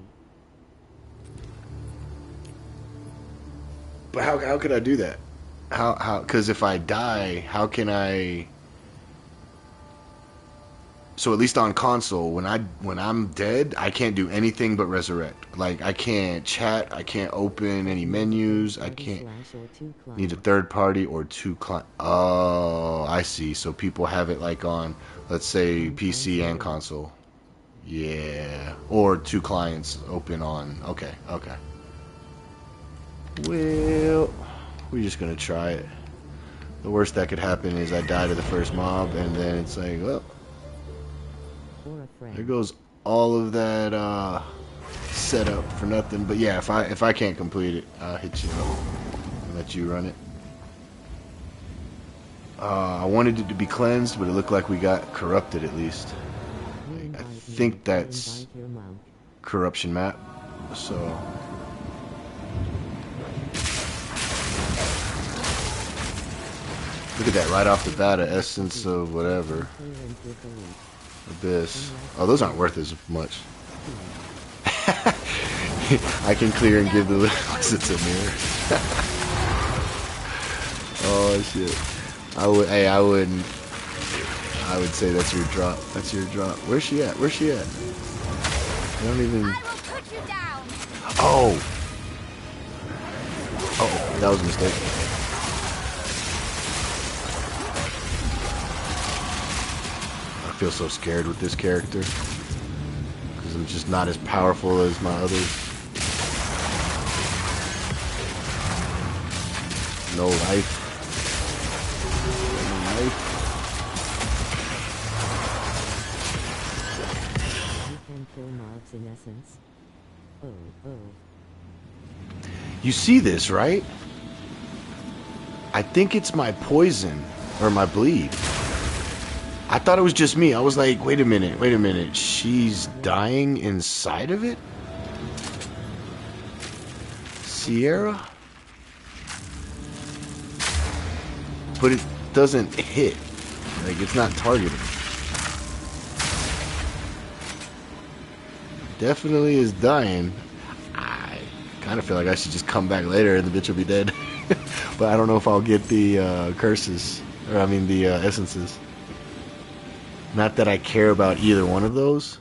But how could I do that? How? Because if I die, how can I? So at least on console, when I'm dead, I can't do anything but resurrect. Like I can't chat, I can't open any menus, I can't. Need a third party or 2 client. Oh, I see. So people have it like on, let's say PC and console. Yeah, or 2 clients open on. Okay. Well, we're just gonna try it. The worst that could happen is I die to the first mob, and then it's like, well, there goes all of that setup for nothing. But yeah, if I can't complete it, I'll hit you up and let you run it. I wanted it to be cleansed, but it looked like we got corrupted at least. I think that's corruption map. So. Look at that, right off the bat, an essence of whatever. Abyss. Oh, those aren't worth as much. I can clear and give the essence a mirror. Oh shit. I would say that's your drop. That's your drop. Where's she at? Where's she at? I don't even. Oh. Oh, that was a mistake. I feel so scared with this character because I'm just not as powerful as my others. No life. No life. You can kill mobs in essence. Oh. You see this, right? I think it's my poison or my bleed. I thought it was just me. I was like, wait a minute. She's dying inside of it? Sierra? But it doesn't hit. Like, it's not targeted. Definitely is dying. I kind of feel like I should just come back later and the bitch will be dead. But I don't know if I'll get the curses. Or, I mean, the essences. Not that I care about either one of those.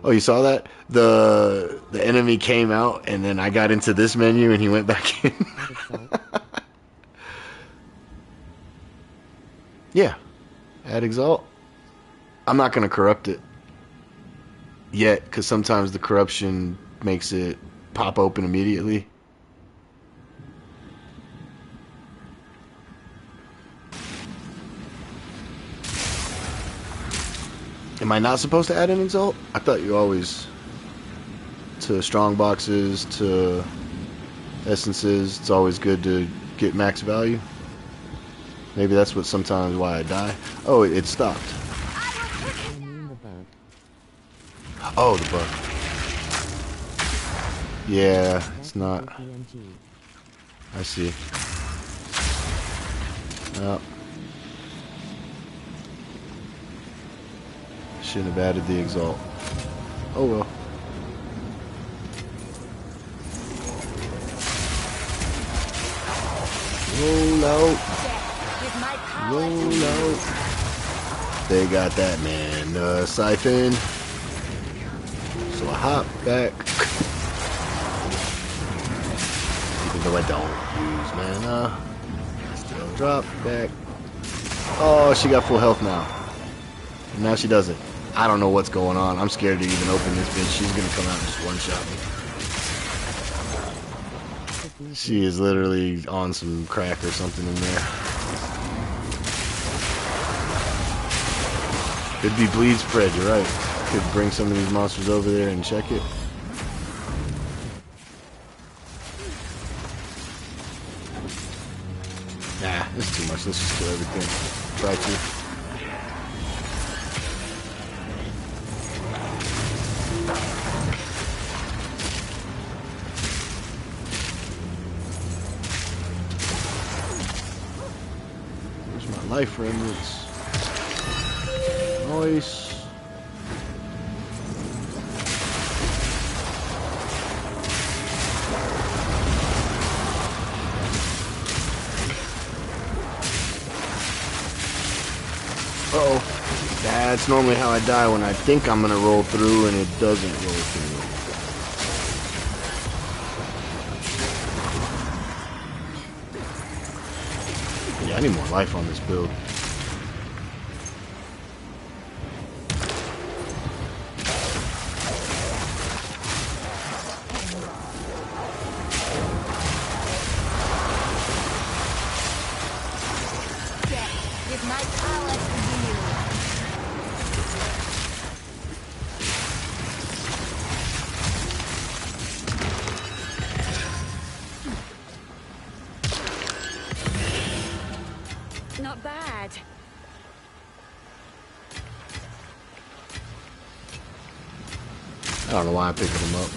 Oh, you saw that? The enemy came out, and then I got into this menu, and he went back in. Yeah. Add Exalt. I'm not going to corrupt it yet, because sometimes the corruption makes it pop open immediately. Am I not supposed to add an Exalt? I thought you always, to strong boxes, to essences, it's always good to get max value. Maybe that's what sometimes why I die. Oh, it stopped. Oh, the bug. Yeah, it's not. I see. Oh. Shouldn't have added the Exalt. Oh well. Roll out. Roll out. They got that man. Siphon. So I hop back. Even though I don't use mana. Still drop back. Oh, she got full health now. Now she doesn't. I don't know what's going on. I'm scared to even open this bitch. She's gonna come out and just one-shot me. She is literally on some crack or something in there. Could be bleed spread, you're right. Could bring some of these monsters over there and check it. Nah, this is too much. Let's just kill everything. Try to. Where's my life remnants? Nice. Uh-oh. That's normally how I die, when I think I'm gonna roll through and it doesn't roll through. Yeah, I need more life on this build. With my power to you. Not bad. I don't know why I'm picking them up.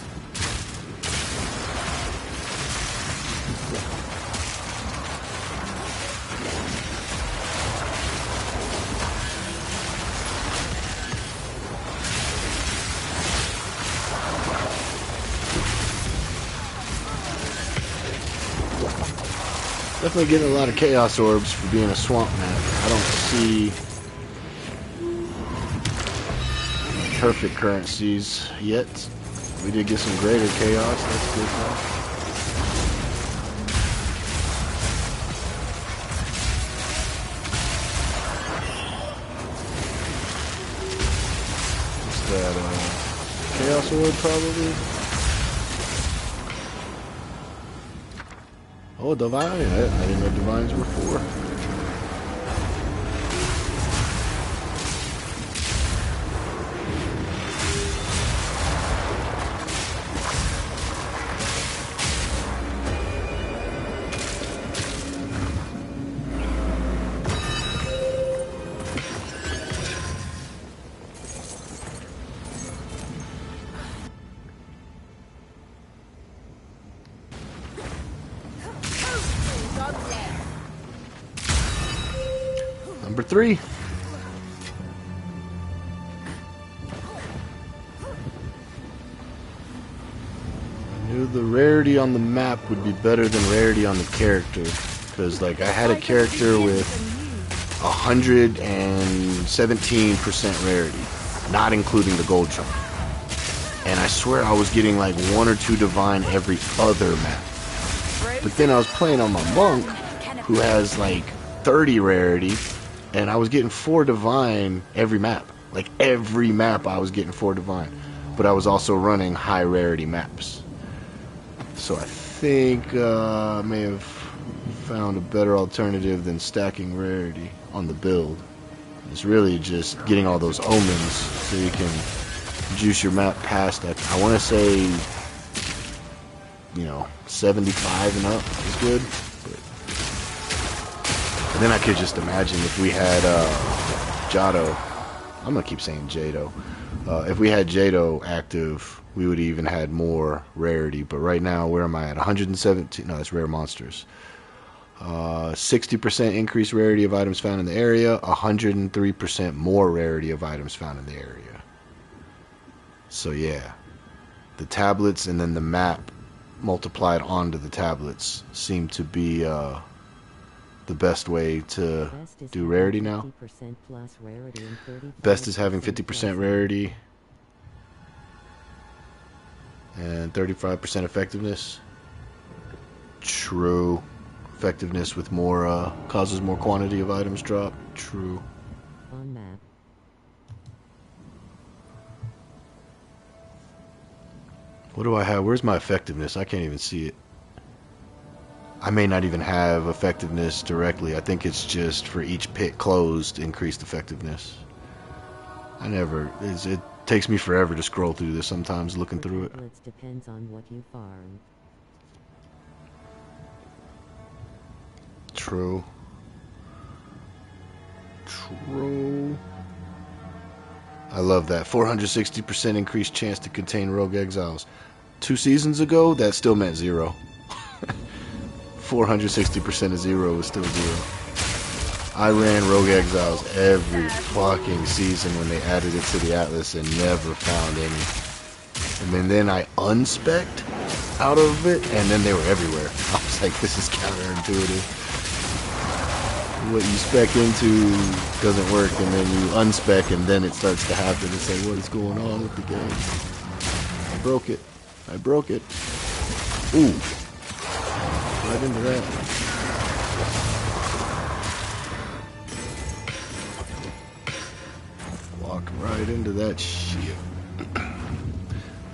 Definitely getting a lot of chaos orbs for being a swamp map. I don't see perfect currencies yet. We did get some greater chaos. That's good though. What's that? Chaos orb probably. Oh, divine! I didn't know divines were 4. Number 3. I knew the rarity on the map would be better than rarity on the character, because like I had a character with 117% rarity, not including the gold chunk, and I swear I was getting like 1 or 2 divine every other map. But then I was playing on my monk, who has like 30 rarity, and I was getting 4 divine every map. Like every map I was getting 4 divine. But I was also running high rarity maps. So I think I may have found a better alternative than stacking rarity on the build. It's really just getting all those omens so you can juice your map past that. I want to say, you know, 75 and up is good. And then I could just imagine if we had Jado, I'm going to keep saying Jado, if we had Jado active, we would even had more rarity. But right now, where am I at? 117, no, that's rare monsters. 60% increased rarity of items found in the area, 103% more rarity of items found in the area. So yeah, the tablets and then the map multiplied onto the tablets seem to be the best way to do rarity now. Best is having 50% rarity. And 35% effectiveness. True. Effectiveness with more, causes more quantity of items drop. True. On map. What do I have? Where's my effectiveness? I can't even see it. I may not even have effectiveness directly. I think it's just for each pit closed, increased effectiveness. It takes me forever to scroll through this sometimes, looking through it. Xsplzit depends on what you farm. True. True. I love that. 460% increased chance to contain rogue exiles. 2 seasons ago, that still meant 0. 460% of 0 is still 0. I ran rogue exiles every fucking season when they added it to the atlas and never found any. And then I unspec'd out of it, and then they were everywhere. I was like, this is counterintuitive. What you spec into doesn't work, and then you unspec, and then it starts to happen. It's like, what is going on with the game? I broke it. I broke it. Ooh. Right into that. Walk right into that shit.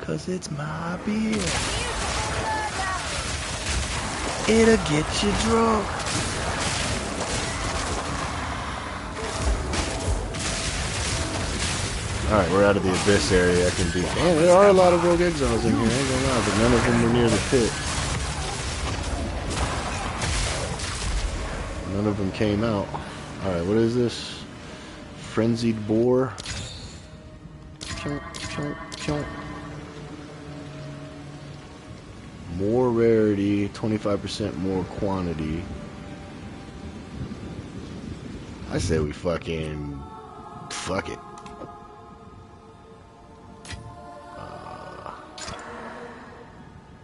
'Cause it's my beer. It'll get you drunk. Alright, we're out of the abyss area. I can be. Man, there are a lot of rogue exiles in here, I ain't gonna lie, but none of them were near the pit. None of them came out. Alright, what is this? Frenzied boar. More rarity, 25% more quantity. I say we fuck it.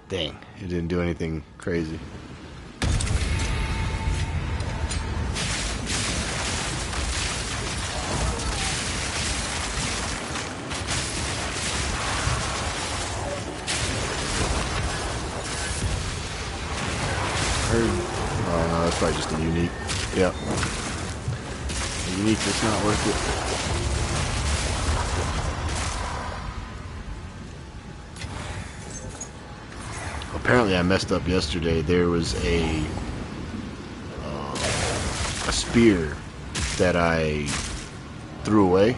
Dang, it didn't do anything crazy. Oh no, that's probably just a unique. Yep. A unique that's not worth it. Apparently I messed up yesterday. There was a spear that I threw away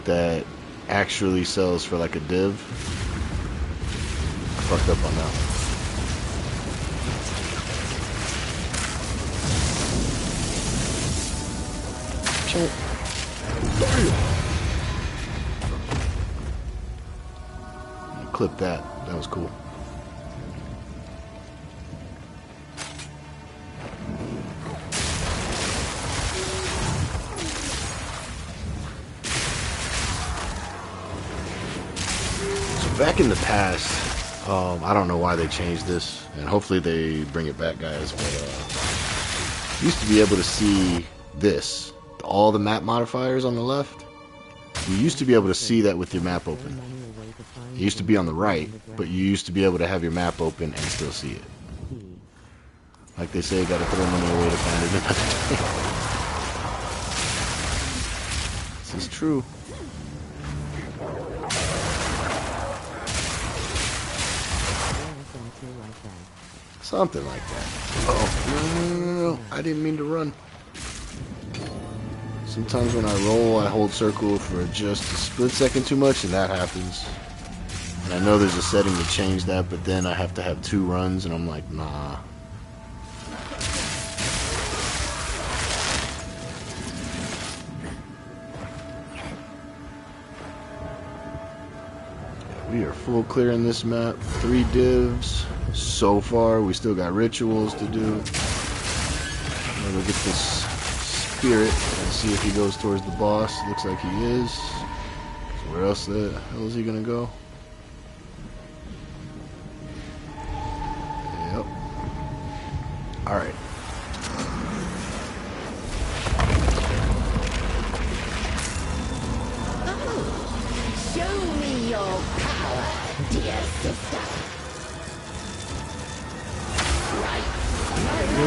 that actually sells for like a div. I fucked up on that one. Clip that. That was cool. Back in the past, I don't know why they changed this, and hopefully they bring it back, guys, but you used to be able to see this, all the map modifiers on the left. You used to be able to see that with your map open. It used to be on the right, but you used to be able to have your map open and still see it. Like they say, gotta throw money away to find it another day. This is true. Something like that. Uh-oh. No. I didn't mean to run. Sometimes when I roll, I hold circle for just a split second too much, and that happens. And I know there's a setting to change that, but then I have to have 2 runs, and I'm like, nah. We are full clear in this map. 3 divs. So far, we still got rituals to do. I'm gonna get this spirit and see if he goes towards the boss. Looks like he is. So where else the hell is he gonna go? Yep. Alright. Show me your power, dear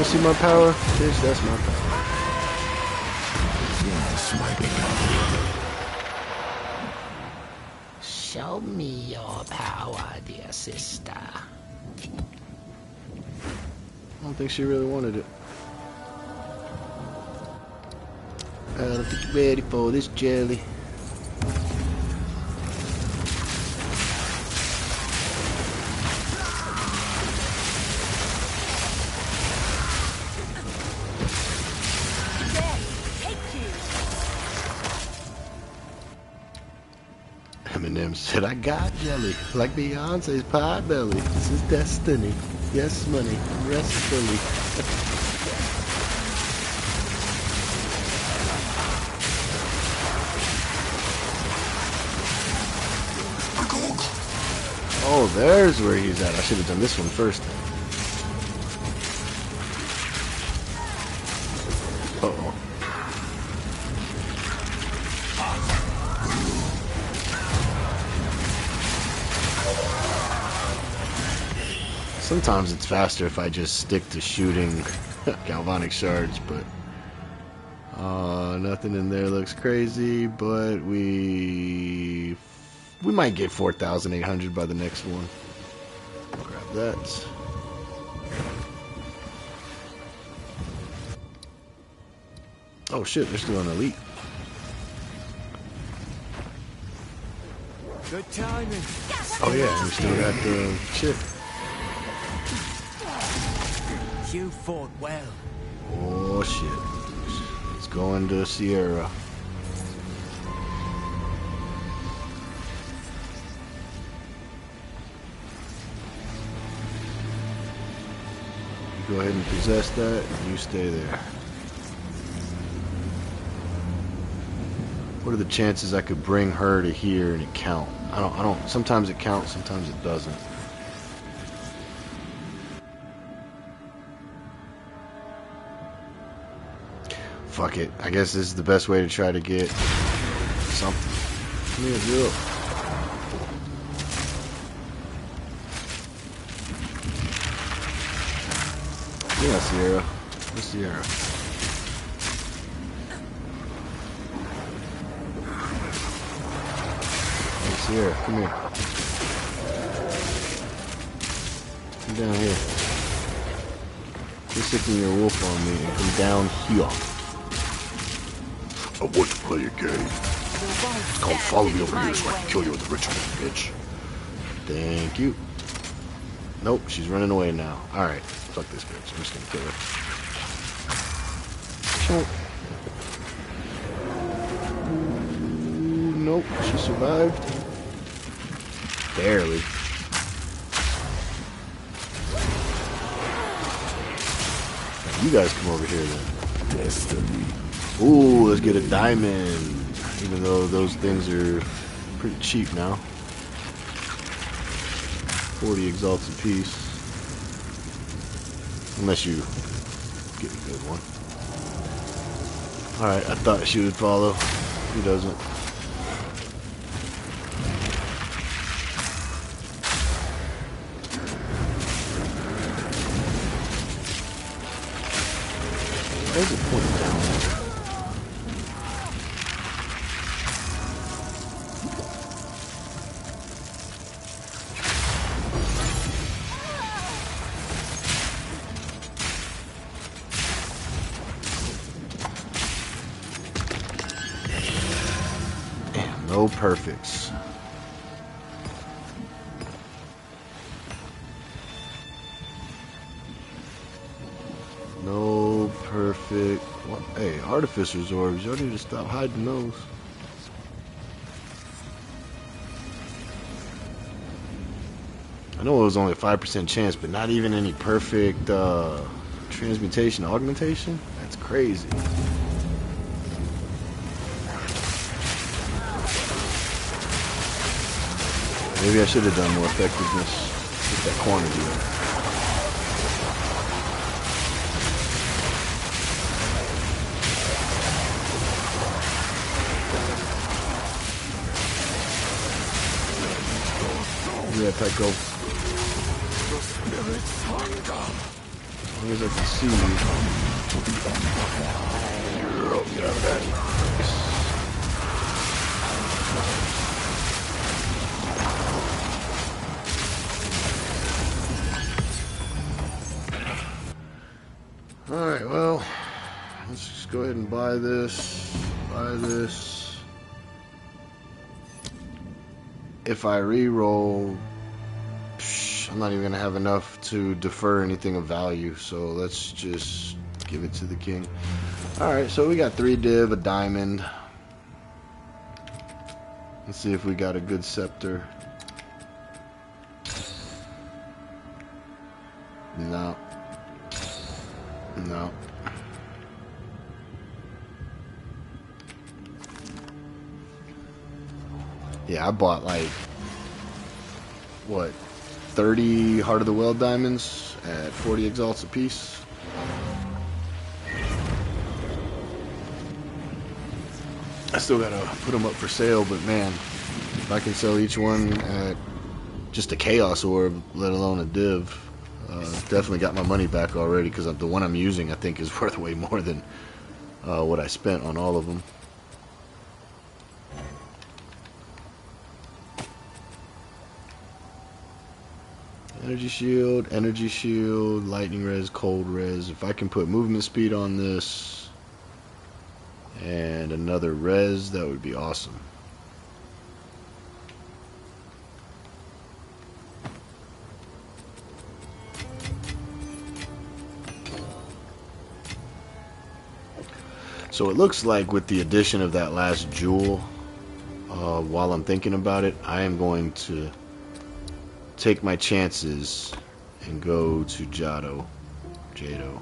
see my power? Bitch, that's my power. Yes, my beloved. Show me your power, dear sister. I don't think she really wanted it. I don't think you're ready for this jelly. Eminem said, I got jelly, like Beyonce's pie belly. This is destiny. Yes, money. Restfully. Oh, there's where he's at. I should have done this one first. Uh-oh. Sometimes it's faster if I just stick to shooting Galvanic Shards, but nothing in there looks crazy, but we might get 4,800 by the next one. Grab that. Oh shit, they're still on elite. Good timing. Oh yeah, we still got the shit. You fought well. Oh shit. Let's go into Sierra. You go ahead and possess that, and you stay there. What are the chances I could bring her to here and it count? I don't, sometimes it counts, sometimes it doesn't. Fuck it. I guess this is the best way to try to get something. Come here, Jill. Yeah, Sierra. Where's Sierra? Hey, Sierra, come here. Come down here. You're sticking your wolf on me and come down here. I want to play a game. It's called Follow Me Over Here so I can kill you with the ritual, bitch. Thank you. Nope, she's running away now. Alright, fuck this bitch. I'm just gonna kill her. Ooh, nope, she survived. Barely. Now you guys come over here then. Destiny. Ooh, let's get a diamond. Even though those things are pretty cheap now. 40 exalts apiece. Unless you get a good one. Alright, I thought she would follow. She doesn't. Where's it pointing down? No perfects. No perfect. What? Hey, Artificer's Orbs. Y'all need to stop hiding those. I know it was only a 5% chance, but not even any perfect transmutation augmentation? That's crazy. Maybe I should have done more effectiveness with that quantity. Yeah, Tycho. The spirit's hunger. long as I can see you. Oh, get out of that. Alright, well, let's just go ahead and buy this. Buy this. If I re-roll, I'm not even going to have enough to defer anything of value, so let's just give it to the king. Alright, so we got 3 div, a diamond. Let's see if we got a good scepter. No. No. Yeah, I bought like, what, 30 Heart of the Well diamonds at 40 exalts a piece. I still gotta put them up for sale, but man, if I can sell each one at just a chaos orb, let alone a div, definitely got my money back already, because the one I'm using I think is worth way more than what I spent on all of them. Energy shield, lightning res, cold res. If I can put movement speed on this and another res, that would be awesome. So it looks like with the addition of that last jewel, while I'm thinking about it, I am going to take my chances and go to Jado. I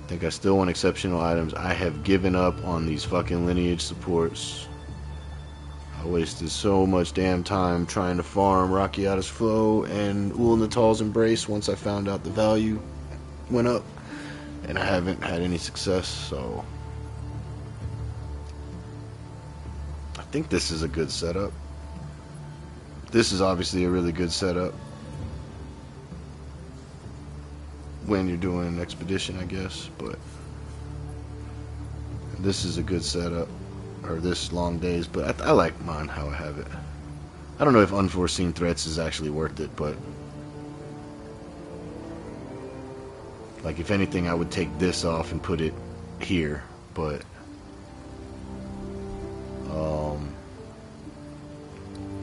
think I still want exceptional items. I have given up on these fucking lineage supports. I wasted so much damn time trying to farm Rakiata's Flow and Ul Natal's Embrace once I found out the value went up, and I haven't had any success, so I think this is a good setup. This is obviously a really good setup when you're doing an expedition, I guess, but this is a good setup, or this long days, but I like mine how I have it. I don't know if unforeseen threats is actually worth it, but like if anything I would take this off and put it here, but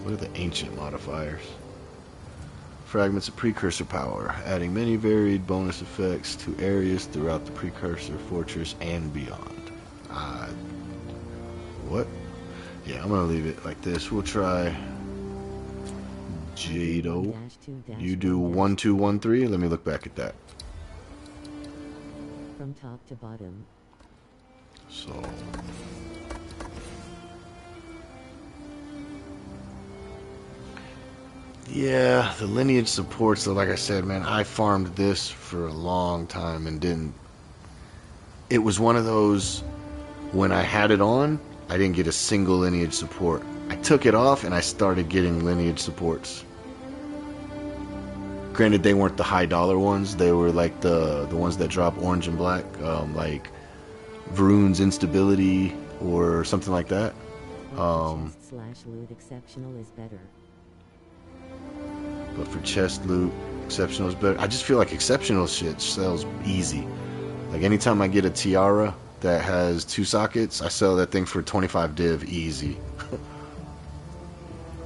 what are the ancient modifiers? Fragments of precursor power, adding many varied bonus effects to areas throughout the precursor fortress and beyond. What? Yeah, I'm gonna leave it like this. We'll try Jado. You do 1 2 1 3. Let me look back at that. From top to bottom. So yeah, the lineage supports, so like I said, man, I farmed this for a long time and didn't. It was one of those, when I had it on, I didn't get a single lineage support. I took it off and I started getting lineage supports. Granted, they weren't the high dollar ones, they were like the ones that drop orange and black, like Vroon's Instability or something like that. /loot exceptional is better. But for chest loot, exceptional is better. I just feel like exceptional shit sells easy. Like anytime I get a tiara that has 2 sockets, I sell that thing for 25 div easy.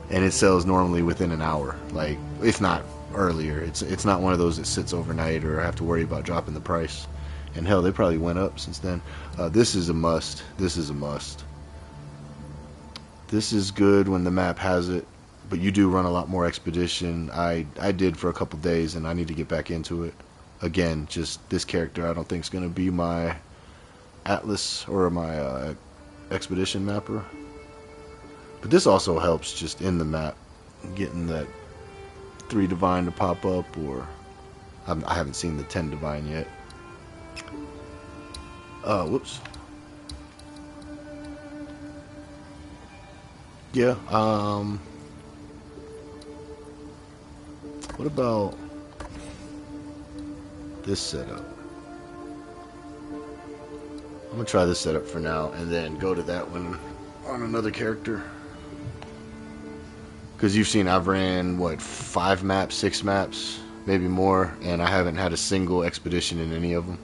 And it sells normally within an hour, like if not earlier. It's not one of those that sits overnight or I have to worry about dropping the price. And hell, they probably went up since then. This is a must. This is a must. This is good when the map has it. But you do run a lot more expedition. I did for a couple days, and I need to get back into it. Again, just this character I don't think is going to be my Atlas or my expedition mapper. But this also helps just in the map, getting that 3 divine to pop up, or I haven't seen the 10 divine yet. Whoops. Yeah, what about this setup. I'm gonna try this setup for now and then go to that one on another character. Because you've seen I've ran, what, 5 maps, 6 maps, maybe more, and I haven't had a single expedition in any of them.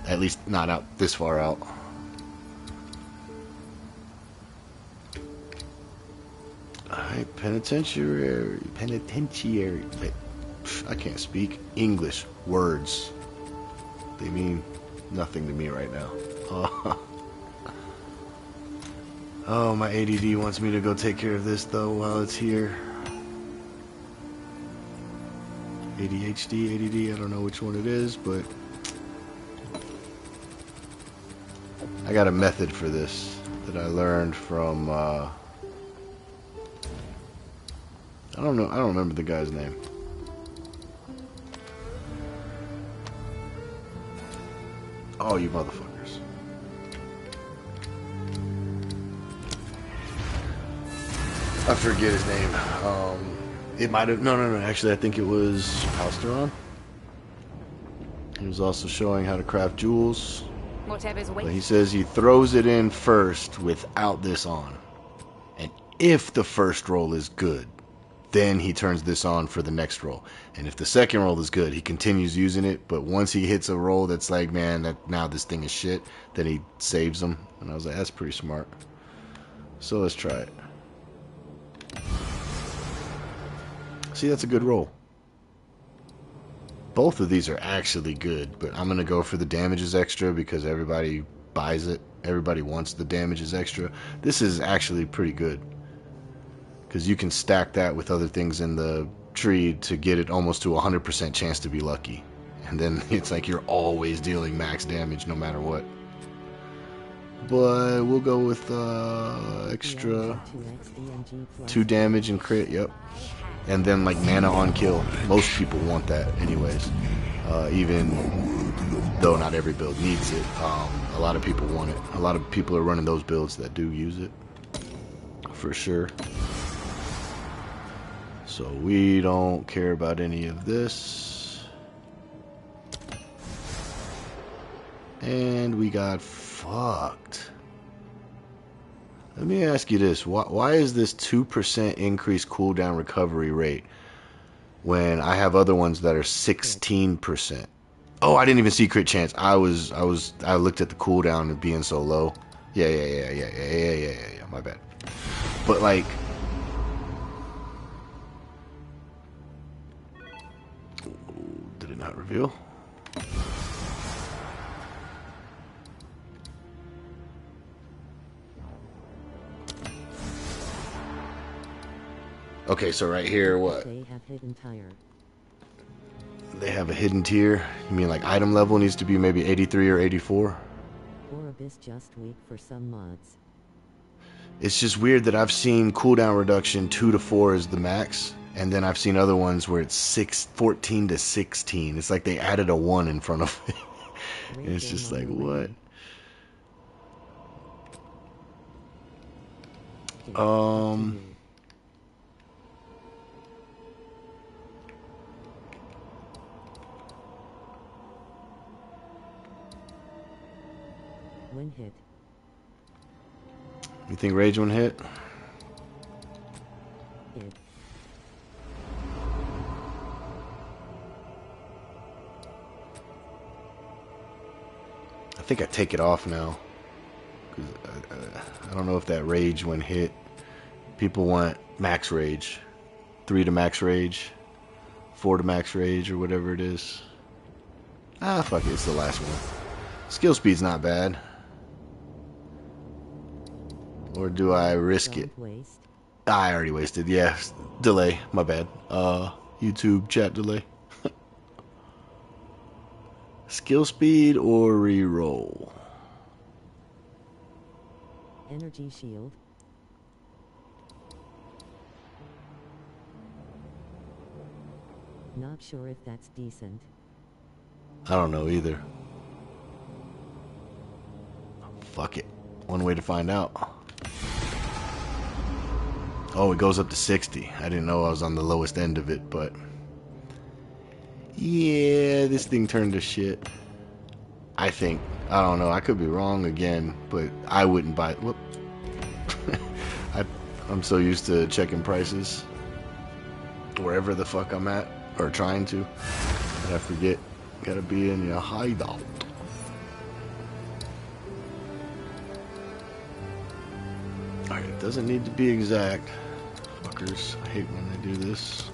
At least not out this far out. Alright, penitentiary. I can't speak English words. They mean nothing to me right now. Oh, my ADD wants me to go take care of this though while it's here. ADHD, ADD, I don't know which one it is, but I got a method for this that I learned from I don't know, I don't remember the guy's name. Oh, you motherfuckers. I forget his name. It might have... No. Actually, I think it was Palsteron. He was also showing how to craft jewels. Whatever's But he waiting. says he throws it in first without this on. And if the first roll is good, then he turns this on for the next roll. And if the second roll is good, he continues using it. But once he hits a roll that's like, man, that now this thing is shit, then he saves them. And I was like, that's pretty smart. So let's try it. See, that's a good roll. Both of these are actually good, but I'm going to go for the damages extra because everybody buys it. Everybody wants the damages extra. This is actually pretty good because you can stack that with other things in the tree to get it almost to a 100% chance to be lucky. And then it's like you're always dealing max damage no matter what. But we'll go with extra 2 damage and crit, yep. And then like mana on kill. Most people want that anyways. Even though not every build needs it. A lot of people want it. A lot of people are running those builds that do use it. For sure. So we don't care about any of this. And we got fucked. Let me ask you this. Why is this 2% increased cooldown recovery rate when I have other ones that are 16%? Oh, I didn't even see crit chance. I looked at the cooldown and being so low. Yeah, my bad. But like, did it not reveal? Okay, so right here, what? They have hidden tire. They have a hidden tier? You mean like item level needs to be maybe 83 or 84? Or Abyss just weak for some mods. It's just weird that I've seen cooldown reduction 2 to 4 is the max, and then I've seen other ones where it's 14 to 16. It's like they added a 1 in front of it. And it's just like, what? When hit. You think Rage one hit? Hit. I think I take it off now. 'Cause I don't know if that Rage when hit. People want max Rage. 3 to max Rage. 4 to max Rage or whatever it is. Ah, fuck it. It's the last one. Skill speed's not bad. Or do I risk it? Don't waste. I already wasted. Yeah, delay. My bad. YouTube chat delay. Skill speed or reroll? Energy shield. Not sure if that's decent. I don't know either. Fuck it. One way to find out. Oh, it goes up to 60. I didn't know I was on the lowest end of it, but Yeah, this thing turned to shit. I think. I don't know. I could be wrong again, but I wouldn't buy it. Whoop. I'm so used to checking prices wherever the fuck I'm at, or trying to, that I forget. Gotta be in your hideout. Alright, it doesn't need to be exact. Fuckers, I hate when they do this.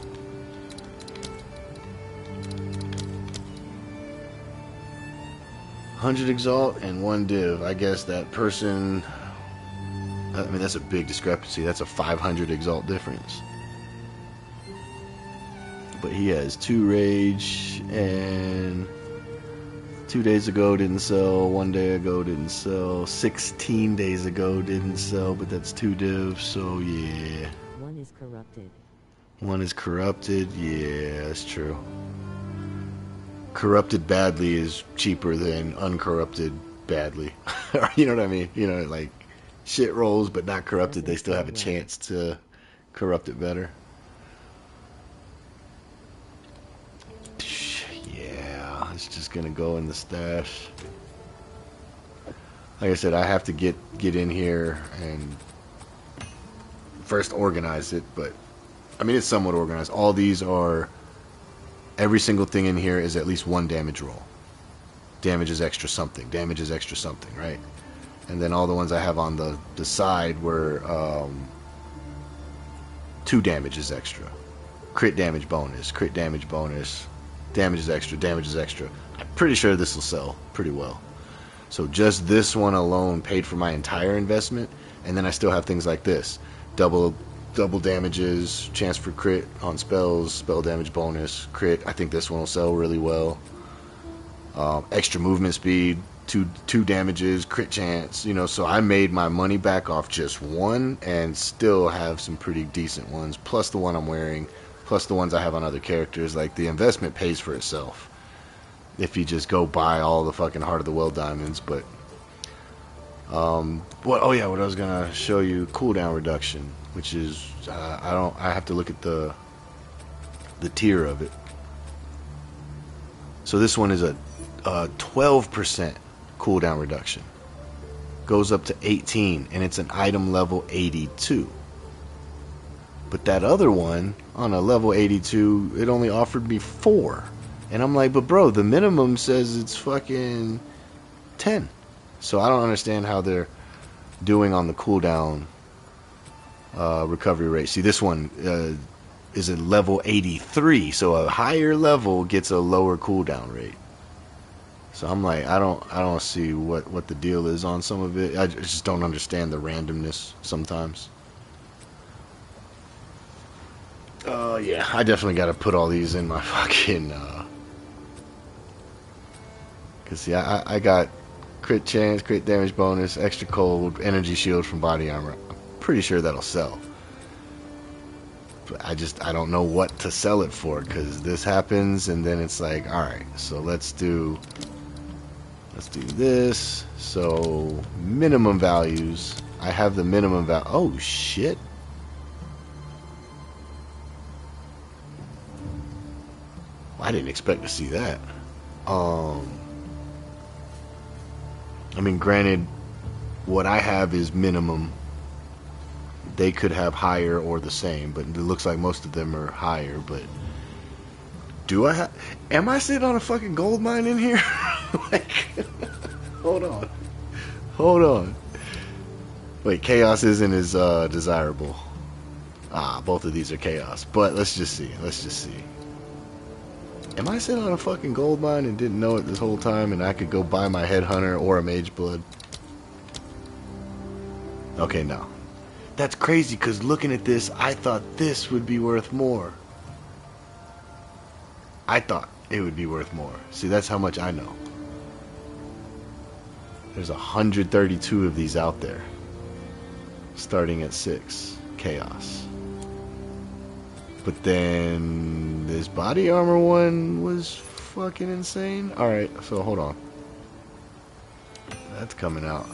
$100 exalt and 1 div. I guess that person, I mean, that's a big discrepancy. That's a 500 exalt difference. But he has 2 rage, and 2 days ago didn't sell, 1 day ago didn't sell, 16 days ago didn't sell, but that's 2 divs, so yeah. 1 is corrupted. 1 is corrupted, yeah, that's true. Corrupted badly is cheaper than uncorrupted badly. You know what I mean? You know, like, shit rolls but not corrupted, they still have a chance to corrupt it better. Yeah, it's just gonna go in the stash. Like I said, I have to get in here and first organize it, but I mean, it's somewhat organized. All these are, every single thing in here is at least 1 damage roll. Damage is extra something. Damage is extra something, right? And then all the ones I have on the side were 2 damage is extra. Crit damage bonus. Crit damage bonus. Damage is extra. Damage is extra. I'm pretty sure this will sell pretty well. So just this one alone paid for my entire investment. And then I still have things like this. Double damages, chance for crit on spells, spell damage bonus, crit. I think this one will sell really well. Extra movement speed, two damages, crit chance. You know, so I made my money back off just 1, and still have some pretty decent ones. Plus the one I'm wearing, plus the ones I have on other characters. Like, the investment pays for itself if you just go buy all the fucking Heart of the Well diamonds. But what? Oh yeah, what I was gonna show you, cooldown reduction, which is I have to look at the tier of it. So this one is a 12% cooldown reduction, goes up to 18, and it's an item level 82. But that other one on a level 82, it only offered me 4, and I'm like, but bro, the minimum says it's fucking 10. So I don't understand how they're doing on the cooldown recovery rate. See, this one is a level 83, so a higher level gets a lower cooldown rate. So I'm like, I don't see what the deal is on some of it. I just don't understand the randomness sometimes. Yeah, I definitely got to put all these in my fucking cause see, I got crit chance, crit damage bonus, extra cold, energy shield from body armor. I'm pretty sure that'll sell. But I don't know what to sell it for, because this happens and then it's like, alright, so let's do this. So minimum values, I have the minimum value. Oh shit. I didn't expect to see that. I mean, granted, what I have is minimum. They could have higher or the same, but it looks like most of them are higher. But do I have? Am I sitting on a fucking gold mine in here? Like, hold on. Wait, chaos isn't as desirable. Both of these are chaos. But let's just see. Am I sitting on a fucking gold mine and didn't know it this whole time, and I could go buy my headhunter or a mage blood? Okay, no. That's crazy, because looking at this, I thought this would be worth more. I thought it would be worth more. See, that's how much I know. There's 132 of these out there, starting at 6 chaos. But then this body armor one was fucking insane. Alright, so hold on. That's coming out.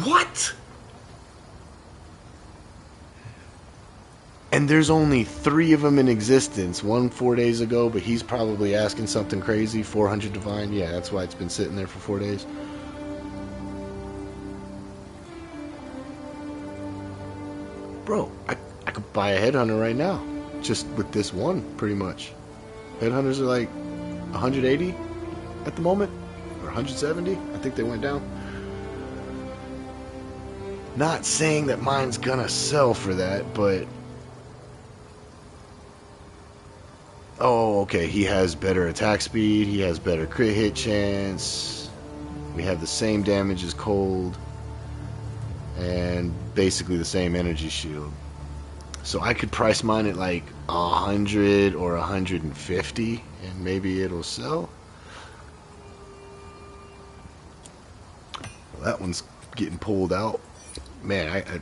What? And there's only 3 of them in existence. One 4 days ago, but he's probably asking something crazy. 400 divine. Yeah, that's why it's been sitting there for 4 days. Bro, I could buy a headhunter right now. Just with this one, pretty much. Headhunters are like 180 at the moment. Or 170. I think they went down. Not saying that mine's gonna sell for that, but... Oh, okay, he has better attack speed, he has better crit hit chance, we have the same damage as cold, and basically the same energy shield. So I could price mine at like 100 or 150, and maybe it'll sell. Well, that one's getting pulled out. Man,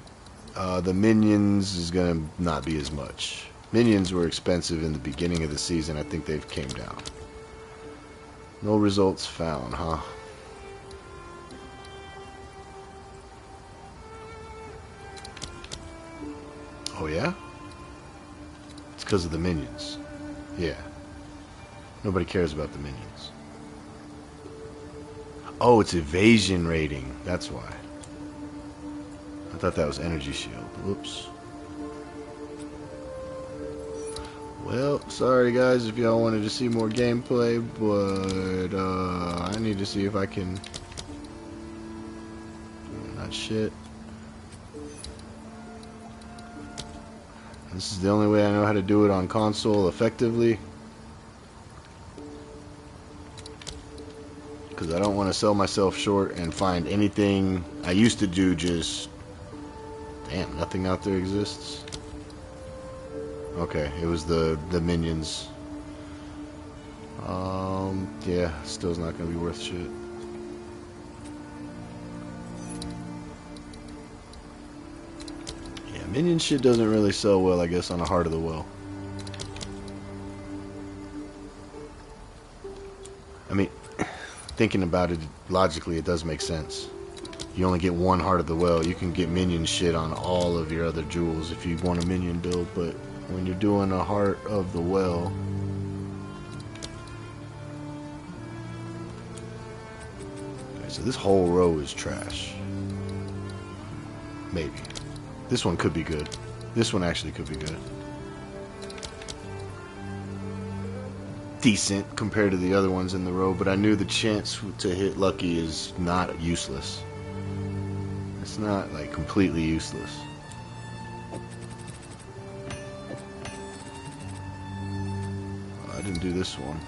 the minions is gonna not be as much. Minions were expensive in the beginning of the season. I think they've came down. No results found, huh? Oh yeah? It's because of the minions. Yeah. Nobody cares about the minions. Oh, it's evasion rating. That's why. I thought that was energy shield. Whoops. Well, sorry guys if y'all wanted to see more gameplay, but I need to see if I can... Not shit. This is the only way I know how to do it on console effectively. Because I don't want to sell myself short and find anything. I used to do just... Damn, nothing out there exists. Okay, it was the minions. Yeah, still's not gonna be worth shit. Yeah, minion shit doesn't really sell well, I guess, on a Heart of the Well. I mean, thinking about it logically, it does make sense. You only get one Heart of the Well. You can get minion shit on all of your other jewels if you want a minion build, but when you're doing a Heart of the Well, okay, so this whole row is trash. Maybe. This one could be good. This one actually could be good. Decent compared to the other ones in the row, but I knew the chance to hit lucky is not useless. It's not like completely useless. I didn't do this one.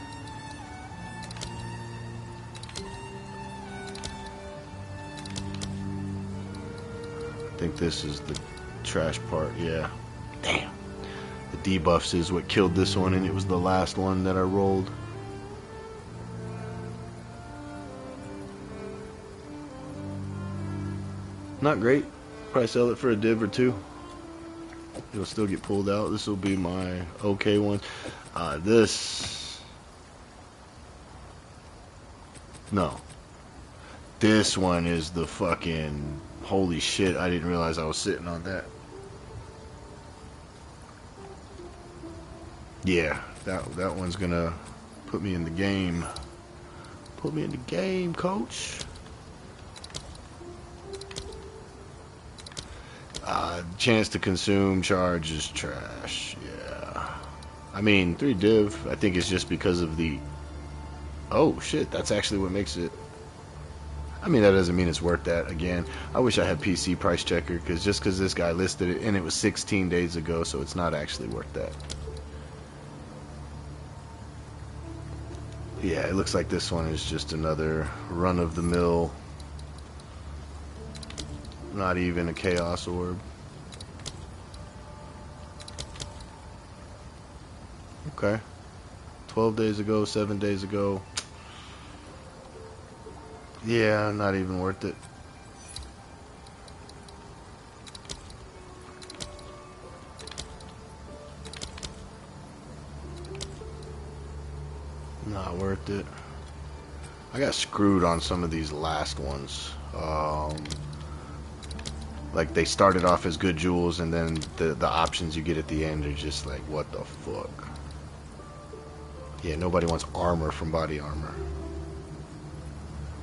I think this is the trash part, yeah. Damn. The debuffs is what killed this one, and it was the last one that I rolled. Not great. Probably sell it for a div or two. It'll still get pulled out. This will be my okay one. This... No. This one is the fucking... Holy shit, I didn't realize I was sitting on that. Yeah, that one's gonna put me in the game. Put me in the game, coach. Chance to consume charge is trash. Yeah. I mean, 3 div, I think it's just because of the... Oh, shit, that's actually what makes it... I mean, that doesn't mean it's worth that. Again, I wish I had PC price checker, because just because this guy listed it, and it was 16 days ago, so it's not actually worth that. Yeah, it looks like this one is just another run-of-the-mill, not even a chaos orb. Okay. 12 days ago, 7 days ago. Yeah, not even worth it. Not worth it. I got screwed on some of these last ones. Like, they started off as good jewels, and then the options you get at the end are just like, what the fuck? Yeah, nobody wants armor from body armor.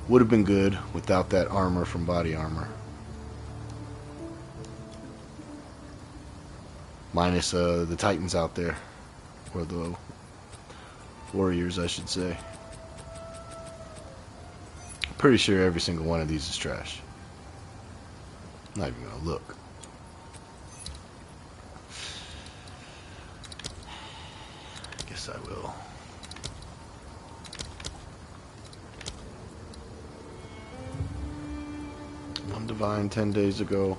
Would have been good without that armor from body armor. Minus the Titans out there. Or the Warriors, I should say. Pretty sure every single one of these is trash. Not even gonna look. Guess I will. One divine 10 days ago.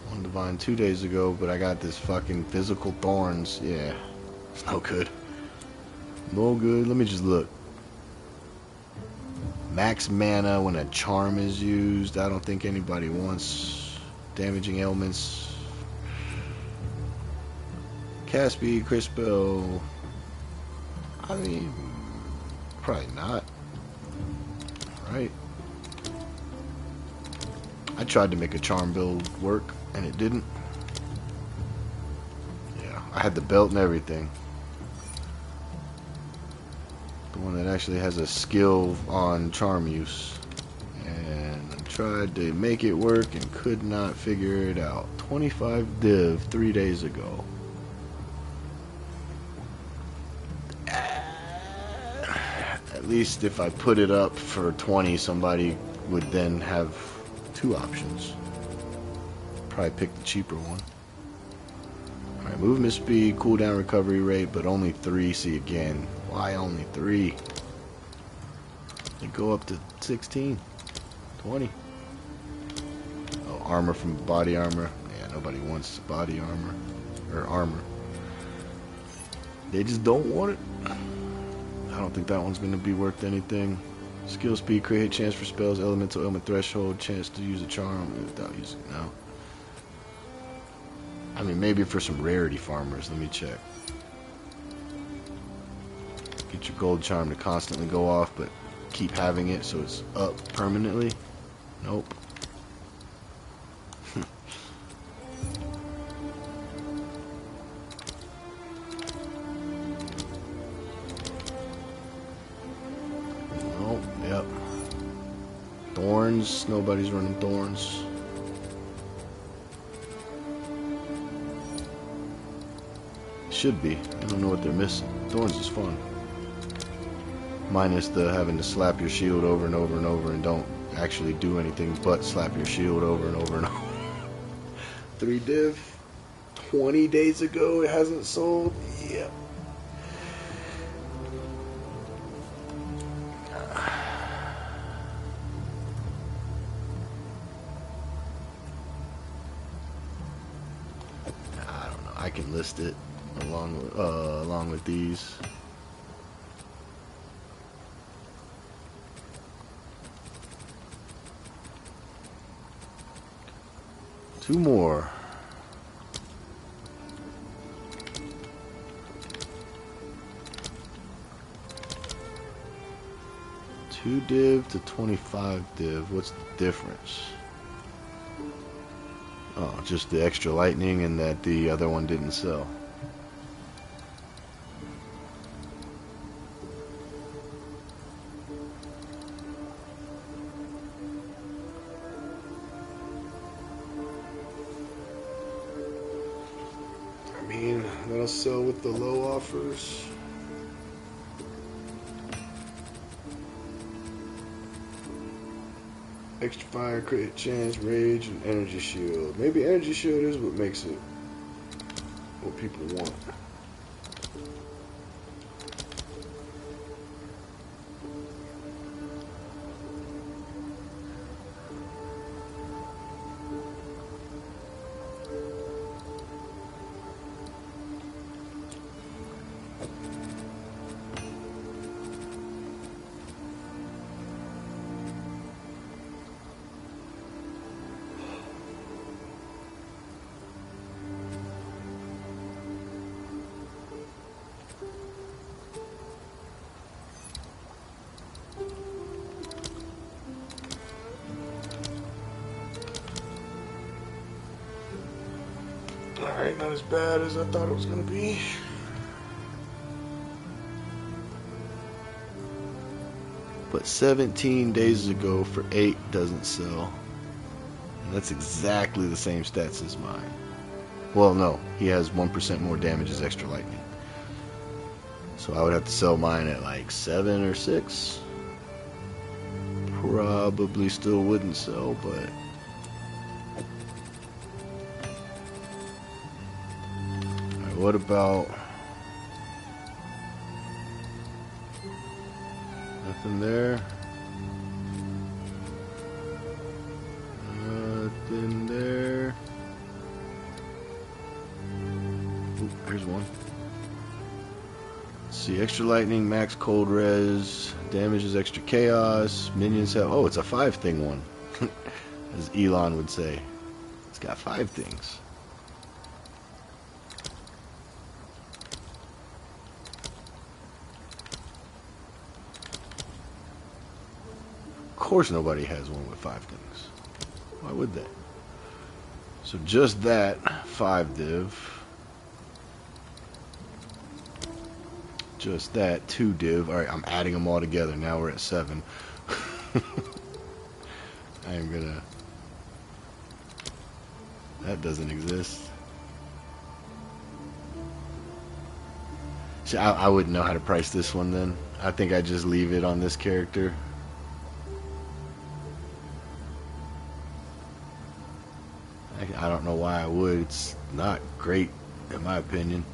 One divine 2 days ago, but I got this fucking physical thorns. Yeah, it's no good. No good. Let me just look. Max mana when a charm is used. I don't think anybody wants damaging elements. Cast speed, crit spell. I mean, probably not. Right. I tried to make a charm build work, and it didn't. Yeah, I had the belt and everything. The one that actually has a skill on charm use. And I tried to make it work and could not figure it out. 25 div 3 days ago. At least if I put it up for 20, somebody would then have 2 options. Probably pick the cheaper one. Alright, movement speed, cooldown recovery rate, but only 3. See again. Why only 3? They go up to 16, 20. Oh, armor from body armor. Yeah, nobody wants body armor. Or armor. They just don't want it. I don't think that one's going to be worth anything. Skill speed, crit hit chance for spells, elemental element threshold, chance to use a charm without using it now. I mean, maybe for some rarity farmers. Let me check. Get your gold charm to constantly go off, but keep having it so it's up permanently. Nope. Nope, yep. Thorns, nobody's running thorns. Should be. I don't know what they're missing. Thorns is fun. Minus the having to slap your shield over and over and over and don't actually do anything but slap your shield over and over and over. 3 div. 20 days ago it hasn't sold. Yep. I don't know. I can list it along with these. Two more. Two div to 25 div. What's the difference? Oh, just the extra lightning and that the other one didn't sell. I mean, that'll sell with the low offers. Extra fire, crit chance, rage, and energy shield. Maybe energy shield is what makes it what people want. Alright, not as bad as I thought it was gonna be. But 17 days ago for 8 doesn't sell. And that's exactly the same stats as mine. Well, no, he has 1% more damage as extra lightning. So I would have to sell mine at like 7 or 6. Probably still wouldn't sell, but alright, what about nothing there? Nothing there. Ooh, there's one. Let's see, extra lightning, max cold res, damage is extra chaos, minions have, oh, it's a 5-thing one, as Elon would say. It's got 5 things. Of course nobody has one with 5 things. Why would they? So just that, 5 div. Just that, 2 div. Alright, I'm adding them all together. Now we're at 7. I am gonna... That doesn't exist. See, I wouldn't know how to price this one then. I think I just leave it on this character. I don't know why I would. It's not great, in my opinion.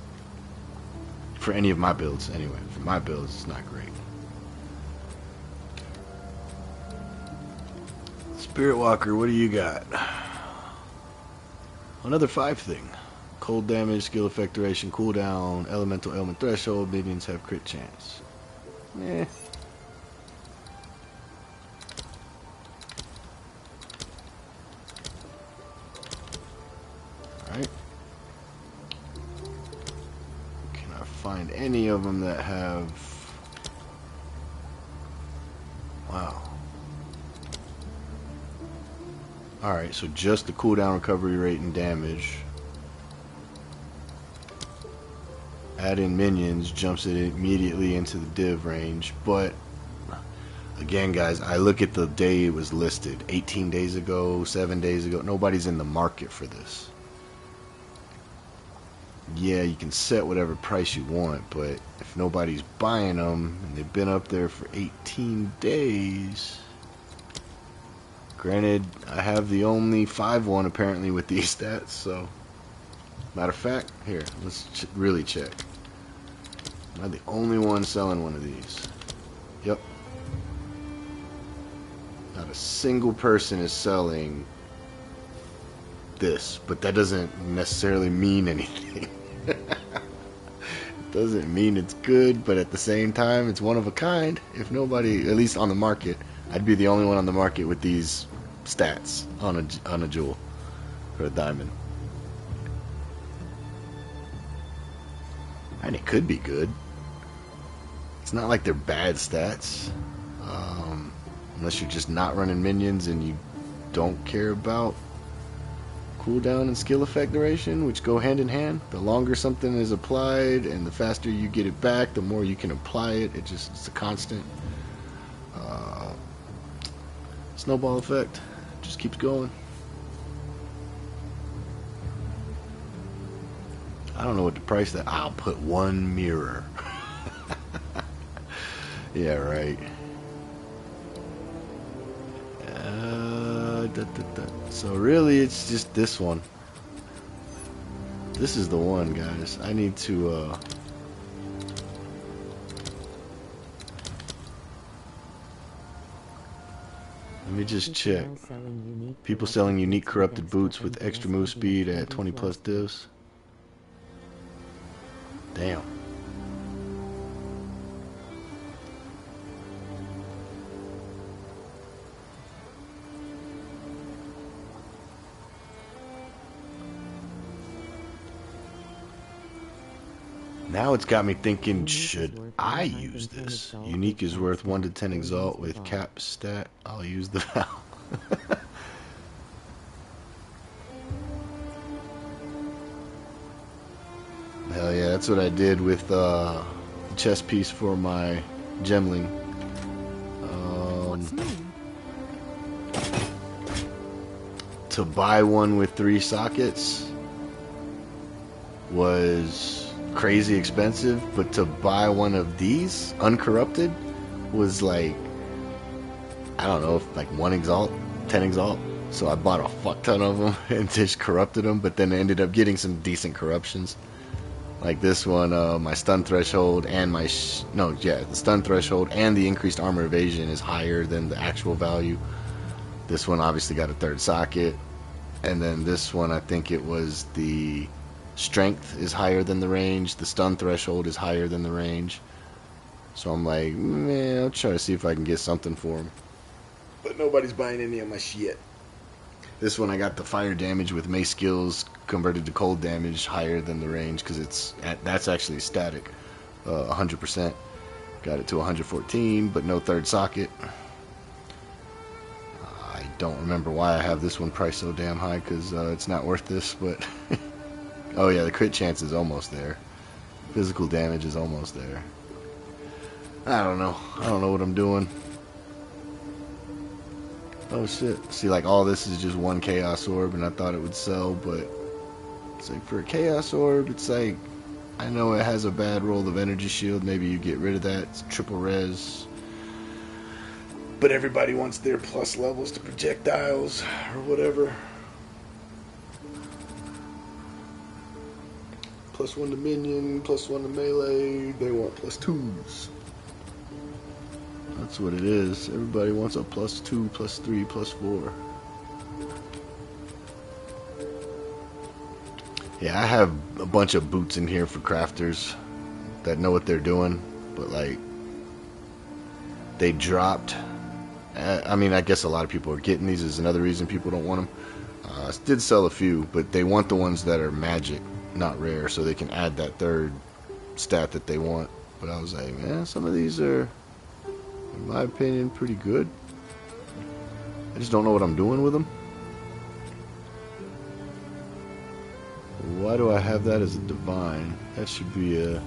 For any of my builds, anyway. For my builds, it's not great. Spirit Walker, what do you got? Another 5 thing. Cold damage, skill effect duration, cooldown, elemental ailment threshold, minions have crit chance. Eh. Alright. Can I find any of them that have... Wow. Alright, so just the cooldown, recovery rate, and damage. Add in minions, jumps it immediately into the div range. But, again guys, I look at the day it was listed. 18 days ago, 7 days ago. Nobody's in the market for this. Yeah, you can set whatever price you want, but if nobody's buying them, and they've been up there for 18 days... Granted, I have the only 5 one apparently with these stats, so... Matter of fact, here, let's really check. Am I the only one selling one of these? Yep. Not a single person is selling this, but that doesn't necessarily mean anything. It doesn't mean it's good, but at the same time, it's one of a kind. If nobody, at least on the market, I'd be the only one on the market with these stats on a jewel or a diamond. And it could be good. It's not like they're bad stats. Unless you're just not running minions and you don't care about cooldown and skill effect duration, which go hand in hand. The longer something is applied and the faster you get it back, the more you can apply it. It's a constant snowball effect. Just keeps going. I don't know what to price that. I'll put 1 mirror. Yeah, right. So really, it's just this one. This is the one, guys. I need to. Let me just check. People selling unique corrupted boots with extra move speed at 20 plus divs. Damn. Now it's got me thinking, should I use this? Unique is worth 1 to 10 exalt with cap stat. I'll use the Val. that's what I did with chest piece for my gemling. What's new? To buy one with 3 sockets was crazy expensive, but to buy one of these uncorrupted was like, I don't know, like 1 exalt, 10 exalt. So I bought a fuck ton of them and just corrupted them, but then I ended up getting some decent corruptions. Like this one, my stun threshold and my the stun threshold and the increased armor evasion is higher than the actual value. This one obviously got a 3rd socket, and then this one I think it was the strength is higher than the range, the stun threshold is higher than the range. So I'm like, man, I'll try to see if I can get something for him. But nobody's buying any of my shit. This one I got the fire damage with mace skills converted to cold damage higher than the range because that's actually static, 100%. Got it to 114, but no 3rd socket. I don't remember why I have this one priced so damn high because it's not worth this. But oh yeah, the crit chance is almost there. Physical damage is almost there. I don't know. I don't know what I'm doing. Oh shit. See, like all this is just 1 chaos orb and I thought it would sell, but it's like for a chaos orb, it's like, I know it has a bad roll of energy shield, maybe you get rid of that, it's triple res. But everybody wants their plus levels to projectiles or whatever. +1 to minion, +1 to melee, they want +2s. That's what it is. Everybody wants a +2, +3, +4. Yeah, I have a bunch of boots in here for crafters that know what they're doing, but like they dropped. I mean, I guess a lot of people are getting these. Is another reason people don't want them. I did sell a few, but they want the ones that are magic, not rare, so they can add that 3rd stat that they want. But I was like, man, some of these are, in my opinion, pretty good. I just don't know what I'm doing with them. Why do I have that as a divine? That should be a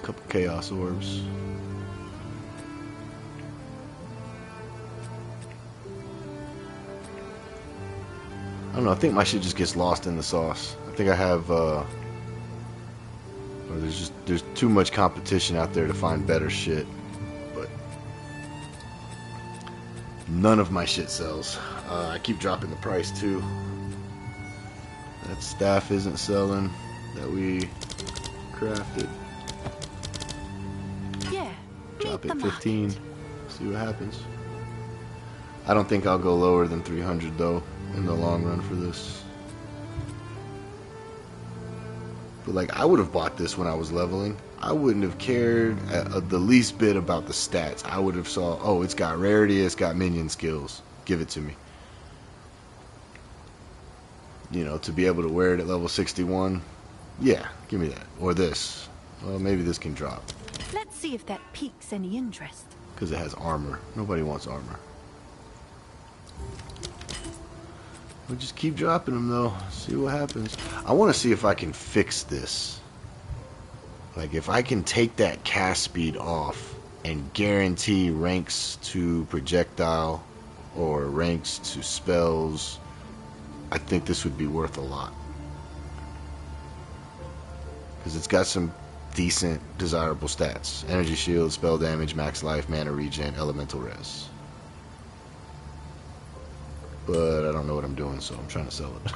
couple chaos orbs. I don't know, I think my shit just gets lost in the sauce. I think I have or there's too much competition out there to find better shit. But none of my shit sells. I keep dropping the price too. That staff isn't selling that we crafted. Yeah. Drop meet it the 15. market. See what happens. I don't think I'll go lower than 300 though in the long run for this. But like, I would have bought this when I was leveling. I wouldn't have cared the least bit about the stats. I would have saw, oh, it's got rarity, it's got minion skills. Give it to me. You know, to be able to wear it at level 61, yeah, give me that. Or this. Well, maybe this can drop. Let's see if that piques any interest. Because it has armor. Nobody wants armor. We'll just keep dropping them though. See what happens. I want to see if I can fix this. Like if I can take that cast speed off and guarantee ranks to projectile or ranks to spells, I think this would be worth a lot. Because it's got some decent desirable stats. Energy shield, spell damage, max life, mana regen, elemental res. But I don't know what I'm doing, so I'm trying to sell it.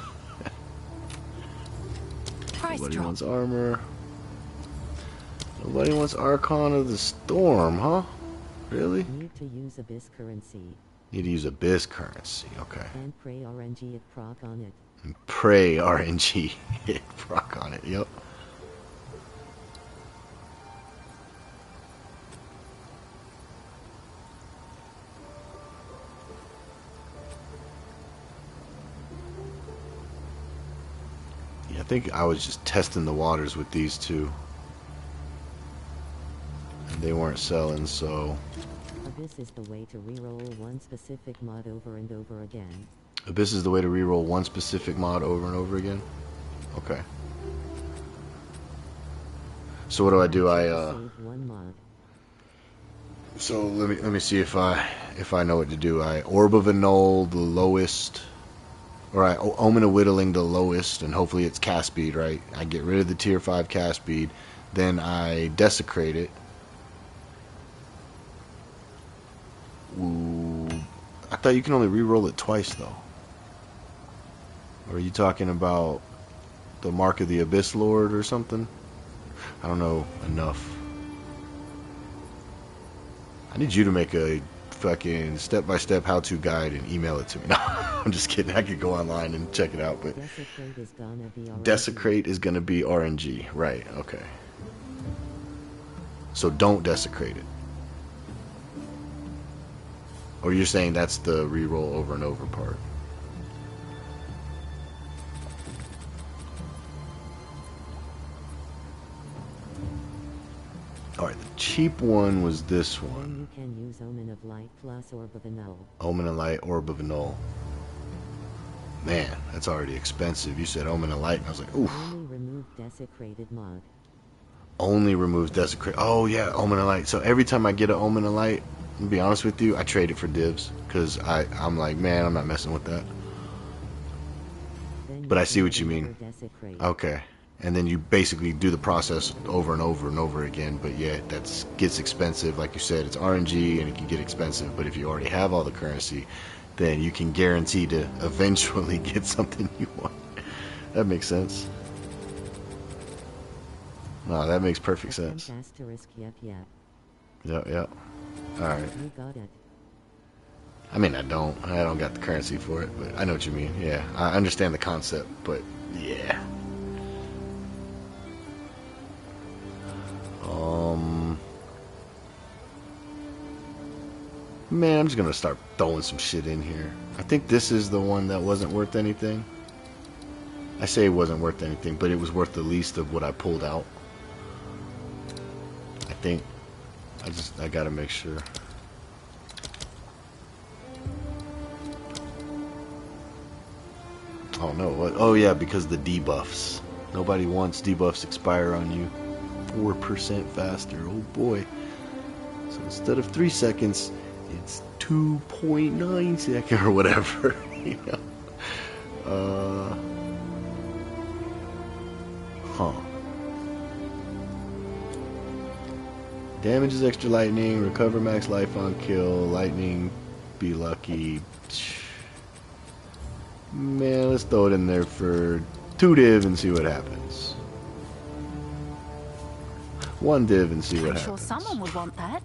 Price Nobody drop. wants armor. Nobody wants Archon of the Storm, huh? Really? Need to use Abyss currency. Need to use Abyss currency, okay. And pray RNG it proc on it. And pray RNG hit proc on it, yep. I think I was just testing the waters with these two. And they weren't selling, so... Abyss is the way to reroll one specific mod over and over again. Abyss is the way to reroll one specific mod over and over again? Okay. So what do? Save one mod. So let me see if I know what to do. I Orb of Annul the lowest, or I Omen of Whittling the lowest, and hopefully it's cast speed, right? I get rid of the tier 5 cast speed, then I desecrate it. Ooh, I thought you can only re-roll it twice though. Or are you talking about the Mark of the Abyss Lord or something? I don't know enough. I need you to make a fucking step-by-step how-to guide and email it to me. No, I'm just kidding. I could go online and check it out, but Desecrate is gonna be RNG. Desecrate is gonna be RNG. Right, okay. So don't desecrate it. Or you're saying that's the reroll over and over part. Alright, the cheap one was this Then one. you can use Omen of Light plus Orb of Annul. Omen of Light, Orb of Annul. Man, that's already expensive. You said Omen of Light, and I was like, oof. Only remove desecrated mod. Only remove Desecrate. Oh, yeah, Omen of Light. So every time I get an Omen of Light, to be honest with you, I trade it for divs. Because I'm like, man, I'm not messing with that. Then But I you see can what you never mean. Desecrate. Okay. And then you basically do the process over and over and over again. But yeah, that gets expensive. Like you said, it's RNG and it can get expensive. But if you already have all the currency, then you can guarantee to eventually get something you want. That makes sense. No, that makes perfect sense. Asterisk yep. Yep. Alright. You got it. I mean, I don't got the currency for it, but I know what you mean. Yeah, I understand the concept, but yeah. Man, I'm just gonna start throwing some shit in here. I think this is the one that wasn't worth anything. I say it wasn't worth anything, but it was worth the least of what I pulled out. I think. I gotta make sure. Oh no, what? Oh yeah, because the debuffs. Nobody wants debuffs expire on you. 4% faster, oh boy. So instead of 3 seconds, it's 2.9 seconds or whatever. You know? Huh. Damages extra lightning, recover max life on kill, lightning, be lucky. Man, let's throw it in there for 2 div and see what happens. 1 div and see what I'm happens. sure someone would want that.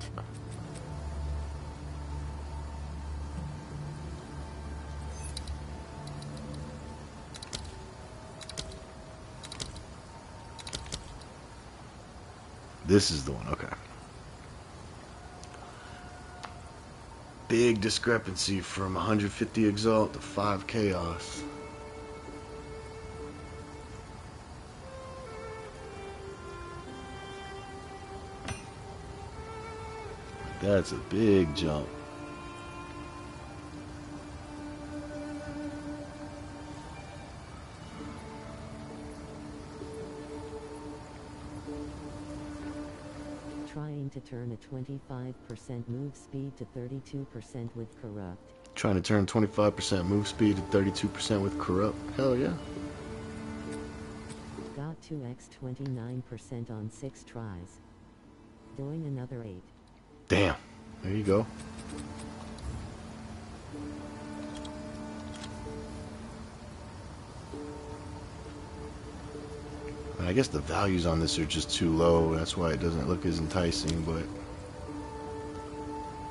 This is the one, okay. Big discrepancy from 150 Exalt to 5 Chaos. That's a big jump. Trying to turn a 25% move speed to 32% with Corrupt. Trying to turn 25% move speed to 32% with Corrupt. Hell yeah. Got 2x 29% on 6 tries. Doing another 8. Damn. There you go. I guess the values on this are just too low. That's why it doesn't look as enticing, but...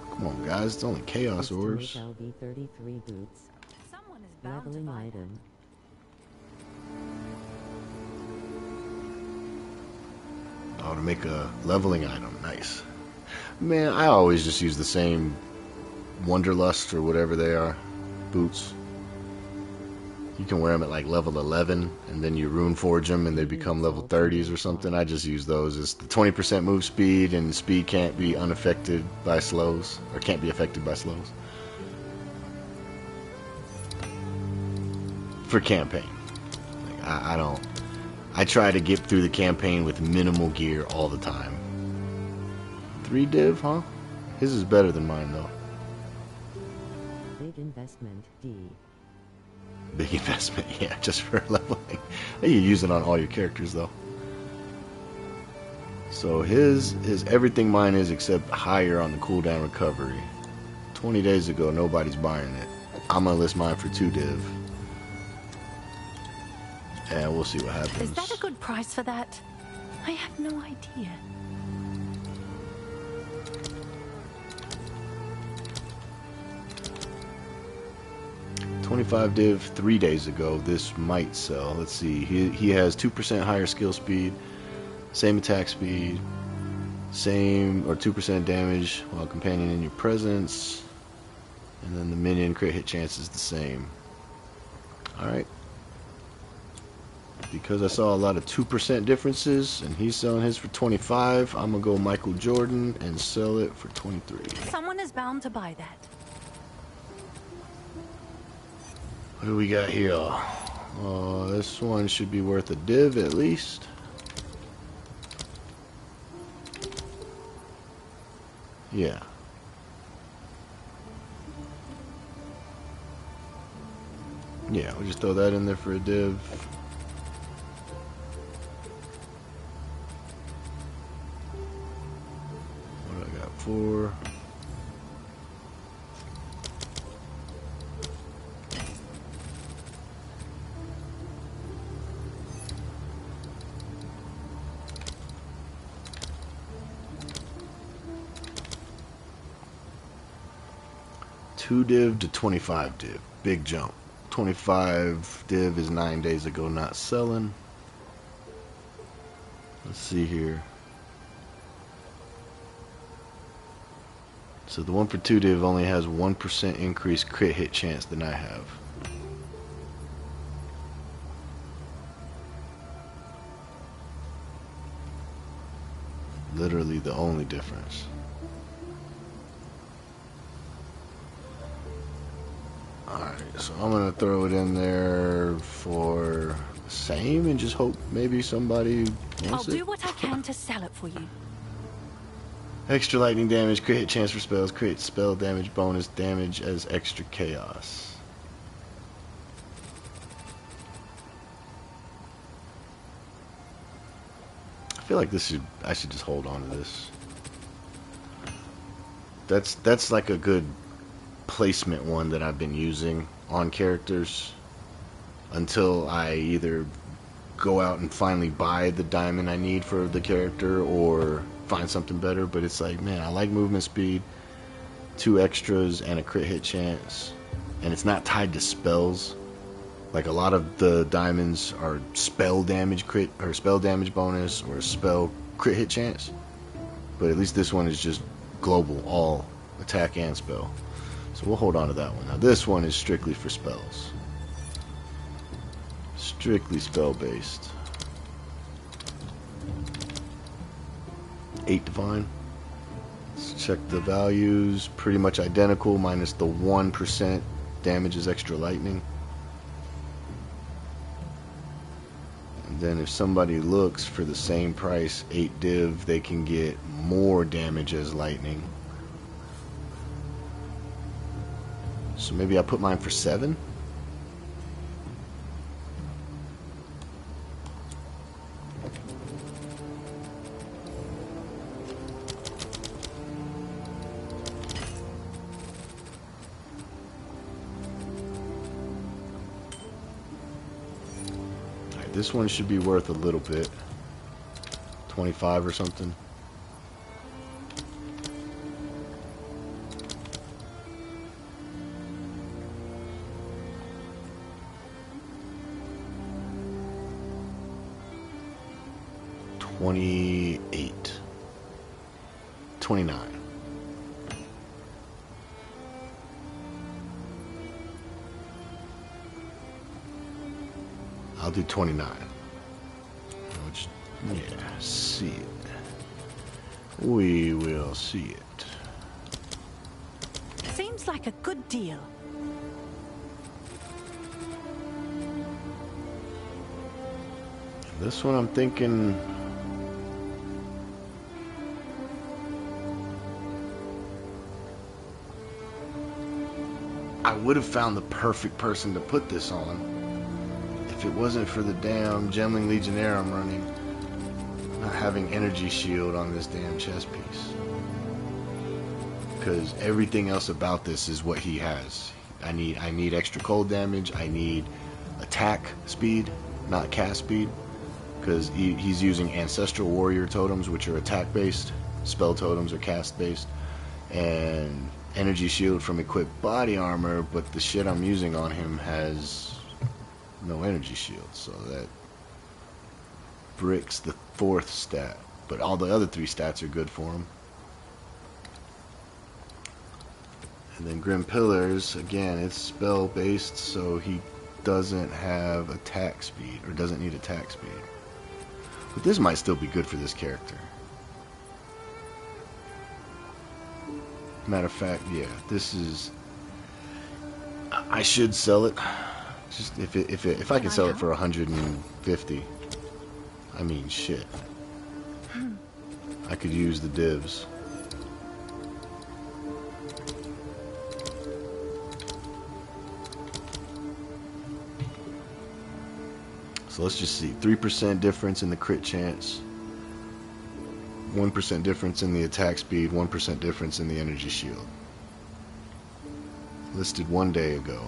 Come on, guys. It's only Chaos Orbs. LV 33 boots. Someone is bound to Leveling buy item. Oh, to make a leveling item. Nice. Man, I always just use the same Wanderlust or whatever they are. Boots. You can wear them at like level 11, and then you rune forge them, and they become level 30s or something. I just use those. It's the 20% move speed, and speed can't be unaffected by slows, or can't be affected by slows. For campaign. Like, I don't... I try to get through the campaign with minimal gear all the time. 3 div, huh? His is better than mine, though. Big investment, D. Big investment, yeah, just for leveling. You use it on all your characters, though. So his is everything mine is except higher on the cooldown recovery. 20 days ago, nobody's buying it. I'm gonna list mine for 2 div. And we'll see what happens. Is that a good price for that? I have no idea. $25 div 3 days ago. This might sell. Let's see. He has 2% higher skill speed, same attack speed, same or 2% damage while companion in your presence, and then the minion crit hit chance is the same. Alright. Because I saw a lot of 2% differences and he's selling his for 25, I'm gonna go Michael Jordan and sell it for 23. Someone is bound to buy that. What do we got here? This one should be worth a div at least. Yeah. Yeah, we'll just throw that in there for a div. What do I got? 4. Two div to 25 div. Big jump. 25 div is 9 days ago not selling. Let's see here. So the one for 2 div only has 1% increased crit hit chance than I have. Literally the only difference. Alright, so I'm gonna throw it in there for the same and just hope maybe somebody I'll wants it. do what I can to sell it for you. Extra lightning damage, crit hit chance for spells, crit spell damage, bonus damage as extra chaos. I feel like I should just hold on to this. That's like a good placement one that I've been using on characters until I either go out and finally buy the diamond I need for the character or find something better. But it's like, man, I like movement speed, 2 extras and a crit hit chance, and it's not tied to spells. Like a lot of the diamonds are spell damage crit or spell damage bonus or spell crit hit chance, but at least this one is just global, all attack and spell. So we'll hold on to that one. Now this one is strictly for spells. Strictly spell based. 8 divine. Let's check the values. Pretty much identical minus the 1% damage is extra lightning. And then if somebody looks for the same price, 8 div, they can get more damage as lightning. So maybe I put mine for 7. Alright, this one should be worth a little bit. 25 or something. $28. $29. I'll do 29. Which, yeah, see it. We will see it. Seems like a good deal. This one I'm thinking... I would have found the perfect person to put this on if it wasn't for the damn Gemling Legionnaire I'm running. Not having energy shield on this damn chest piece. Because everything else about this is what he has. I need extra cold damage. I need attack speed, not cast speed. Because he's using Ancestral Warrior totems, which are attack based. Spell totems are cast based. And energy shield from equipped body armor, but the shit I'm using on him has no energy shield, so that bricks the 4th stat. But all the other 3 stats are good for him. And then Grim Pillars, again, it's spell based, so he doesn't have attack speed, or doesn't need attack speed. But this might still be good for this character. Matter of fact, yeah, this is... I should sell it. Just if I can sell it for 150, I mean, shit. I could use the divs. So let's just see. 3% difference in the crit chance. 1% difference in the attack speed. 1% difference in the energy shield. Listed 1 day ago.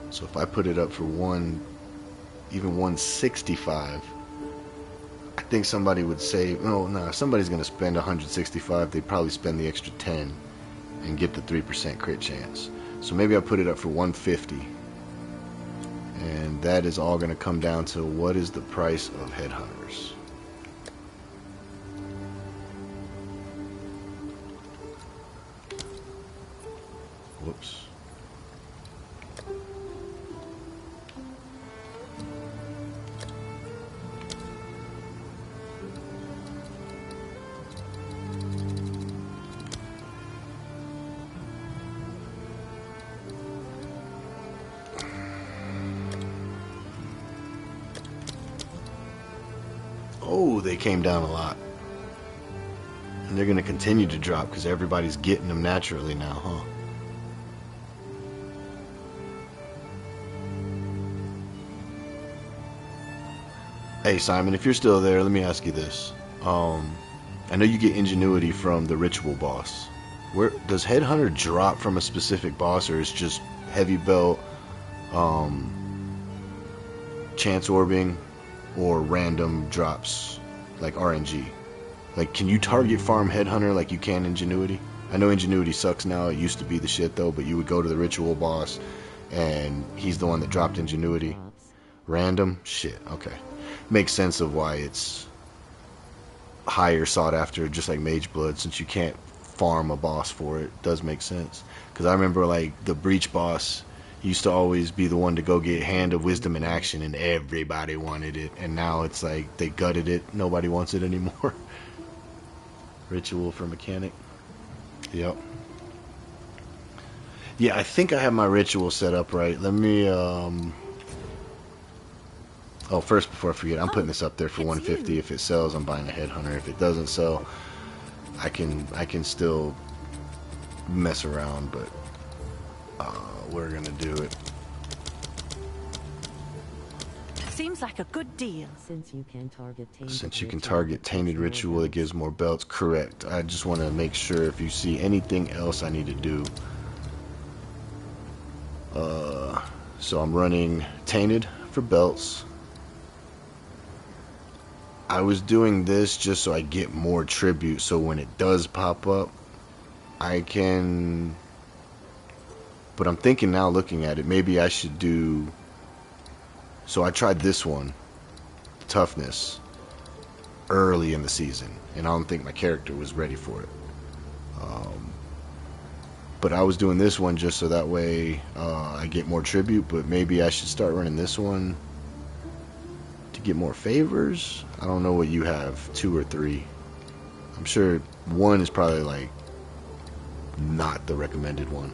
So if I put it up for even 165, I think somebody would say, no, if somebody's going to spend 165, they'd probably spend the extra 10 and get the 3% crit chance. So maybe I put it up for 150. And that is all going to come down to what is the price of headhunters. Whoops. Oh, they came down a lot. And they're going to continue to drop because everybody's getting them naturally now, huh? Hey, Simon, if you're still there, let me ask you this. I know you get Ingenuity from the Ritual boss. Where does Headhunter drop from a specific boss, or is just Heavy Belt, Chance Orbing, or random drops like RNG? Like, can you target farm Headhunter like you can Ingenuity? I know Ingenuity sucks now. It used to be the shit though, but you would go to the Ritual boss and he's the one that dropped Ingenuity. Random? Shit, okay. Makes sense of why it's higher sought after, just like Mage Blood, since you can't farm a boss for it. Does make sense. Because I remember like the Breach boss used to always be the one to go get Hand of Wisdom in action, and everybody wanted it, and now it's like they gutted it. Nobody wants it anymore. Ritual for mechanic. Yep. Yeah, I think I have my ritual set up right. Let me oh, first, before I forget, I'm putting this up there for 150. If it sells, I'm buying a Headhunter. If it doesn't sell, I can still mess around, but we're gonna do it. Seems like a good deal. Since you can target tainted ritual, it gives more belts. Correct. I just want to make sure if you see anything else I need to do. So I'm running Tainted for belts. I was doing this just so I get more tribute, so when it does pop up, I can... But I'm thinking now, looking at it, maybe I should do... So I tried this one, Toughness, early in the season, and I don't think my character was ready for it. But I was doing this one just so that way I get more tribute, but maybe I should start running this one to get more favors. I don't know what you have, 2 or 3. I'm sure 1 is probably like not the recommended one.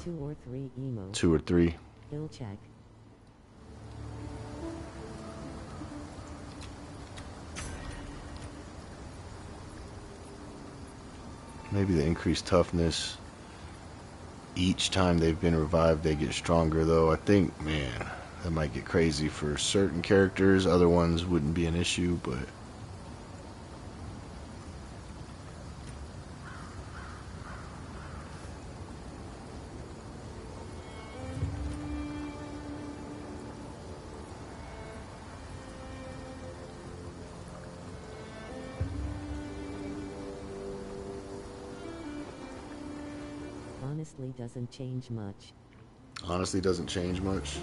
2 or 3 emo. 2 or 3. He'll check. Maybe the increased toughness. Each time they've been revived, they get stronger, though. I think, man, that might get crazy for certain characters. Other ones wouldn't be an issue, but... Honestly doesn't change much. Honestly doesn't change much.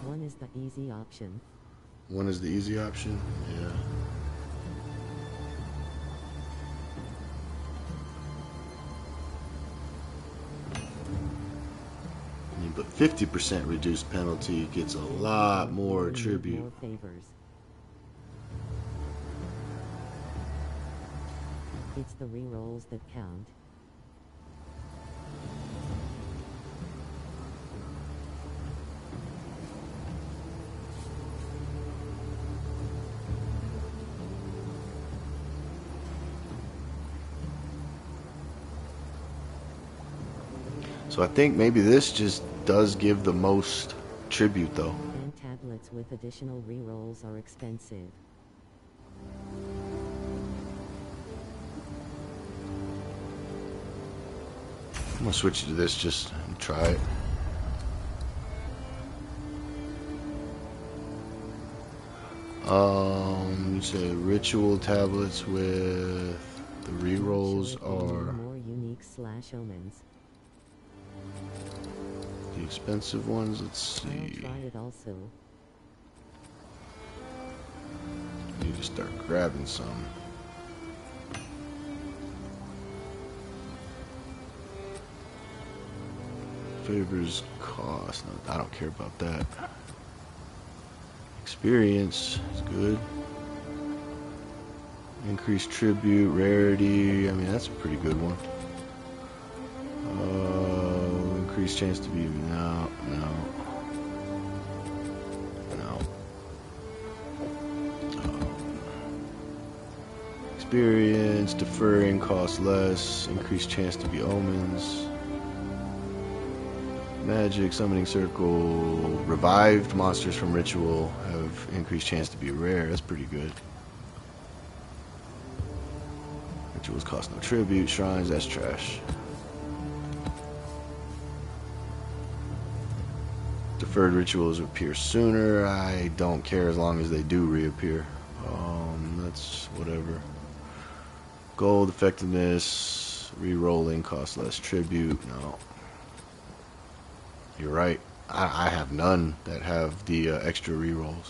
1 is the easy option. 1 is the easy option? Yeah. I mean, but 50% reduced penalty gets a lot more tribute. More favors. It's the rerolls that count. So I think maybe this just does give the most tribute, though. And tablets with additional rerolls are expensive. I'm gonna switch to this just and try it. You say ritual tablets with the rerolls are more unique / omens. the expensive ones. Let's see. I'll try it also. Need to start grabbing some. Favors cost. No, I don't care about that. Experience is good. Increased tribute, rarity. I mean, that's a pretty good one. Increased chance to be. No. Experience, deferring, costs less. Increased chance to be omens. Magic, summoning circle, revived monsters from ritual have increased chance to be rare. That's pretty good. Rituals cost no tribute. Shrines, that's trash. Deferred rituals appear sooner. I don't care as long as they do reappear. That's whatever. Gold effectiveness, re-rolling costs less tribute. No. You're right. I have none that have the extra rerolls.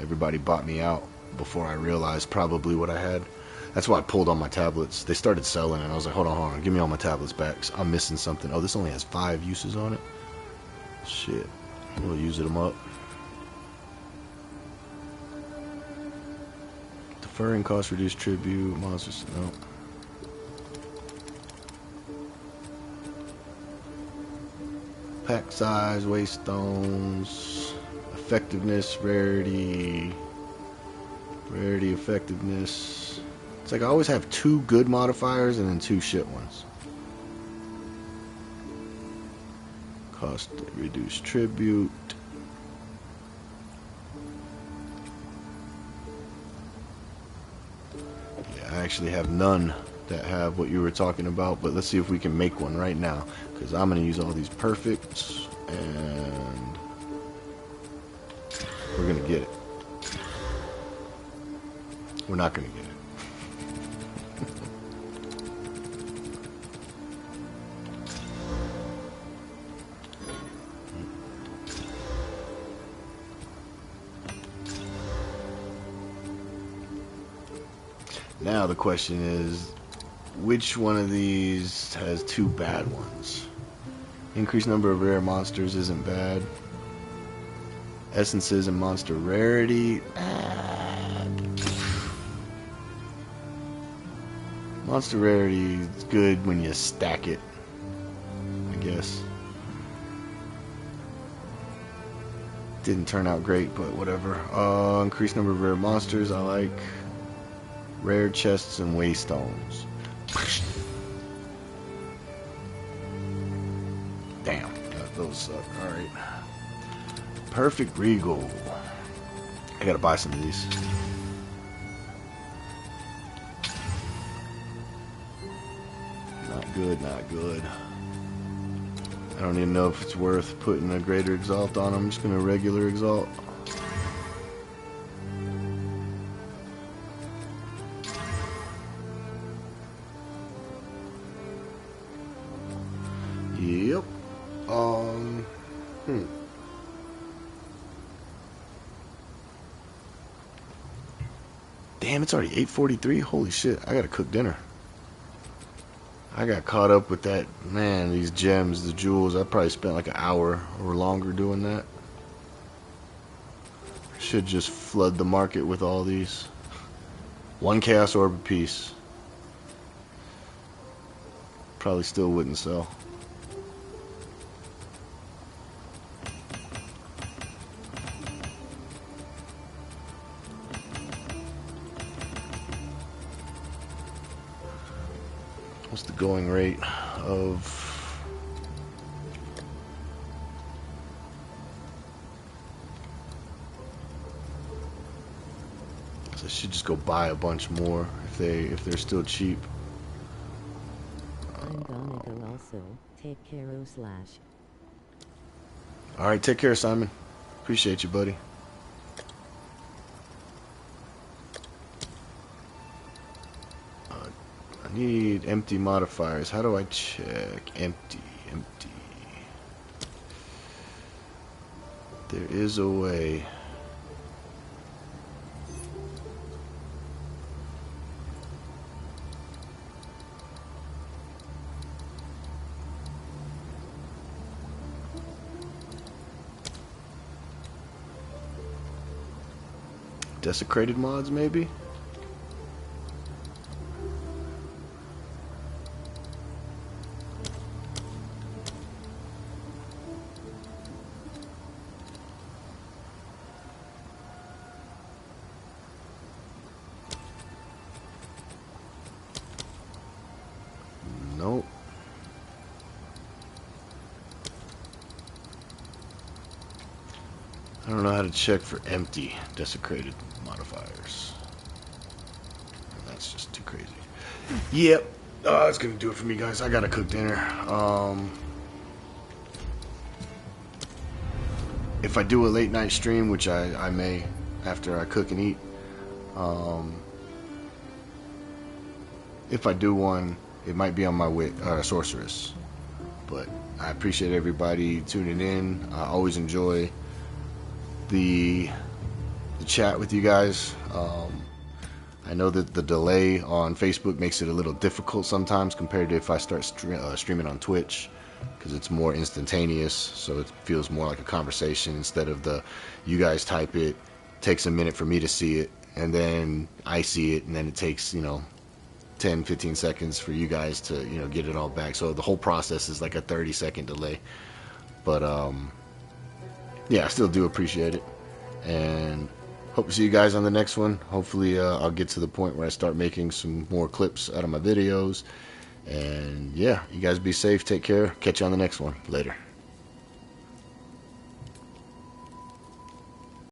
Everybody bought me out before I realized probably what I had. That's why I pulled all my tablets. They started selling, and I was like, hold on. Give me all my tablets back. I'm missing something. Oh, this only has 5 uses on it? Shit. We'll use them up. Deferring cost, reduced tribute. Monsters, no. Pack size, waste stones, effectiveness, rarity, effectiveness. It's like I always have 2 good modifiers and then 2 shit ones. Cost, reduced tribute. Yeah, I actually have none that have what you were talking about, but let's see if we can make one right now, because I'm going to use all these perfects, and we're going to get it. We're not going to get it. Now the question is, which one of these has 2 bad ones? Increased number of rare monsters isn't bad. Essences and monster rarity. Monster rarity is good when you stack it, I guess. Didn't turn out great, but whatever. Increased number of rare monsters, I like. Rare chests and waystones. Damn, those suck. Alright. Perfect Regal. I gotta buy some of these. Not good, not good. I don't even know if it's worth putting a greater exalt on. I'm just gonna regular exalt. Yep. Damn, it's already 8:43. Holy shit, I gotta cook dinner. I got caught up with that, man, these gems, the jewels. I probably spent like an hour or longer doing that. Should just flood the market with all these. One chaos orb apiece. Probably still wouldn't sell. What's the going rate of... I should just go buy a bunch more if they're still cheap. I'm gonna go also. Take care, Slash. Alright, take care, Simon. Appreciate you, buddy. I need empty modifiers. How do I check? Empty. There is a way. Desecrated mods, maybe? Nope. I don't know how to check for empty desecrated modifiers. That's just too crazy. Yep. That's gonna do it for me, guys. I gotta cook dinner. If I do a late night stream, which I may after I cook and eat, if I do one, it might be on my sorceress. But I appreciate everybody tuning in. I always enjoy the chat with you guys. I know that the delay on Facebook makes it a little difficult sometimes compared to if I start streaming on Twitch, because it's more instantaneous, so it feels more like a conversation instead of you guys type it, takes a minute for me to see it, and then I see it, and then it takes 10-15 seconds for you guys to get it all back. So the whole process is like a 30-second delay. But yeah, I still do appreciate it, and hope to see you guys on the next one. Hopefully I'll get to the point where I start making some more clips out of my videos. And yeah, you guys be safe, take care, catch you on the next one. Later.